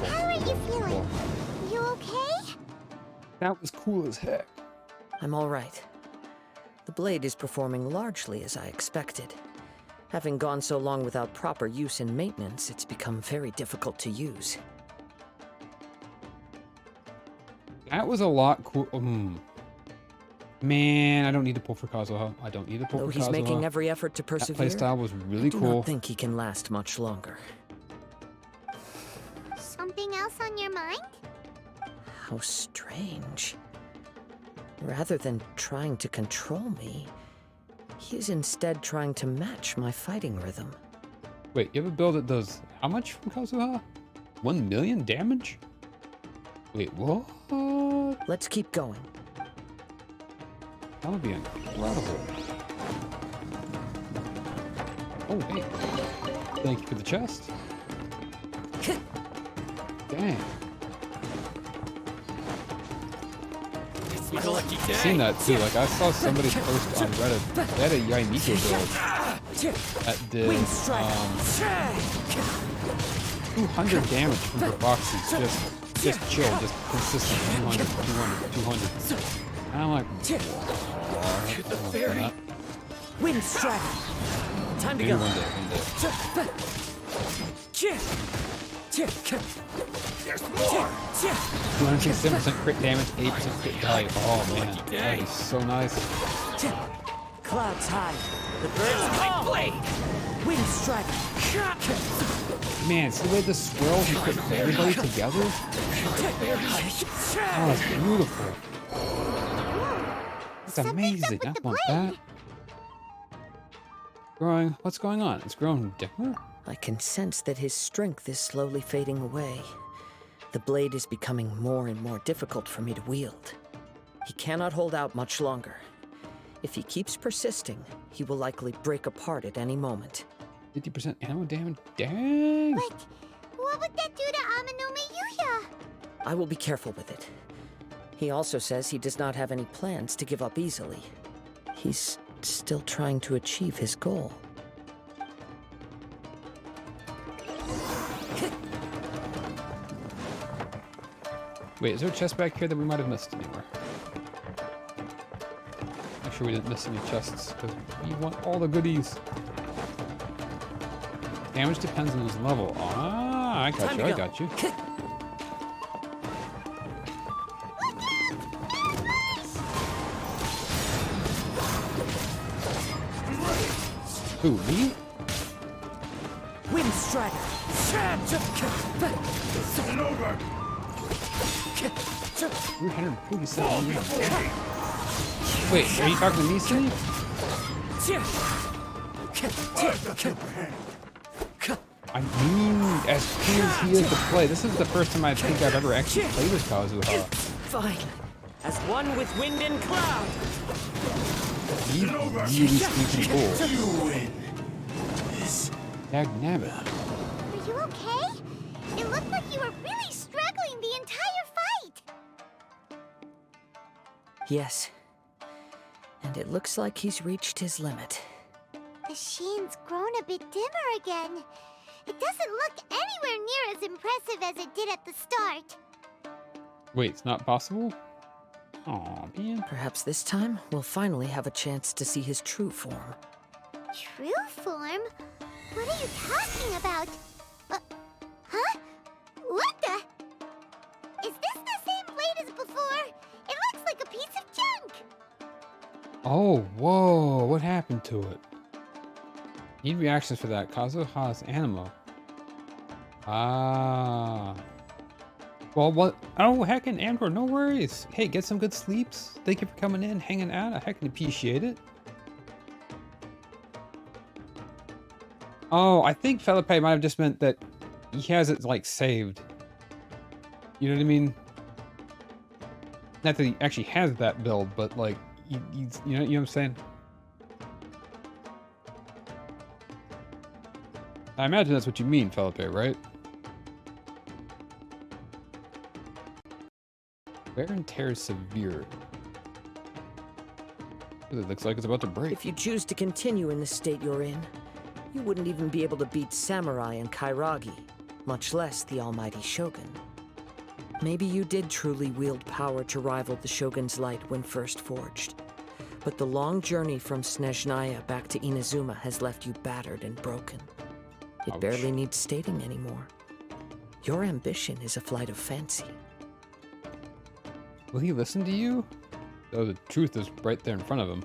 How are you feeling? You okay? That was cool as heck. I'm all right. The blade is performing largely as I expected. Having gone so long without proper use and maintenance, it's become very difficult to use. That was a lot cool. Man, I don't need to pull for Kazuha. I don't need to pull Though for he's Kazuha. making every effort to persevere, that playstyle was really I do cool. not think he can last much longer. Something else on your mind? How strange. Rather than trying to control me, he is instead trying to match my fighting rhythm. Wait, you have a build that does how much from Kazuha? 1 million damage? Wait, what? Let's keep going. That would be incredible. Oh, hey. Thank you for the chest. Dang. It's my lucky day. I've seen that too. Like, I saw somebody post on Reddit. They had a Yaimiko build that did 200 damage from her boxes. Just chill, just consistent. 200, 200, 200. And I'm like, what? Wind Strider! Time to Maybe go. one day. There's more. 267% crit damage, 8% crit value. Oh man, that is so nice. Clouds high. The birds my blade. Wind Strider! Man, see the way the squirrels can put everybody together? Oh, that's beautiful. It's amazing. I want that. Growing. What's going on? It's growing different. I can sense that his strength is slowly fading away. The blade is becoming more and more difficult for me to wield. He cannot hold out much longer. If he keeps persisting, he will likely break apart at any moment. 50% ammo damage? Dang! But what would that do to Amenome Yuya? I will be careful with it. He also says he does not have any plans to give up easily. He's still trying to achieve his goal. Wait, is there a chest back here that we might have missed anywhere? Make sure we didn't miss any chests, because we want all the goodies. Damage depends on his level. Ah, I got you, I got you. Who, me? Wind Strider! over! 347. Wait, are you talking to me, Steve? I mean, as cool as he is to play, this is the first time I think I've ever actually played as Kazuha. Fine. As one with wind and cloud. He's really sneaky cool. Dagnabbit. Are you okay? It looked like you were really struggling the entire fight. Yes. And it looks like he's reached his limit. The sheen's grown a bit dimmer again. It doesn't look anywhere near as impressive as it did at the start. Wait, it's not possible? Aw, man. Perhaps this time we'll finally have a chance to see his true form. True form? What are you talking about? Huh? What the? Is this the same blade as before? It looks like a piece of junk. Oh, whoa, what happened to it? Need reactions for that. Kazuha's anima. Ah. Well, what? Oh, heckin' Andor, no worries. Hey, get some good sleeps. Thank you for coming in, hanging out. I heckin' appreciate it. Oh, I think Felipe might have just meant that he has it, like, saved. You know what I mean? Not that he actually has that build, but, like, he's, you know what I'm saying? I imagine that's what you mean, Felipe, right? Wear and tear is severe. It looks like it's about to break. If you choose to continue in the state you're in, you wouldn't even be able to beat Samurai and Kairagi, much less the almighty Shogun. Maybe you did truly wield power to rival the Shogun's light when first forged. But the long journey from Snezhnaya back to Inazuma has left you battered and broken. It Ouch. barely needs stating anymore. Your ambition is a flight of fancy. Will he listen to you? Oh, the truth is right there in front of him.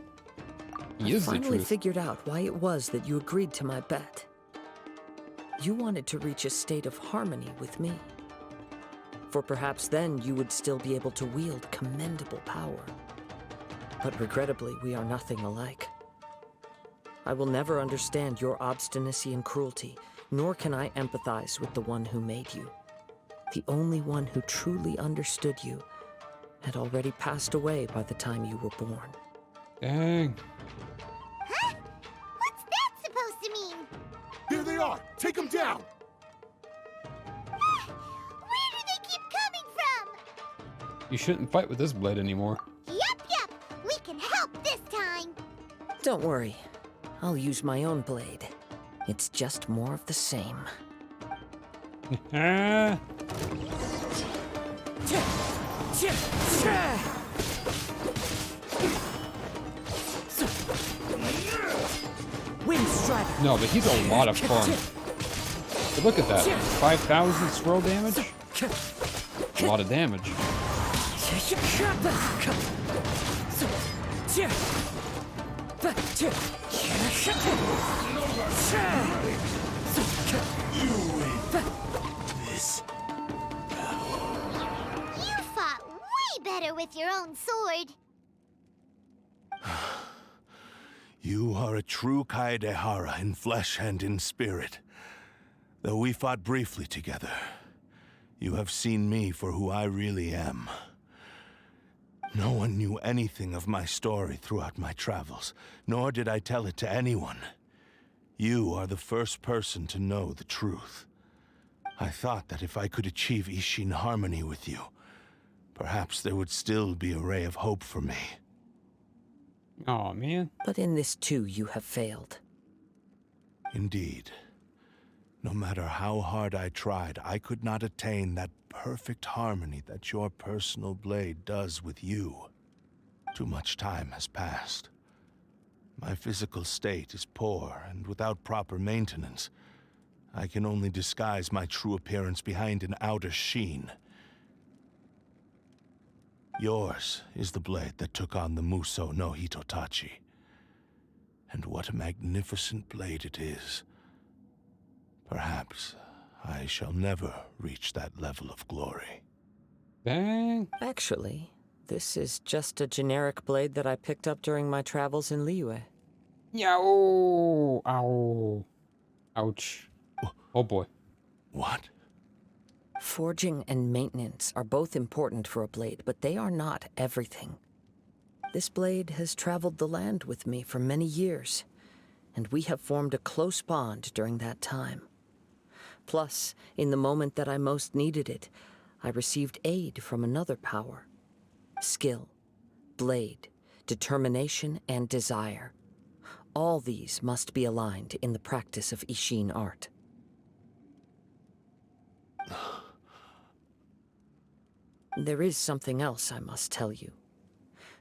He is the Finally truth. figured out why it was that you agreed to my bet. You wanted to reach a state of harmony with me. For perhaps then you would still be able to wield commendable power. But regrettably, we are nothing alike. I will never understand your obstinacy and cruelty, nor can I empathize with the one who made you. The only one who truly understood you had already passed away by the time you were born. Dang. Huh? What's that supposed to mean? Here they are! Take them down! Where do they keep coming from? You shouldn't fight with this blade anymore. Yup. We can help this time. Don't worry. I'll use my own blade. It's just more of the same. Wind Strider. No, but he's a lot of fun. But look at that. 5,000 swirl damage? A lot of damage. You fought way better with your own sword. You are a true Kaedehara in flesh and in spirit. Though we fought briefly together, you have seen me for who I really am. No one knew anything of my story throughout my travels, nor did I tell it to anyone. You are the first person to know the truth. I thought that if I could achieve Ishin harmony with you, perhaps there would still be a ray of hope for me. Oh man. But in this too, you have failed. Indeed. No matter how hard I tried, I could not attain that perfect harmony that your personal blade does with you. Too much time has passed. My physical state is poor, and without proper maintenance, I can only disguise my true appearance behind an outer sheen. Yours is the blade that took on the Muso no Hitotachi. And what a magnificent blade it is. Perhaps I shall never reach that level of glory. Dang. Actually, this is just a generic blade that I picked up during my travels in Liyue. Yow! Ow. Ouch. Oh boy. What? Forging and maintenance are both important for a blade, but they are not everything. This blade has traveled the land with me for many years, and we have formed a close bond during that time. Plus, in the moment that I most needed it, I received aid from another power. Skill, blade, determination, and desire. All these must be aligned in the practice of Ishin art. There is something else I must tell you.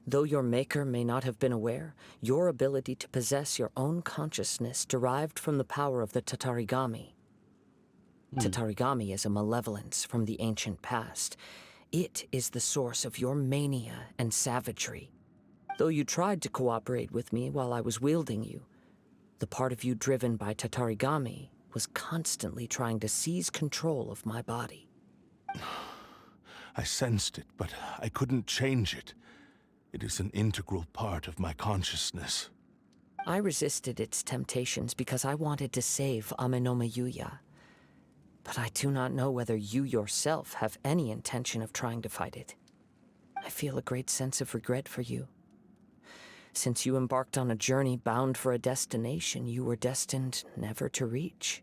Though your maker may not have been aware, your ability to possess your own consciousness derived from the power of the Tatarigami. Tatarigami is a malevolence from the ancient past. It is the source of your mania and savagery. Though you tried to cooperate with me while I was wielding you, the part of you driven by Tatarigami was constantly trying to seize control of my body. I sensed it, but I couldn't change it. It is an integral part of my consciousness. I resisted its temptations because I wanted to save Amenome Yuya. But I do not know whether you yourself have any intention of trying to fight it. I feel a great sense of regret for you. Since you embarked on a journey bound for a destination you were destined never to reach.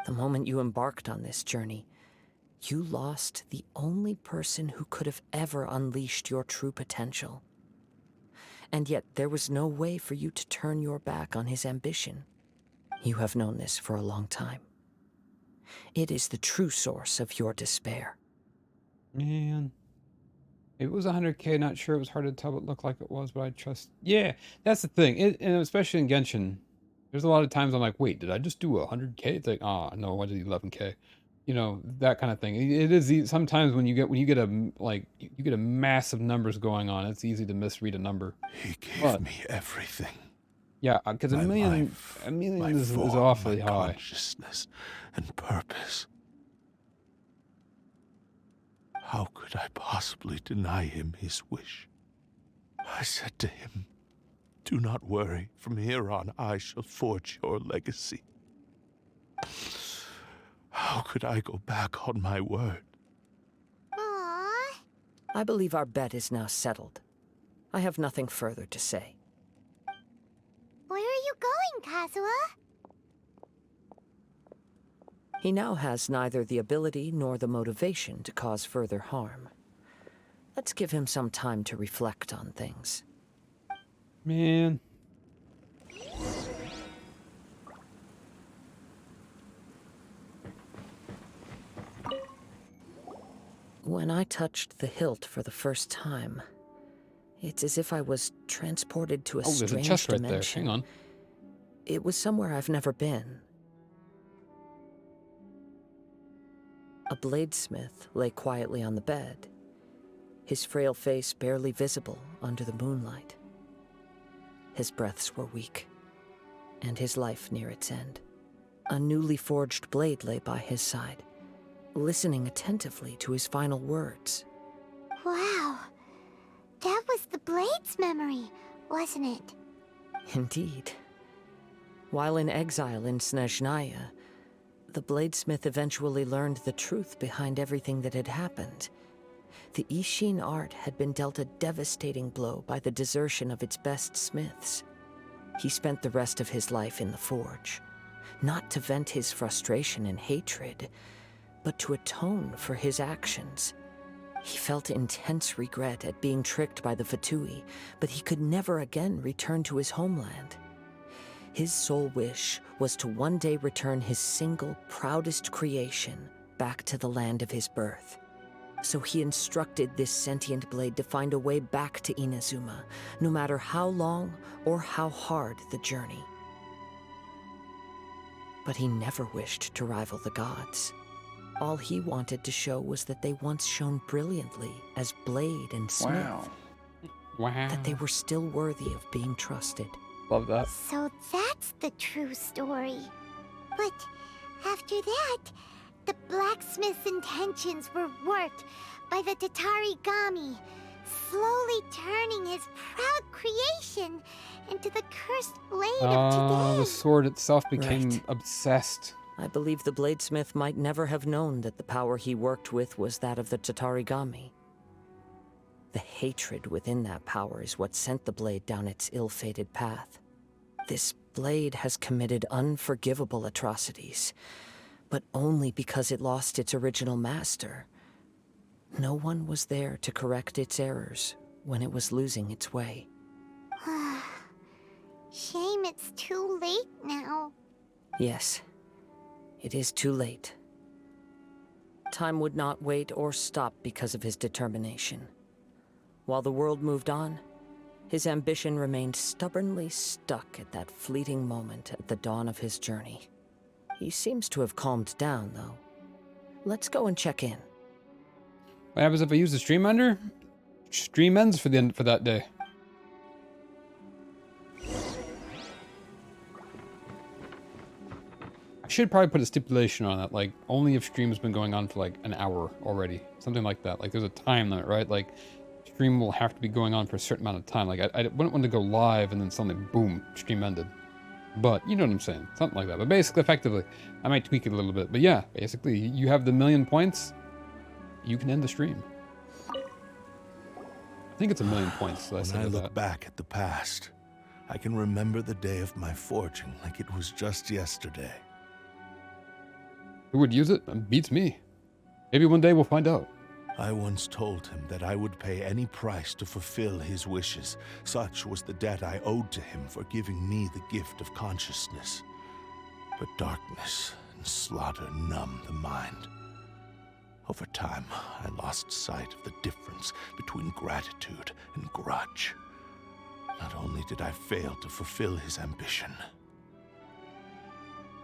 The moment you embarked on this journey, you lost the only person who could have ever unleashed your true potential. And yet there was no way for you to turn your back on his ambition. You have known this for a long time. It is the true source of your despair. Man. It was 100K, not sure it was hard to tell what it looked like it was, but I trust. Yeah, that's the thing. And especially in Genshin, there's a lot of times I'm like, wait, did I just do 100K? It's like, no, I did 11K. You know, that kind of thing. It is sometimes when you get a massive numbers going on, it's easy to misread a number. He gave me everything. Yeah, because a million is awfully high. Consciousness and purpose. How could I possibly deny him his wish? I said to him, "Do not worry. From here on, I shall forge your legacy." How could I go back on my word? Aww. I believe our bet is now settled. I have nothing further to say. Where are you going, Kazuha? He now has neither the ability nor the motivation to cause further harm. Let's give him some time to reflect on things. Man. When I touched the hilt for the first time, it's as if I was transported to a there's strange a chest right dimension. there. Hang on. It was somewhere I've never been. A bladesmith lay quietly on the bed, his frail face barely visible under the moonlight. His breaths were weak, and his life near its end. A newly forged blade lay by his side, listening attentively to his final words. Wow. That was the Blade's memory, wasn't it? Indeed. While in exile in Snezhnaya, the bladesmith eventually learned the truth behind everything that had happened. The Ishin art had been dealt a devastating blow by the desertion of its best smiths. He spent the rest of his life in the forge, not to vent his frustration and hatred, but to atone for his actions. He felt intense regret at being tricked by the Fatui, but he could never again return to his homeland. His sole wish was to one day return his single, proudest creation back to the land of his birth. So he instructed this sentient blade to find a way back to Inazuma, no matter how long or how hard the journey. But he never wished to rival the gods. All he wanted to show was that they once shone brilliantly as blade and smith. Wow. That they were still worthy of being trusted. Love that. So that's the true story. But after that, the blacksmith's intentions were worked by the Tatarigami, slowly turning his proud creation into the cursed blade of today. The sword itself became Right. obsessed. I believe the bladesmith might never have known that the power he worked with was that of the Tatarigami. The hatred within that power is what sent the blade down its ill-fated path. This blade has committed unforgivable atrocities, but only because it lost its original master. No one was there to correct its errors when it was losing its way. Shame it's too late now. Yes, it is too late. Time would not wait or stop because of his determination. While the world moved on, his ambition remained stubbornly stuck at that fleeting moment at the dawn of his journey. He seems to have calmed down, though. Let's go and check in. What happens if I use the stream ender? Stream ends for that day. I should probably put a stipulation on it, like only if stream has been going on for like an hour already, something like that. Like there's a time limit, right? Like stream will have to be going on for a certain amount of time. Like I wouldn't want to go live and then suddenly boom, stream ended. But you know what I'm saying, something like that. But basically, effectively, I might tweak it a little bit. But yeah, basically, you have the 1,000,000 points, you can end the stream. I think it's 1,000,000 points. When I look back at the past, I can remember the day of my forging like it was just yesterday. Who would use it? It beats me. Maybe one day we'll find out. I once told him that I would pay any price to fulfill his wishes. Such was the debt I owed to him for giving me the gift of consciousness. But darkness and slaughter numbed the mind. Over time, I lost sight of the difference between gratitude and grudge. Not only did I fail to fulfill his ambition,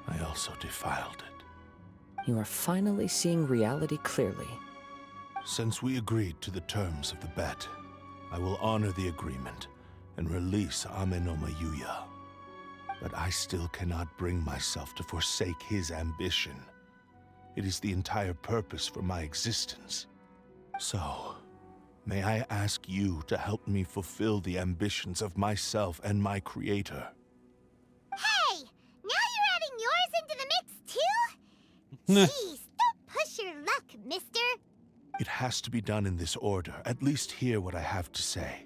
I also defiled it. You are finally seeing reality clearly. Since we agreed to the terms of the bet, I will honor the agreement and release Amenoma Yuya. But I still cannot bring myself to forsake his ambition. It is the entire purpose for my existence. So, may I ask you to help me fulfill the ambitions of myself and my creator? Hey! Now you're adding yours into the mix too? Jeez, don't push your luck, mister. It has to be done in this order. At least hear what I have to say.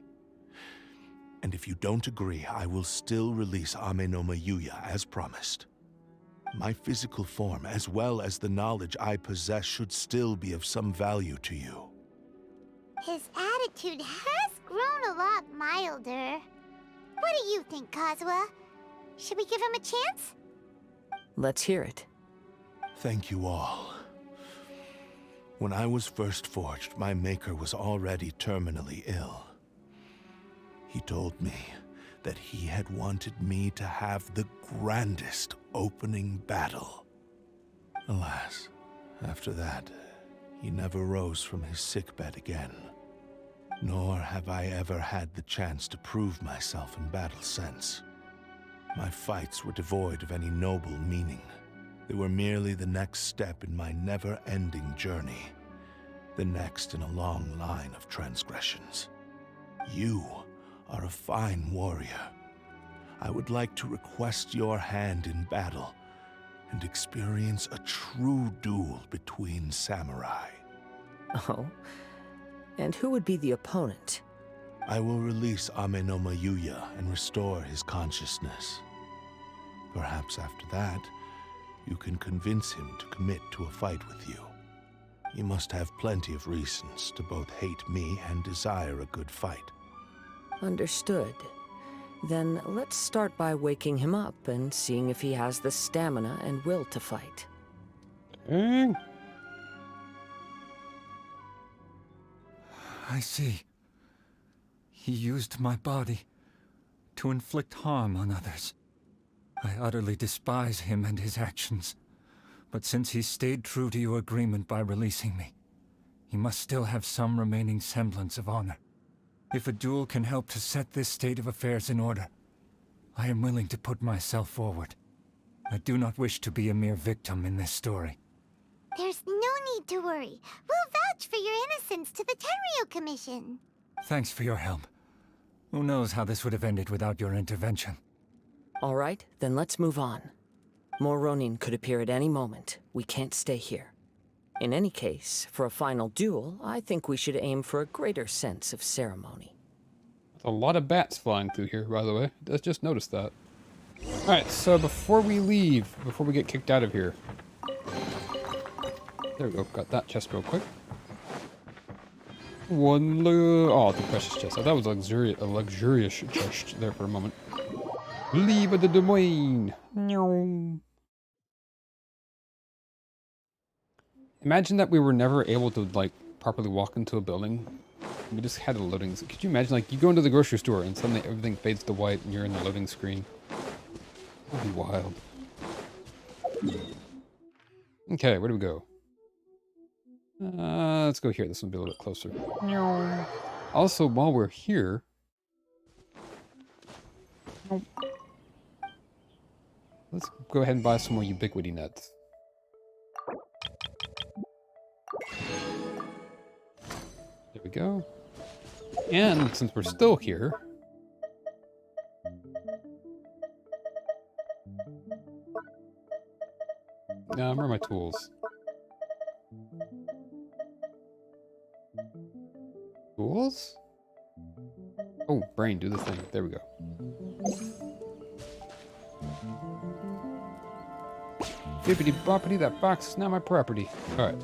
And if you don't agree, I will still release Amenoma Yuya as promised. My physical form, as well as the knowledge I possess, should still be of some value to you. His attitude has grown a lot milder. What do you think, Kazuha? Should we give him a chance? Let's hear it. Thank you all. When I was first forged, my maker was already terminally ill. He told me that he had wanted me to have the grandest opening battle. Alas, after that, he never rose from his sickbed again. Nor have I ever had the chance to prove myself in battle since. My fights were devoid of any noble meaning. They were merely the next step in my never-ending journey. The next in a long line of transgressions. You are a fine warrior. I would like to request your hand in battle and experience a true duel between samurai. Oh? And who would be the opponent? I will release Amenoma Yuya and restore his consciousness. Perhaps after that, you can convince him to commit to a fight with you. You must have plenty of reasons to both hate me and desire a good fight. Understood. Then let's start by waking him up and seeing if he has the stamina and will to fight. Mm. I see. He used my body to inflict harm on others. I utterly despise him and his actions. But since he stayed true to your agreement by releasing me, he must still have some remaining semblance of honor. If a duel can help to set this state of affairs in order, I am willing to put myself forward. I do not wish to be a mere victim in this story. There's no need to worry. We'll vouch for your innocence to the Tenryu Commission. Thanks for your help. Who knows how this would have ended without your intervention? All right, then let's move on. More Ronin could appear at any moment. We can't stay here. In any case, for a final duel, I think we should aim for a greater sense of ceremony. There's a lot of bats flying through here, by the way. I just noticed that. Alright, so before we leave, before we get kicked out of here. There we go, got that chest real quick. Oh, the precious chest. I thought it was a luxurious chest there for a moment. Leave the domain. Imagine that we were never able to, like, properly walk into a building. We just had a loading. Could you imagine, like, you go into the grocery store and suddenly everything fades to white and you're in the loading screen? That'd be wild. Okay, where do we go? Let's go here. This will be a little bit closer. Also, while we're here... Let's go ahead and buy some more ubiquity nets. There we go. And since we're still here... Where are my tools? Tools? Oh, brain, do the thing. There we go. Bippity boppity, that box is now my property. Alright.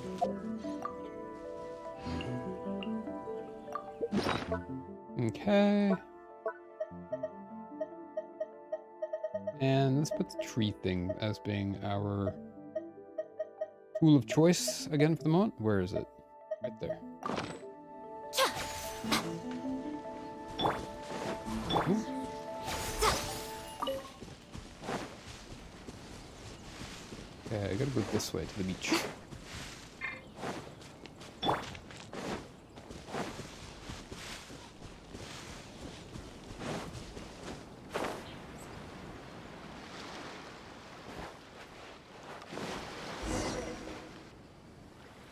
Okay. And let's put the tree thing as being our tool of choice again for the moment. Where is it? Right there. Ooh. Okay, I gotta go this way to the beach.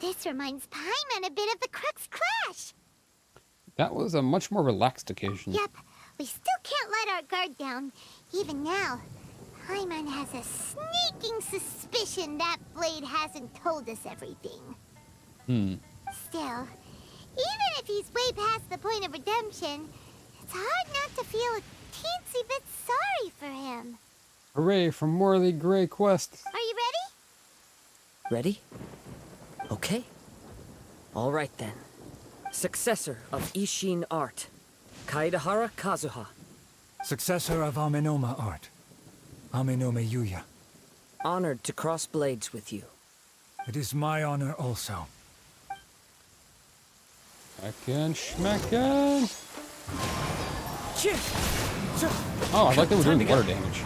This reminds Paimon a bit of the Crux Clash. That was a much more relaxed occasion. Yep, we still can't let our guard down. Even now, Paimon has a sneaking suspicion that Blade hasn't told us everything. Still, even if he's way past the point of redemption, it's hard not to feel a teensy bit sorry for him. Hooray for Morley Grey Quest. Are you ready? Ready? Okay. All right then. Successor of Ishin art, Kaedahara Kazuha. Successor of Amenoma art, Amenome Yuya. Honored to cross blades with you. It is my honor also. Smackin', schmackin'. Oh, I like that we're doing water damage.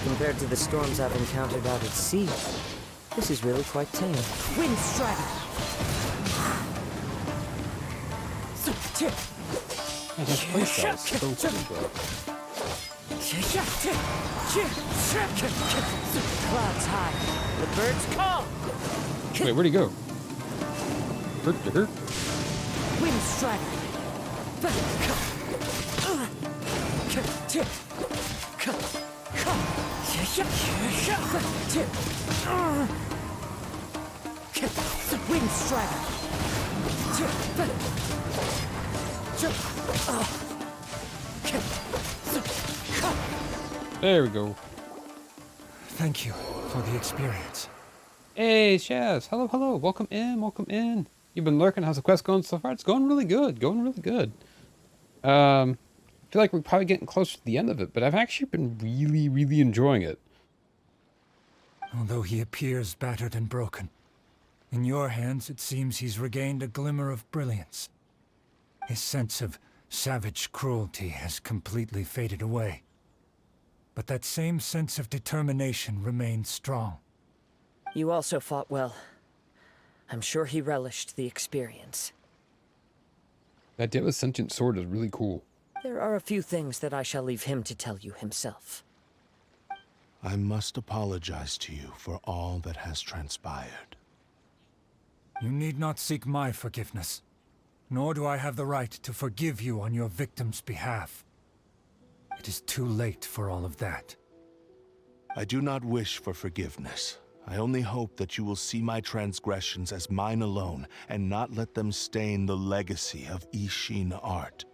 Compared to the storms I've encountered out at sea, this is really quite tame. Wind Strider! I have playstyles. So cool, bro. Clouds high. The birds call! Wait, where'd he go? Hurt to hurt? Wind Strider! Wind Strider! There we go. Thank you for the experience. Hey, Shaz. Hello, hello. Welcome in, welcome in. You've been lurking. How's the quest going so far? It's going really good. Going really good. I feel like we're probably getting close to the end of it, but I've actually been really, really enjoying it. Although he appears battered and broken, in your hands it seems he's regained a glimmer of brilliance. His sense of savage cruelty has completely faded away. But that same sense of determination remains strong. You also fought well. I'm sure he relished the experience. That Deva's sentient sword is really cool. There are a few things that I shall leave him to tell you himself. I must apologize to you for all that has transpired. You need not seek my forgiveness, nor do I have the right to forgive you on your victim's behalf. It is too late for all of that. I do not wish for forgiveness. I only hope that you will see my transgressions as mine alone, and not let them stain the legacy of Ishin art.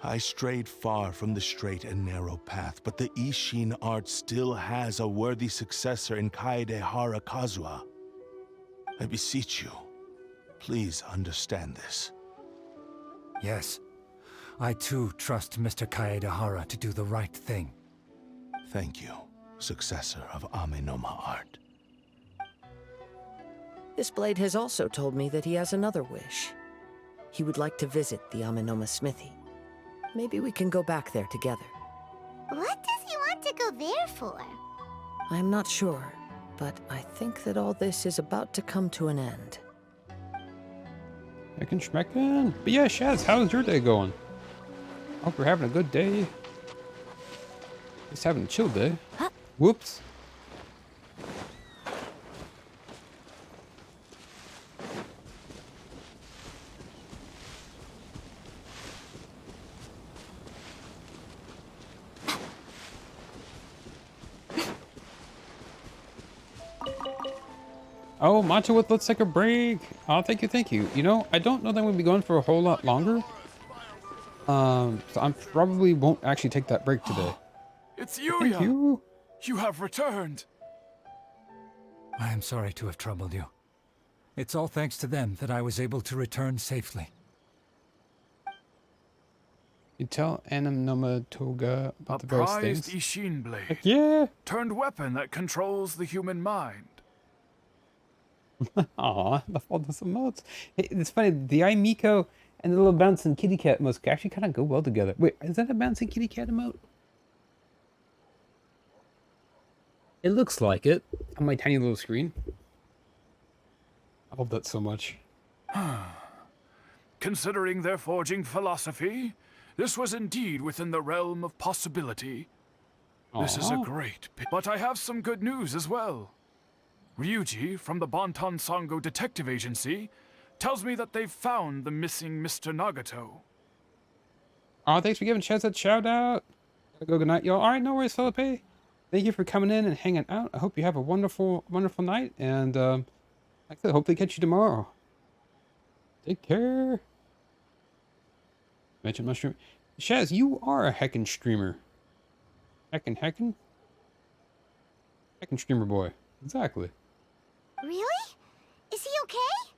I strayed far from the straight and narrow path, but the Ishin art still has a worthy successor in Kaedehara Kazuha. I beseech you, please understand this. Yes, I too trust Mr. Kaedehara to do the right thing. Thank you, successor of Amenoma art. This blade has also told me that he has another wish. He would like to visit the Amenoma smithy. Maybe we can go back there together. What does he want to go there for? I'm not sure, but I think that all this is about to come to an end. Schmecken, schmecken. But yeah, Shaz, how's your day going? Hope you're having a good day. Just having a chill day. Huh? Whoops. Oh, Matcha with Let's Take a Break. Oh, thank you, thank you. You know, I don't know that we'll be going for a whole lot longer. So I probably won't actually take that break today. It's Thank Yuya! you. You have returned! I am sorry to have troubled you. It's all thanks to them that I was able to return safely. You tell Amenoma Toga about the A various prized things. Ishin blade. Heck yeah! Turned weapon that controls the human mind. Aw, the fault of some emotes. Hey, it's funny, the Aimiko and the little bouncing kitty cat emotes actually kind of go well together. Wait, is that a bouncing kitty cat emote? It looks like it on my tiny little screen. I love that so much. Considering their forging philosophy, this was indeed within the realm of possibility. This is a Aw. great but I have some good news as well. Ryuji from the Bonton Sango Detective Agency tells me that they've found the missing Mr. Nagato. Oh, thanks for giving Chaz that shout out. Gotta go, good night, y'all. All right, no worries, Felipe. Thank you for coming in and hanging out. I hope you have a wonderful, wonderful night. And like I said, hopefully catch you tomorrow. Take care. Mention mushroom. Shaz, you are a heckin' streamer. Heckin' streamer boy. Exactly. Really? Is he okay?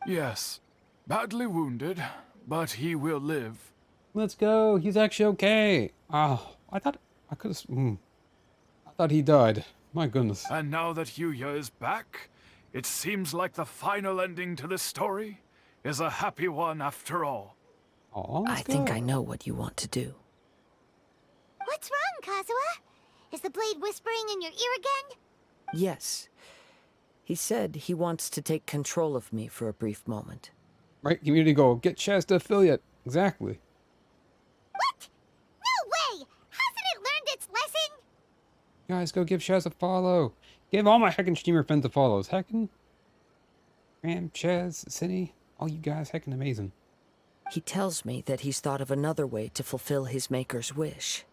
Yes, badly wounded, but he will live. Let's go. He's actually okay. Oh, I thought I could have. I thought he died. My goodness. And now that Yuya is back, it seems like the final ending to this story is a happy one after all. Oh, I think I know what you want to do. What's wrong, Kazuha? Is the blade whispering in your ear again? Yes. He said he wants to take control of me for a brief moment. Right, community goal. Get Chaz to affiliate. Exactly. What? No way! Hasn't it learned its lesson? Guys, go give Chaz a follow. Give all my heckin' streamer friends a follow. Heckin'. Graham, Chaz, Cindy, all you guys heckin' amazing. He tells me that he's thought of another way to fulfill his maker's wish.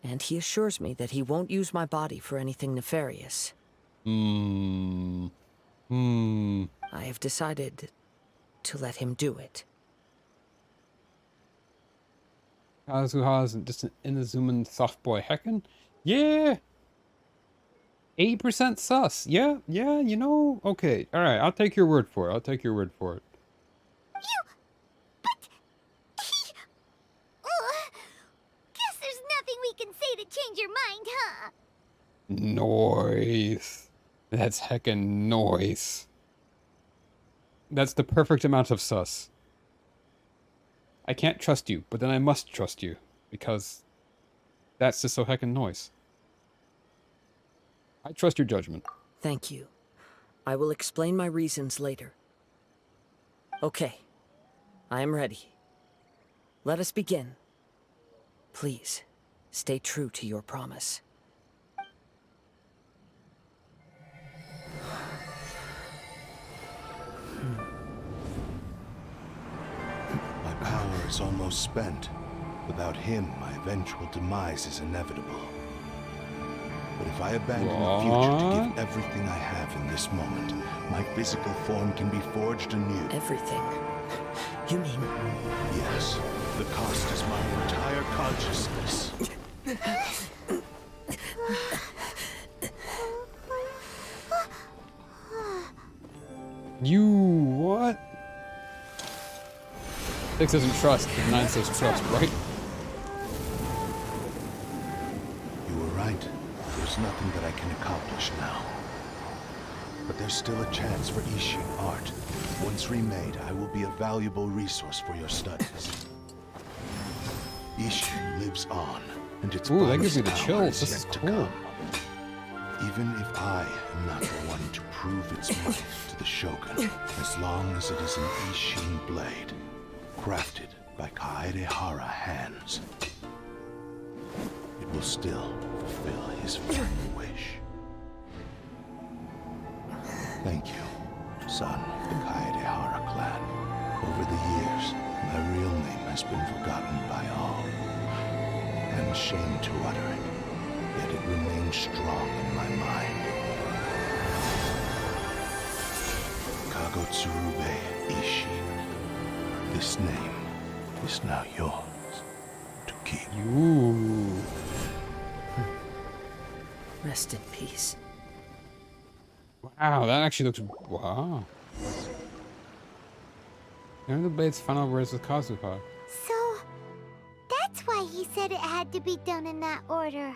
And he assures me that he won't use my body for anything nefarious. I have decided to let him do it. Kazuha's just an Inazuman soft boy heckin'. Yeah! 80% sus. Yeah, you know, okay. Alright, I'll take your word for it. I'll take your word for it. Guess there's nothing we can say to change your mind, huh? Noise. That's heckin' noise. That's the perfect amount of sus. I can't trust you, but then I must trust you, because that's just so heckin' noise. I trust your judgment. Thank you. I will explain my reasons later. Okay. I am ready. Let us begin. Please, stay true to your promise. My power is almost spent. Without him, my eventual demise is inevitable. But if I abandon the future to give everything I have in this moment, my physical form can be forged anew. Everything? You mean... Yes. The cost is my entire consciousness. You what? 6 doesn't trust, but 9 says trust, right? You were right. There's nothing that I can accomplish now. But there's still a chance for Ishin art. Once remade, I will be a valuable resource for your studies. Ishin lives on, and its Ooh, that gives me the power chills. This yet is to cool. come. Even if I am not the one to prove its might to the Shogun, as long as it is an Ishin blade, crafted by Kaedehara hands, it will still fulfill his final wish. Thank you, son of the Kaedehara clan. Over the years, my real name has been forgotten by all. I'm ashamed to utter it, yet it remains strong in my mind. Kagotsurube Ishin. This name is now yours to keep. Ooh. Rest in peace. Wow, that actually looks... Wow. None of the blade's final words with Kazuha. So, that's why he said it had to be done in that order.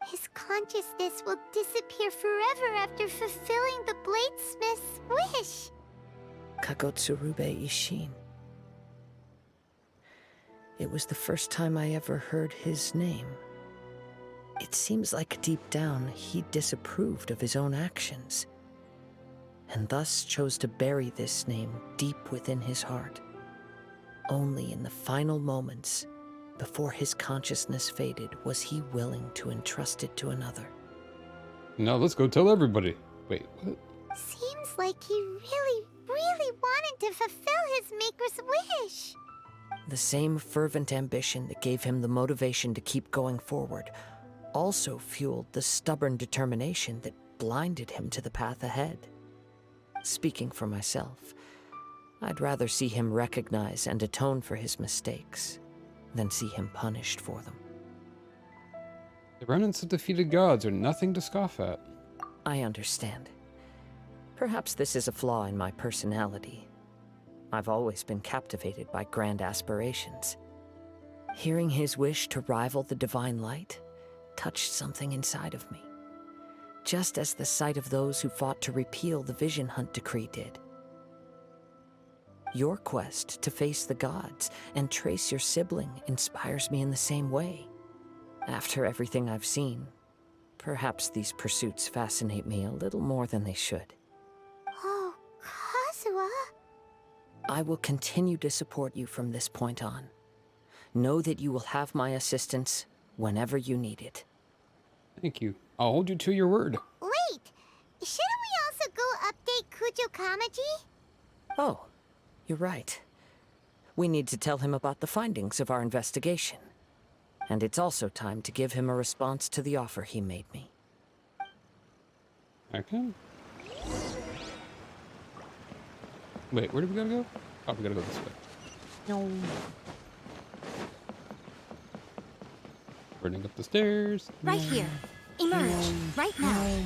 His consciousness will disappear forever after fulfilling the bladesmith's wish. Kagotsurube Ishin. It was the first time I ever heard his name. It seems like deep down he disapproved of his own actions, and thus chose to bury this name deep within his heart. Only in the final moments, before his consciousness faded, was he willing to entrust it to another. Now let's go tell everybody. Wait, what? Seems like he really wanted to fulfill his maker's wish. The same fervent ambition that gave him the motivation to keep going forward also fueled the stubborn determination that blinded him to the path ahead. Speaking for myself, I'd rather see him recognize and atone for his mistakes than see him punished for them. The remnants of defeated gods are nothing to scoff at. I understand. Perhaps this is a flaw in my personality. I've always been captivated by grand aspirations. Hearing his wish to rival the divine light touched something inside of me, just as the sight of those who fought to repeal the Vision Hunt decree did. Your quest to face the gods and trace your sibling inspires me in the same way. After everything I've seen, perhaps these pursuits fascinate me a little more than they should. Oh, Kazuha. I will continue to support you from this point on. Know that you will have my assistance whenever you need it. Thank you. I'll hold you to your word. Wait, shouldn't we also go update Kujo Kamaji? Oh, you're right. We need to tell him about the findings of our investigation. And it's also time to give him a response to the offer he made me. Okay. Wait, where do we gotta go? Oh, we gotta go this way. No. Running up the stairs. Right here. Emerge. Right now.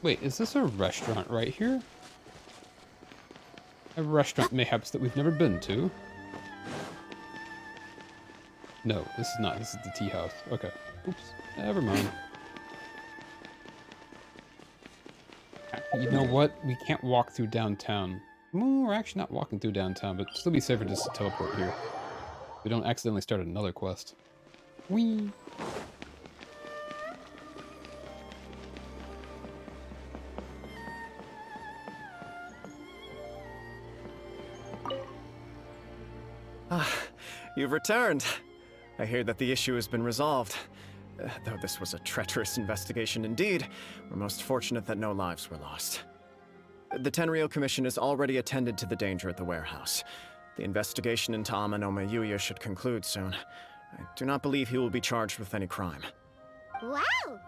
Wait, is this a restaurant right here? A restaurant mayhaps that we've never been to. No, this is not. This is the tea house. Okay. Oops. Never mind. You know what? We can't walk through downtown. Well, we're actually not walking through downtown, but still be safer just to teleport here. We don't accidentally start another quest. Whee! You've returned. I hear that the issue has been resolved. Though this was a treacherous investigation indeed, we're most fortunate that no lives were lost. The Tenryou Commission has already attended to the danger at the warehouse. The investigation into Amanome Yuya should conclude soon. I do not believe he will be charged with any crime. Wow,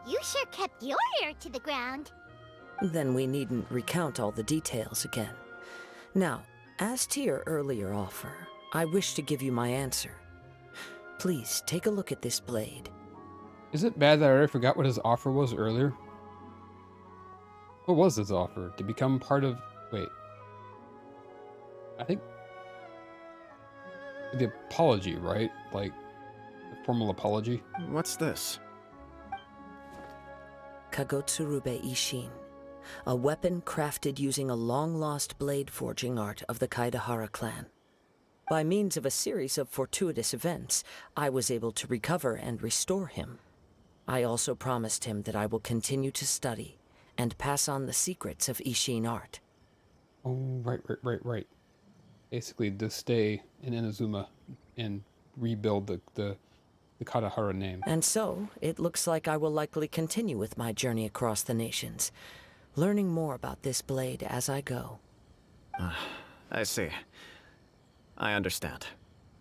you sure kept your ear to the ground. Then we needn't recount all the details again. Now, as to your earlier offer, I wish to give you my answer. Please take a look at this blade. Is it bad that I already forgot what his offer was earlier? What was his offer? To become part of... Wait. I think... The apology, right? Like, the formal apology? What's this? Kagotsurube Ishin, a weapon crafted using a long-lost blade forging art of the Kaidahara clan. By means of a series of fortuitous events, I was able to recover and restore him. I also promised him that I will continue to study and pass on the secrets of Ishin art. Oh, right. Basically, to stay in Inazuma and rebuild the Kaidahara name. And so, it looks like I will likely continue with my journey across the nations, learning more about this blade as I go. I see. I understand.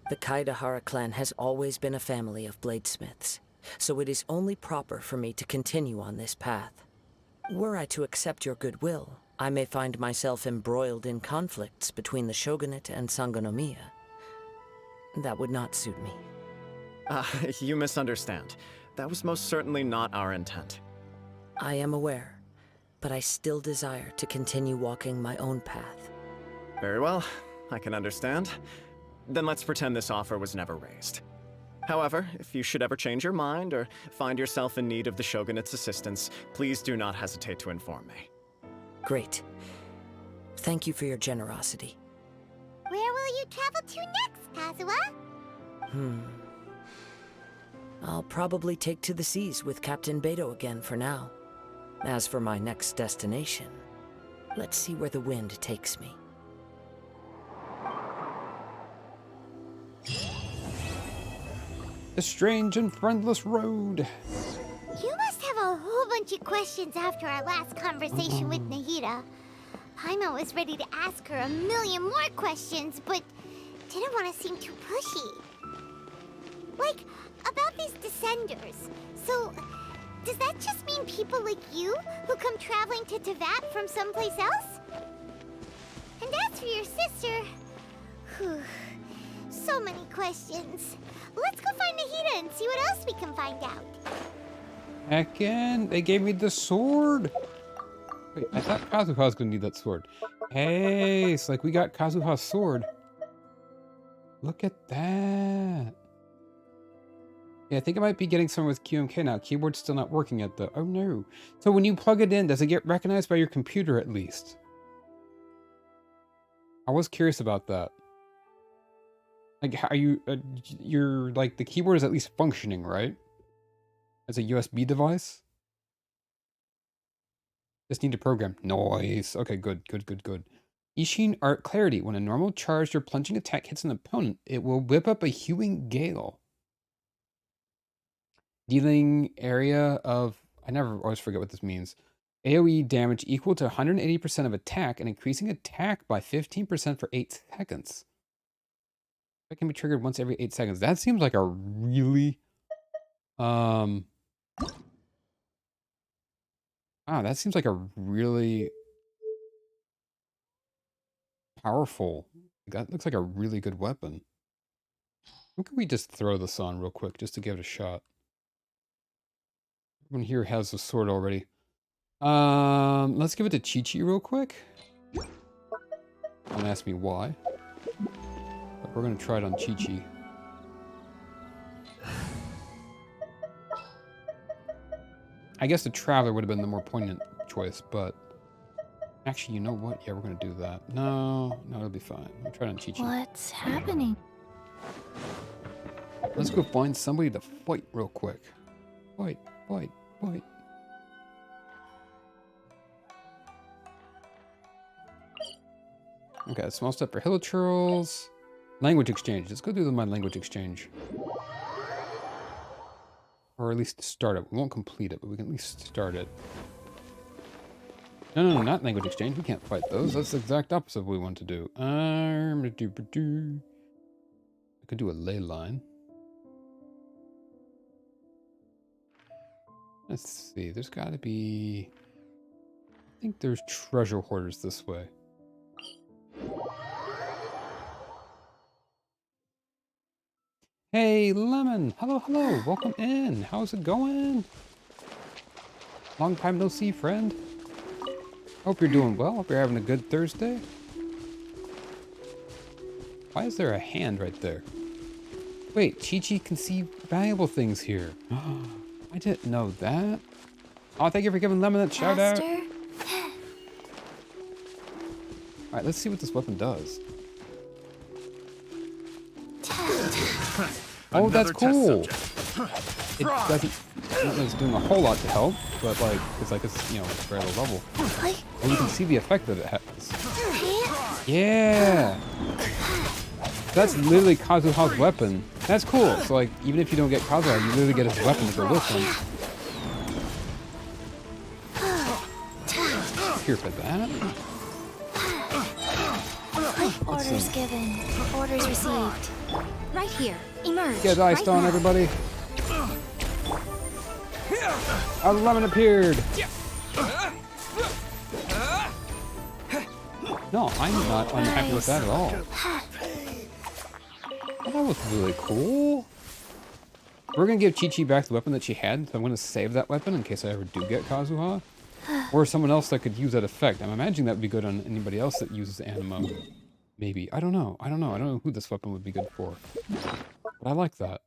The Kaidahara clan has always been a family of bladesmiths, so it is only proper for me to continue on this path. Were I to accept your goodwill, I may find myself embroiled in conflicts between the shogunate and Sangonomiya. That would not suit me. You misunderstand. That was most certainly not our intent. I am aware, but I still desire to continue walking my own path. Very well. I can understand. Then let's pretend this offer was never raised. However, if you should ever change your mind or find yourself in need of the Shogunate's assistance, please do not hesitate to inform me. Great. Thank you for your generosity. Where will you travel to next, Kazuha? I'll probably take to the seas with Captain Beto again for now. As for my next destination, let's see where the wind takes me. The strange and friendless road. You must have a whole bunch of questions after our last conversation with Nahida. Paimon was ready to ask her a million more questions, but didn't want to seem too pushy. Like, about these Descenders. So, does that just mean people like you who come traveling to Teyvat from someplace else? And as for your sister... Whew, so many questions. Let's go find Nahida and see what else we can find out. Again, they gave me the sword. Wait, I thought Kazuha was gonna need that sword. Hey, it's like we got Kazuha's sword. Look at that. Yeah, I think I might be getting somewhere with QMK now. Keyboard's still not working yet though. Oh no. So when you plug it in, does it get recognized by your computer at least? I was curious about that. Like, how you, you're like, the keyboard is at least functioning, right? As a USB device? Just need to program. Nice. Okay, good. Ishin Art Clarity. When a normal charged or plunging attack hits an opponent, it will whip up a hewing gale. Dealing area of... I never always forget what this means. AoE damage equal to 180% of attack and increasing attack by 15% for 8 seconds. That can be triggered once every 8 seconds. That seems like a really... Wow, that seems like a really powerful. That looks like a really good weapon. Who can we just throw this on real quick just to give it a shot? Everyone here has a sword already. Let's give it to Chi-Chi real quick. Don't ask me why. But we're gonna try it on Chi-Chi. I guess the Traveler would have been the more poignant choice, but... Actually, you know what? Yeah, we're gonna do that. No, it'll be fine. We'll try it on Chi-Chi. What's happening? Let's go find somebody to fight real quick. Fight. Okay, small step for Hilichurls. Language exchange. Let's go do my language exchange. Or at least start it. We won't complete it, but we can at least start it. No, not language exchange. We can't fight those. That's the exact opposite of what we want to do. I could do a ley line. Let's see. There's got to be... I think there's treasure hoarders this way. Hey, Lemon! Hello. Welcome in. How's it going? Long time no see, friend. Hope you're doing well. Hope you're having a good Thursday. Why is there a hand right there? Wait, Chi-Chi can see valuable things here. I didn't know that. Oh, thank you for giving Lemon that shout out. Alright, let's see what this weapon does. Oh, that's cool. It doesn't, not like it's doing a whole lot to help, but like it's you know, very low level. And you can see the effect that it has. Yeah. That's literally Kazuha's weapon. That's cool. So like, even if you don't get Kazuha, you literally get his weapon to go with him. Here for that. Orders given. Orders received. Right here. Emerge. Get iced on, everybody. A lemon appeared. No, I'm not unhappy with that at all. Oh, that was really cool. We're gonna give Chi-Chi back the weapon that she had, so I'm gonna save that weapon in case I ever do get Kazuha. Or someone else that could use that effect. I'm imagining that would be good on anybody else that uses Animo. Maybe. I don't know. I don't know who this weapon would be good for. But I like that.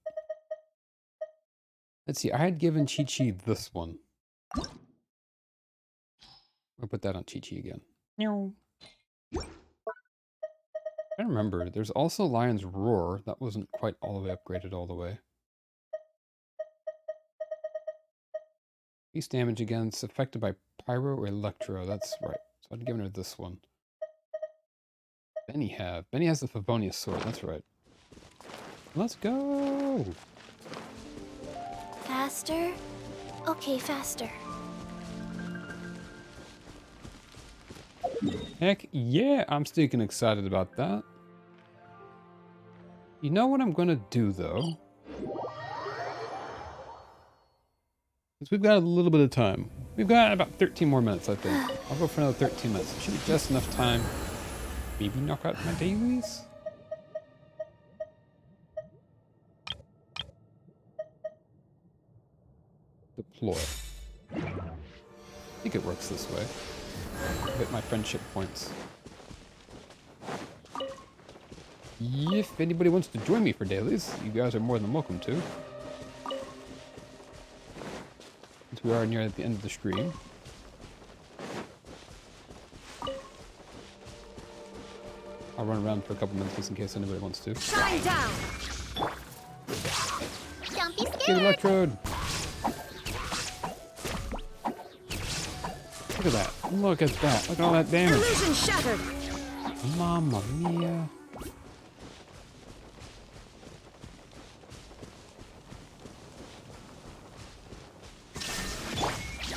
Let's see. I had given Chi-Chi this one. I'll put that on Chi-Chi again. I remember. There's also Lion's Roar. That wasn't quite all the way upgraded all the way. Beast damage against affected by Pyro or Electro. That's right. So I'd given her this one. Benny has the Favonius sword. That's right. Let's go! Faster? Okay, faster. Heck yeah! I'm stinking excited about that. You know what I'm gonna do though? Because we've got a little bit of time. We've got about 13 more minutes, I think. I'll go for another 13 minutes. It should be just enough time. Maybe knock out my dailies? Deploy. I think it works this way. Get my friendship points. If anybody wants to join me for dailies, you guys are more than welcome to. Since we are near at the end of the stream. I'll run around for a couple minutes just in case anybody wants to. Shine down. Don't be Big scared. electrode. Look at that. Look at that. Look at all that damage. Illusion shattered. Mamma mia.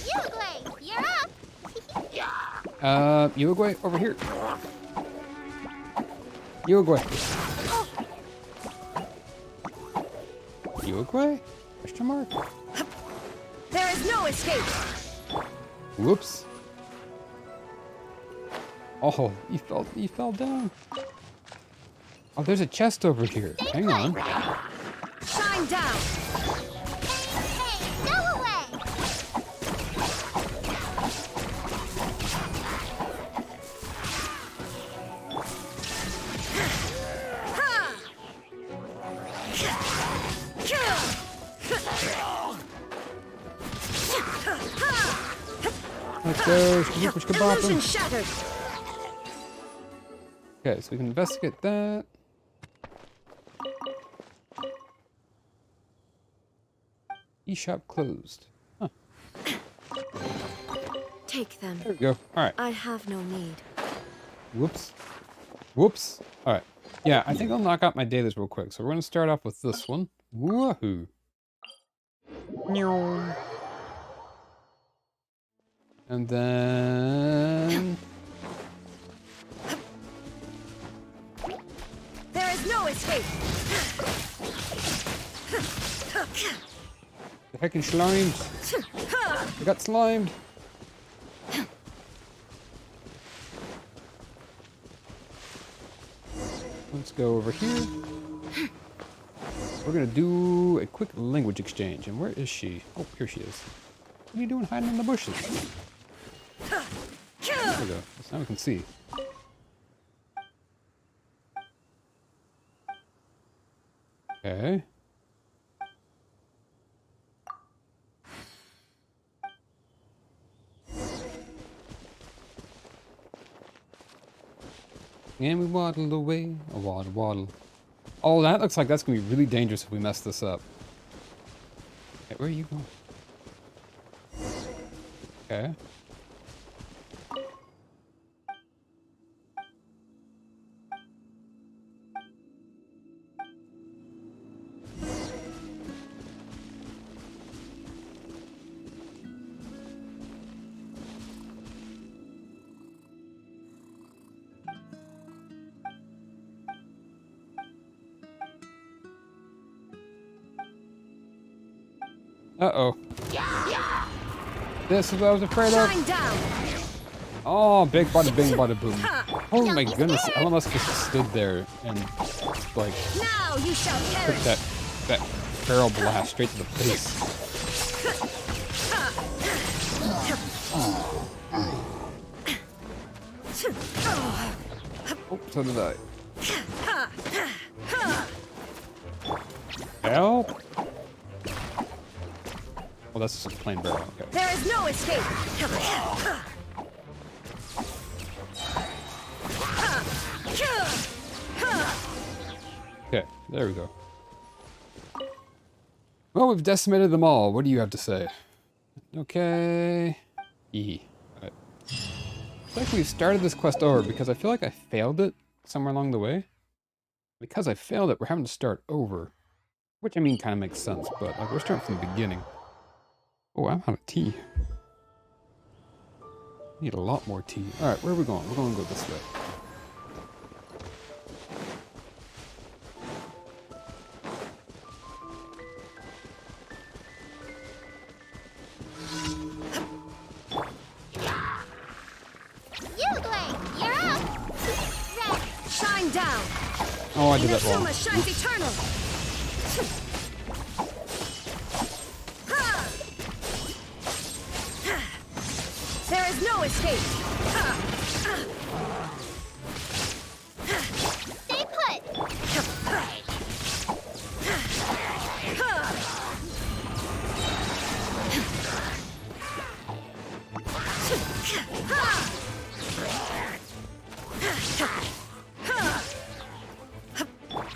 Uruguay, you're up. Uruguay, over here. Uruguay. Uruguay? Question mark? There is no escape. Whoops. Oh, he fell down. Oh, there's a chest over here. Hang on. Shine down. Hey, go away! Let's go. Skaboosh Illusion shattered. Okay, so we can investigate that. E-shop closed. Huh. Take them. There we go. Alright. I have no need. Whoops. Whoops. Alright. Yeah, I think I'll knock out my dailies real quick. So we're going to start off with this one. Woohoo. And then... There is no escape. The heckin' slimed. I got slimed. Let's go over here. We're gonna do a quick language exchange. And where is she? Oh, here she is. What are you doing hiding in the bushes? There we go. So now we can see. Okay. And we waddle away. A waddle, waddle. Oh, that looks like that's going to be really dangerous if we mess this up. Okay, where are you going? Okay. Uh-oh. This is what I was afraid of. Shine down. Oh, big bada bing bada boom. Oh my goodness, LMS just stood there and like Now you shall took perish. that barrel blast straight to the face. Oh, so did I. Help! Oh, that's just a plain barrel. Okay. There is no escape. Okay, there we go. Well, we've decimated them all. What do you have to say? Okay. E. Alright. It's like we started this quest over because I feel like I failed it somewhere along the way. Because I failed it, we're having to start over. Which, I mean, kind of makes sense, but like, we're starting from the beginning. Oh, I'm out of tea. Need a lot more tea. Alright, where are we going? We're going to go this way. Shine down. Oh, I did that wrong. Inazuma shines eternal. There is no escape. Stay put.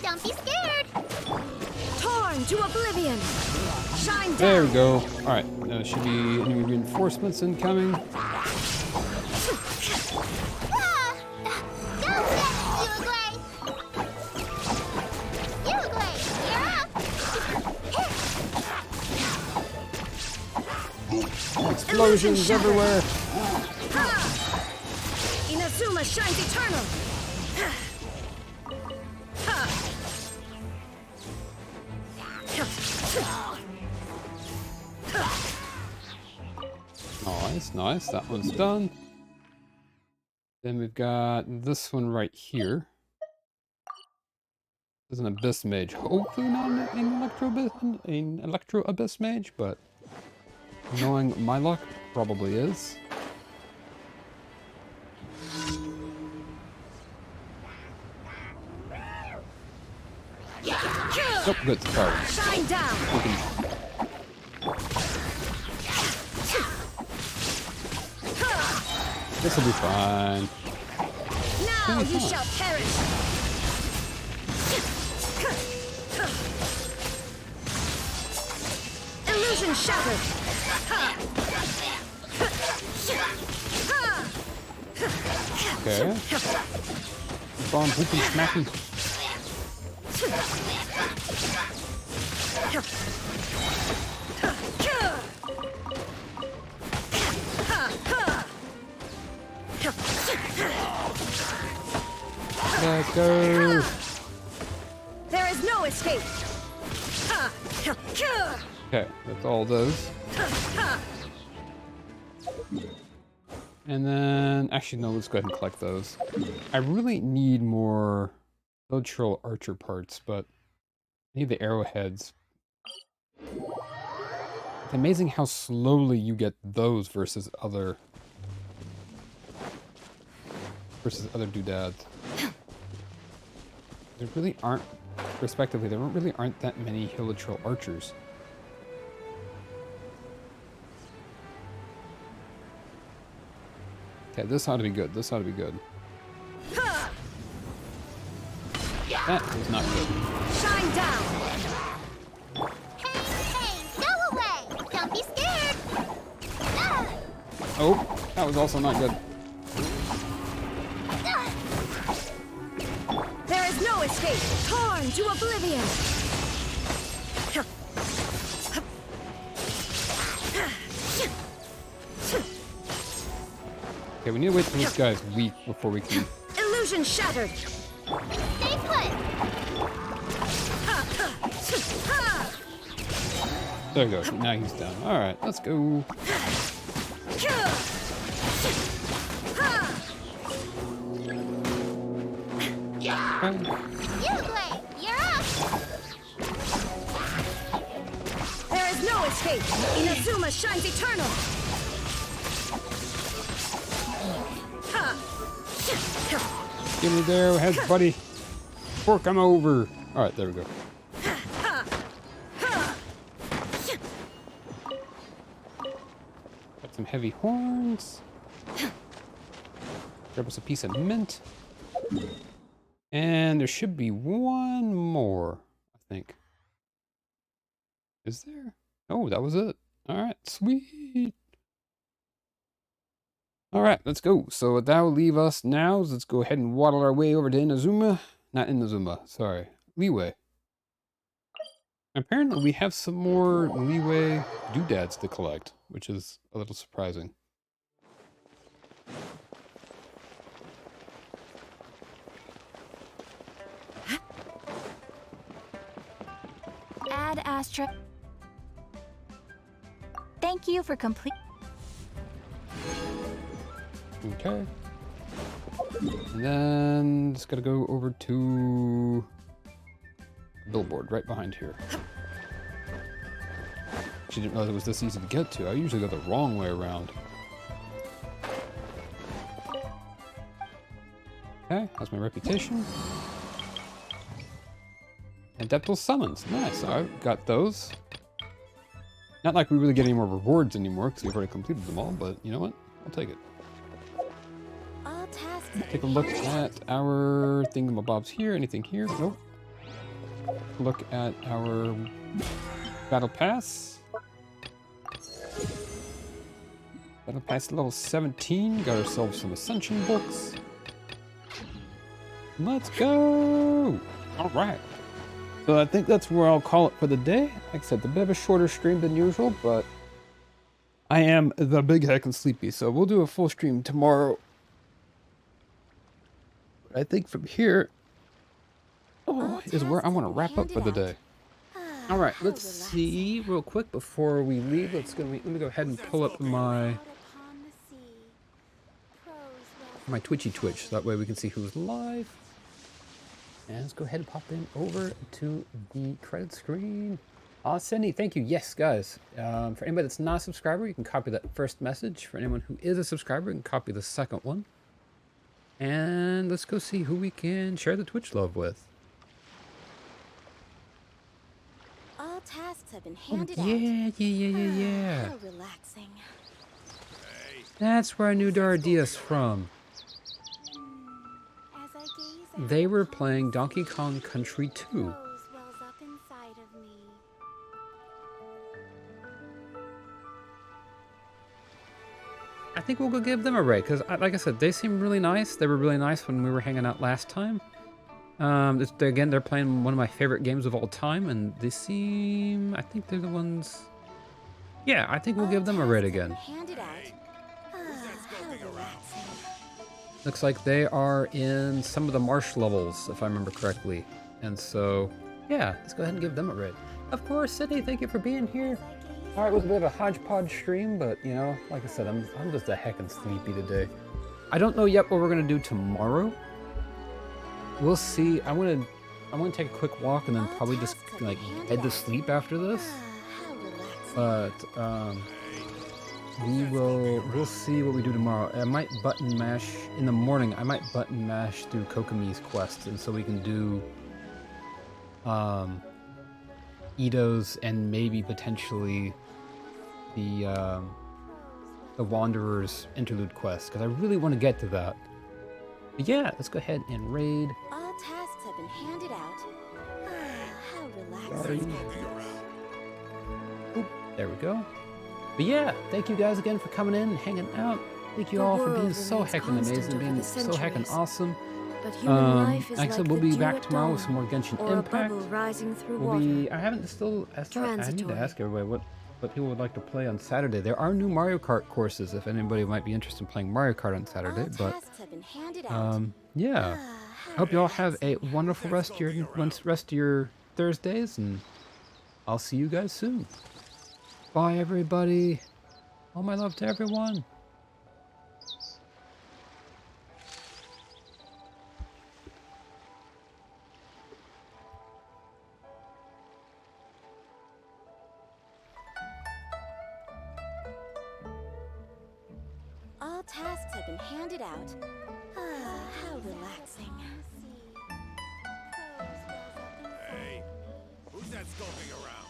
Don't be scared. Torn to oblivion. Shine down. There we go. Alright, there should be enemy reinforcements incoming. Explosions everywhere. Inazuma shines eternal. Nice, nice. That one's done. Then we've got this one right here. This is an Abyss Mage. Hopefully not an Electro Abyss Mage, but knowing my luck, probably is. Oh, good. Sorry. Shine down. This will be fine. Now you shall perish. Illusion shattered. Okay. Keep on whooping, smacking. Let's go. There is no escape. Okay, that's all those. And then, actually, no, let's go ahead and collect those. I really need more Literal Archer parts, but I need the arrowheads. It's amazing how slowly you get those versus other doodads. There really aren't, respectively, there really aren't that many Hilitril archers. Okay, this ought to be good. This ought to be good. That was not good. Shine down. Hey, go away! Don't be scared! Oh, that was also not good. There is no escape. Torn to oblivion. Okay, we need to wait till this guy's weak before we can... Illusion shattered. Stay put! There we go. Now he's down. Alright, let's go. Uglay, you're up! There is no escape. Inazuma shines eternal. Give me there, head, buddy. Fork him over. Alright, there we go. Got some heavy horns. Grab us a piece of mint. And there should be one more, I think. Is there? Oh, that was it. Alright, sweet. Alright, let's go. So that will leave us now. Let's go ahead and waddle our way over to Inazuma. Not Inazuma, sorry. Leeway. Apparently we have some more Leeway doodads to collect, which is a little surprising. Add Astra. Thank you for complete. Okay. And then just gotta go over to billboard right behind here. She didn't realize it was this easy to get to. I usually go the wrong way around. Okay, that's my reputation. Adeptal summons. Nice. I've got those. Not like we really get any more rewards anymore because we've already completed them all, but you know what? I'll take it. All tasks. Take a look at our thingamabobs here. Anything here? Nope. Look at our battle pass. Battle pass level 17. Got ourselves some ascension books. Let's go! Alright. So I think that's where I'll call it for the day. Like I said, it's a bit of a shorter stream than usual, but I am the big heck and sleepy, so we'll do a full stream tomorrow. I think from here is where I want to wrap up for the day. All right, let's see real quick before we leave. Let me go ahead and pull up my my Twitchy Twitch, so that way we can see who's live. And let's go ahead and pop in over to the credit screen. Cindy, thank you. Yes, guys. For anybody that's not a subscriber, you can copy that first message. For anyone who is a subscriber, you can copy the second one. And let's go see who we can share the Twitch love with. All tasks have been handed Oh, out. yeah. How relaxing. That's where I knew Dardias from. As I gaze They were playing Donkey Kong Country 2. wells up inside of me. I think we'll go give them a raid, because like I said, they seem really nice. They were really nice when we were hanging out last time. Again, they're playing one of my favorite games of all time, and they seem... I think they're the ones... Yeah, I think we'll give them a raid again. Handed out. How relaxing. Looks like they are in some of the marsh levels, if I remember correctly. And so, yeah, let's go ahead and give them a raid. Of course, Sydney, thank you for being here. All right, it was a bit of a hodgepodge stream, but, you know, like I said, I'm just a heckin' sleepy today. I don't know yet what we're going to do tomorrow. We'll see. I'm gonna take a quick walk and then probably just, like, head to sleep after this. But, we'll see what we do tomorrow. I might button mash in the morning. I might button mash through Kokomi's quest, and so we can do Ito's and maybe potentially the Wanderer's interlude quest, because I really want to get to that. But yeah, let's go ahead and raid. All tasks have been handed out. How relaxing. Oop, there we go. But yeah, thank you guys again for coming in and hanging out. Thank you all for being so heckin' amazing, being so heckin' awesome. But human life is like I said, we'll be back tomorrow with some more Genshin Impact. Rising through I need to ask everybody what people would like to play on Saturday. There are new Mario Kart courses if anybody might be interested in playing Mario Kart on Saturday. But yeah, I hope you all have a wonderful rest of your Thursdays, and I'll see you guys soon. Bye, everybody. All my love to everyone. All tasks have been handed out. How relaxing. Hey, who's that skulking around?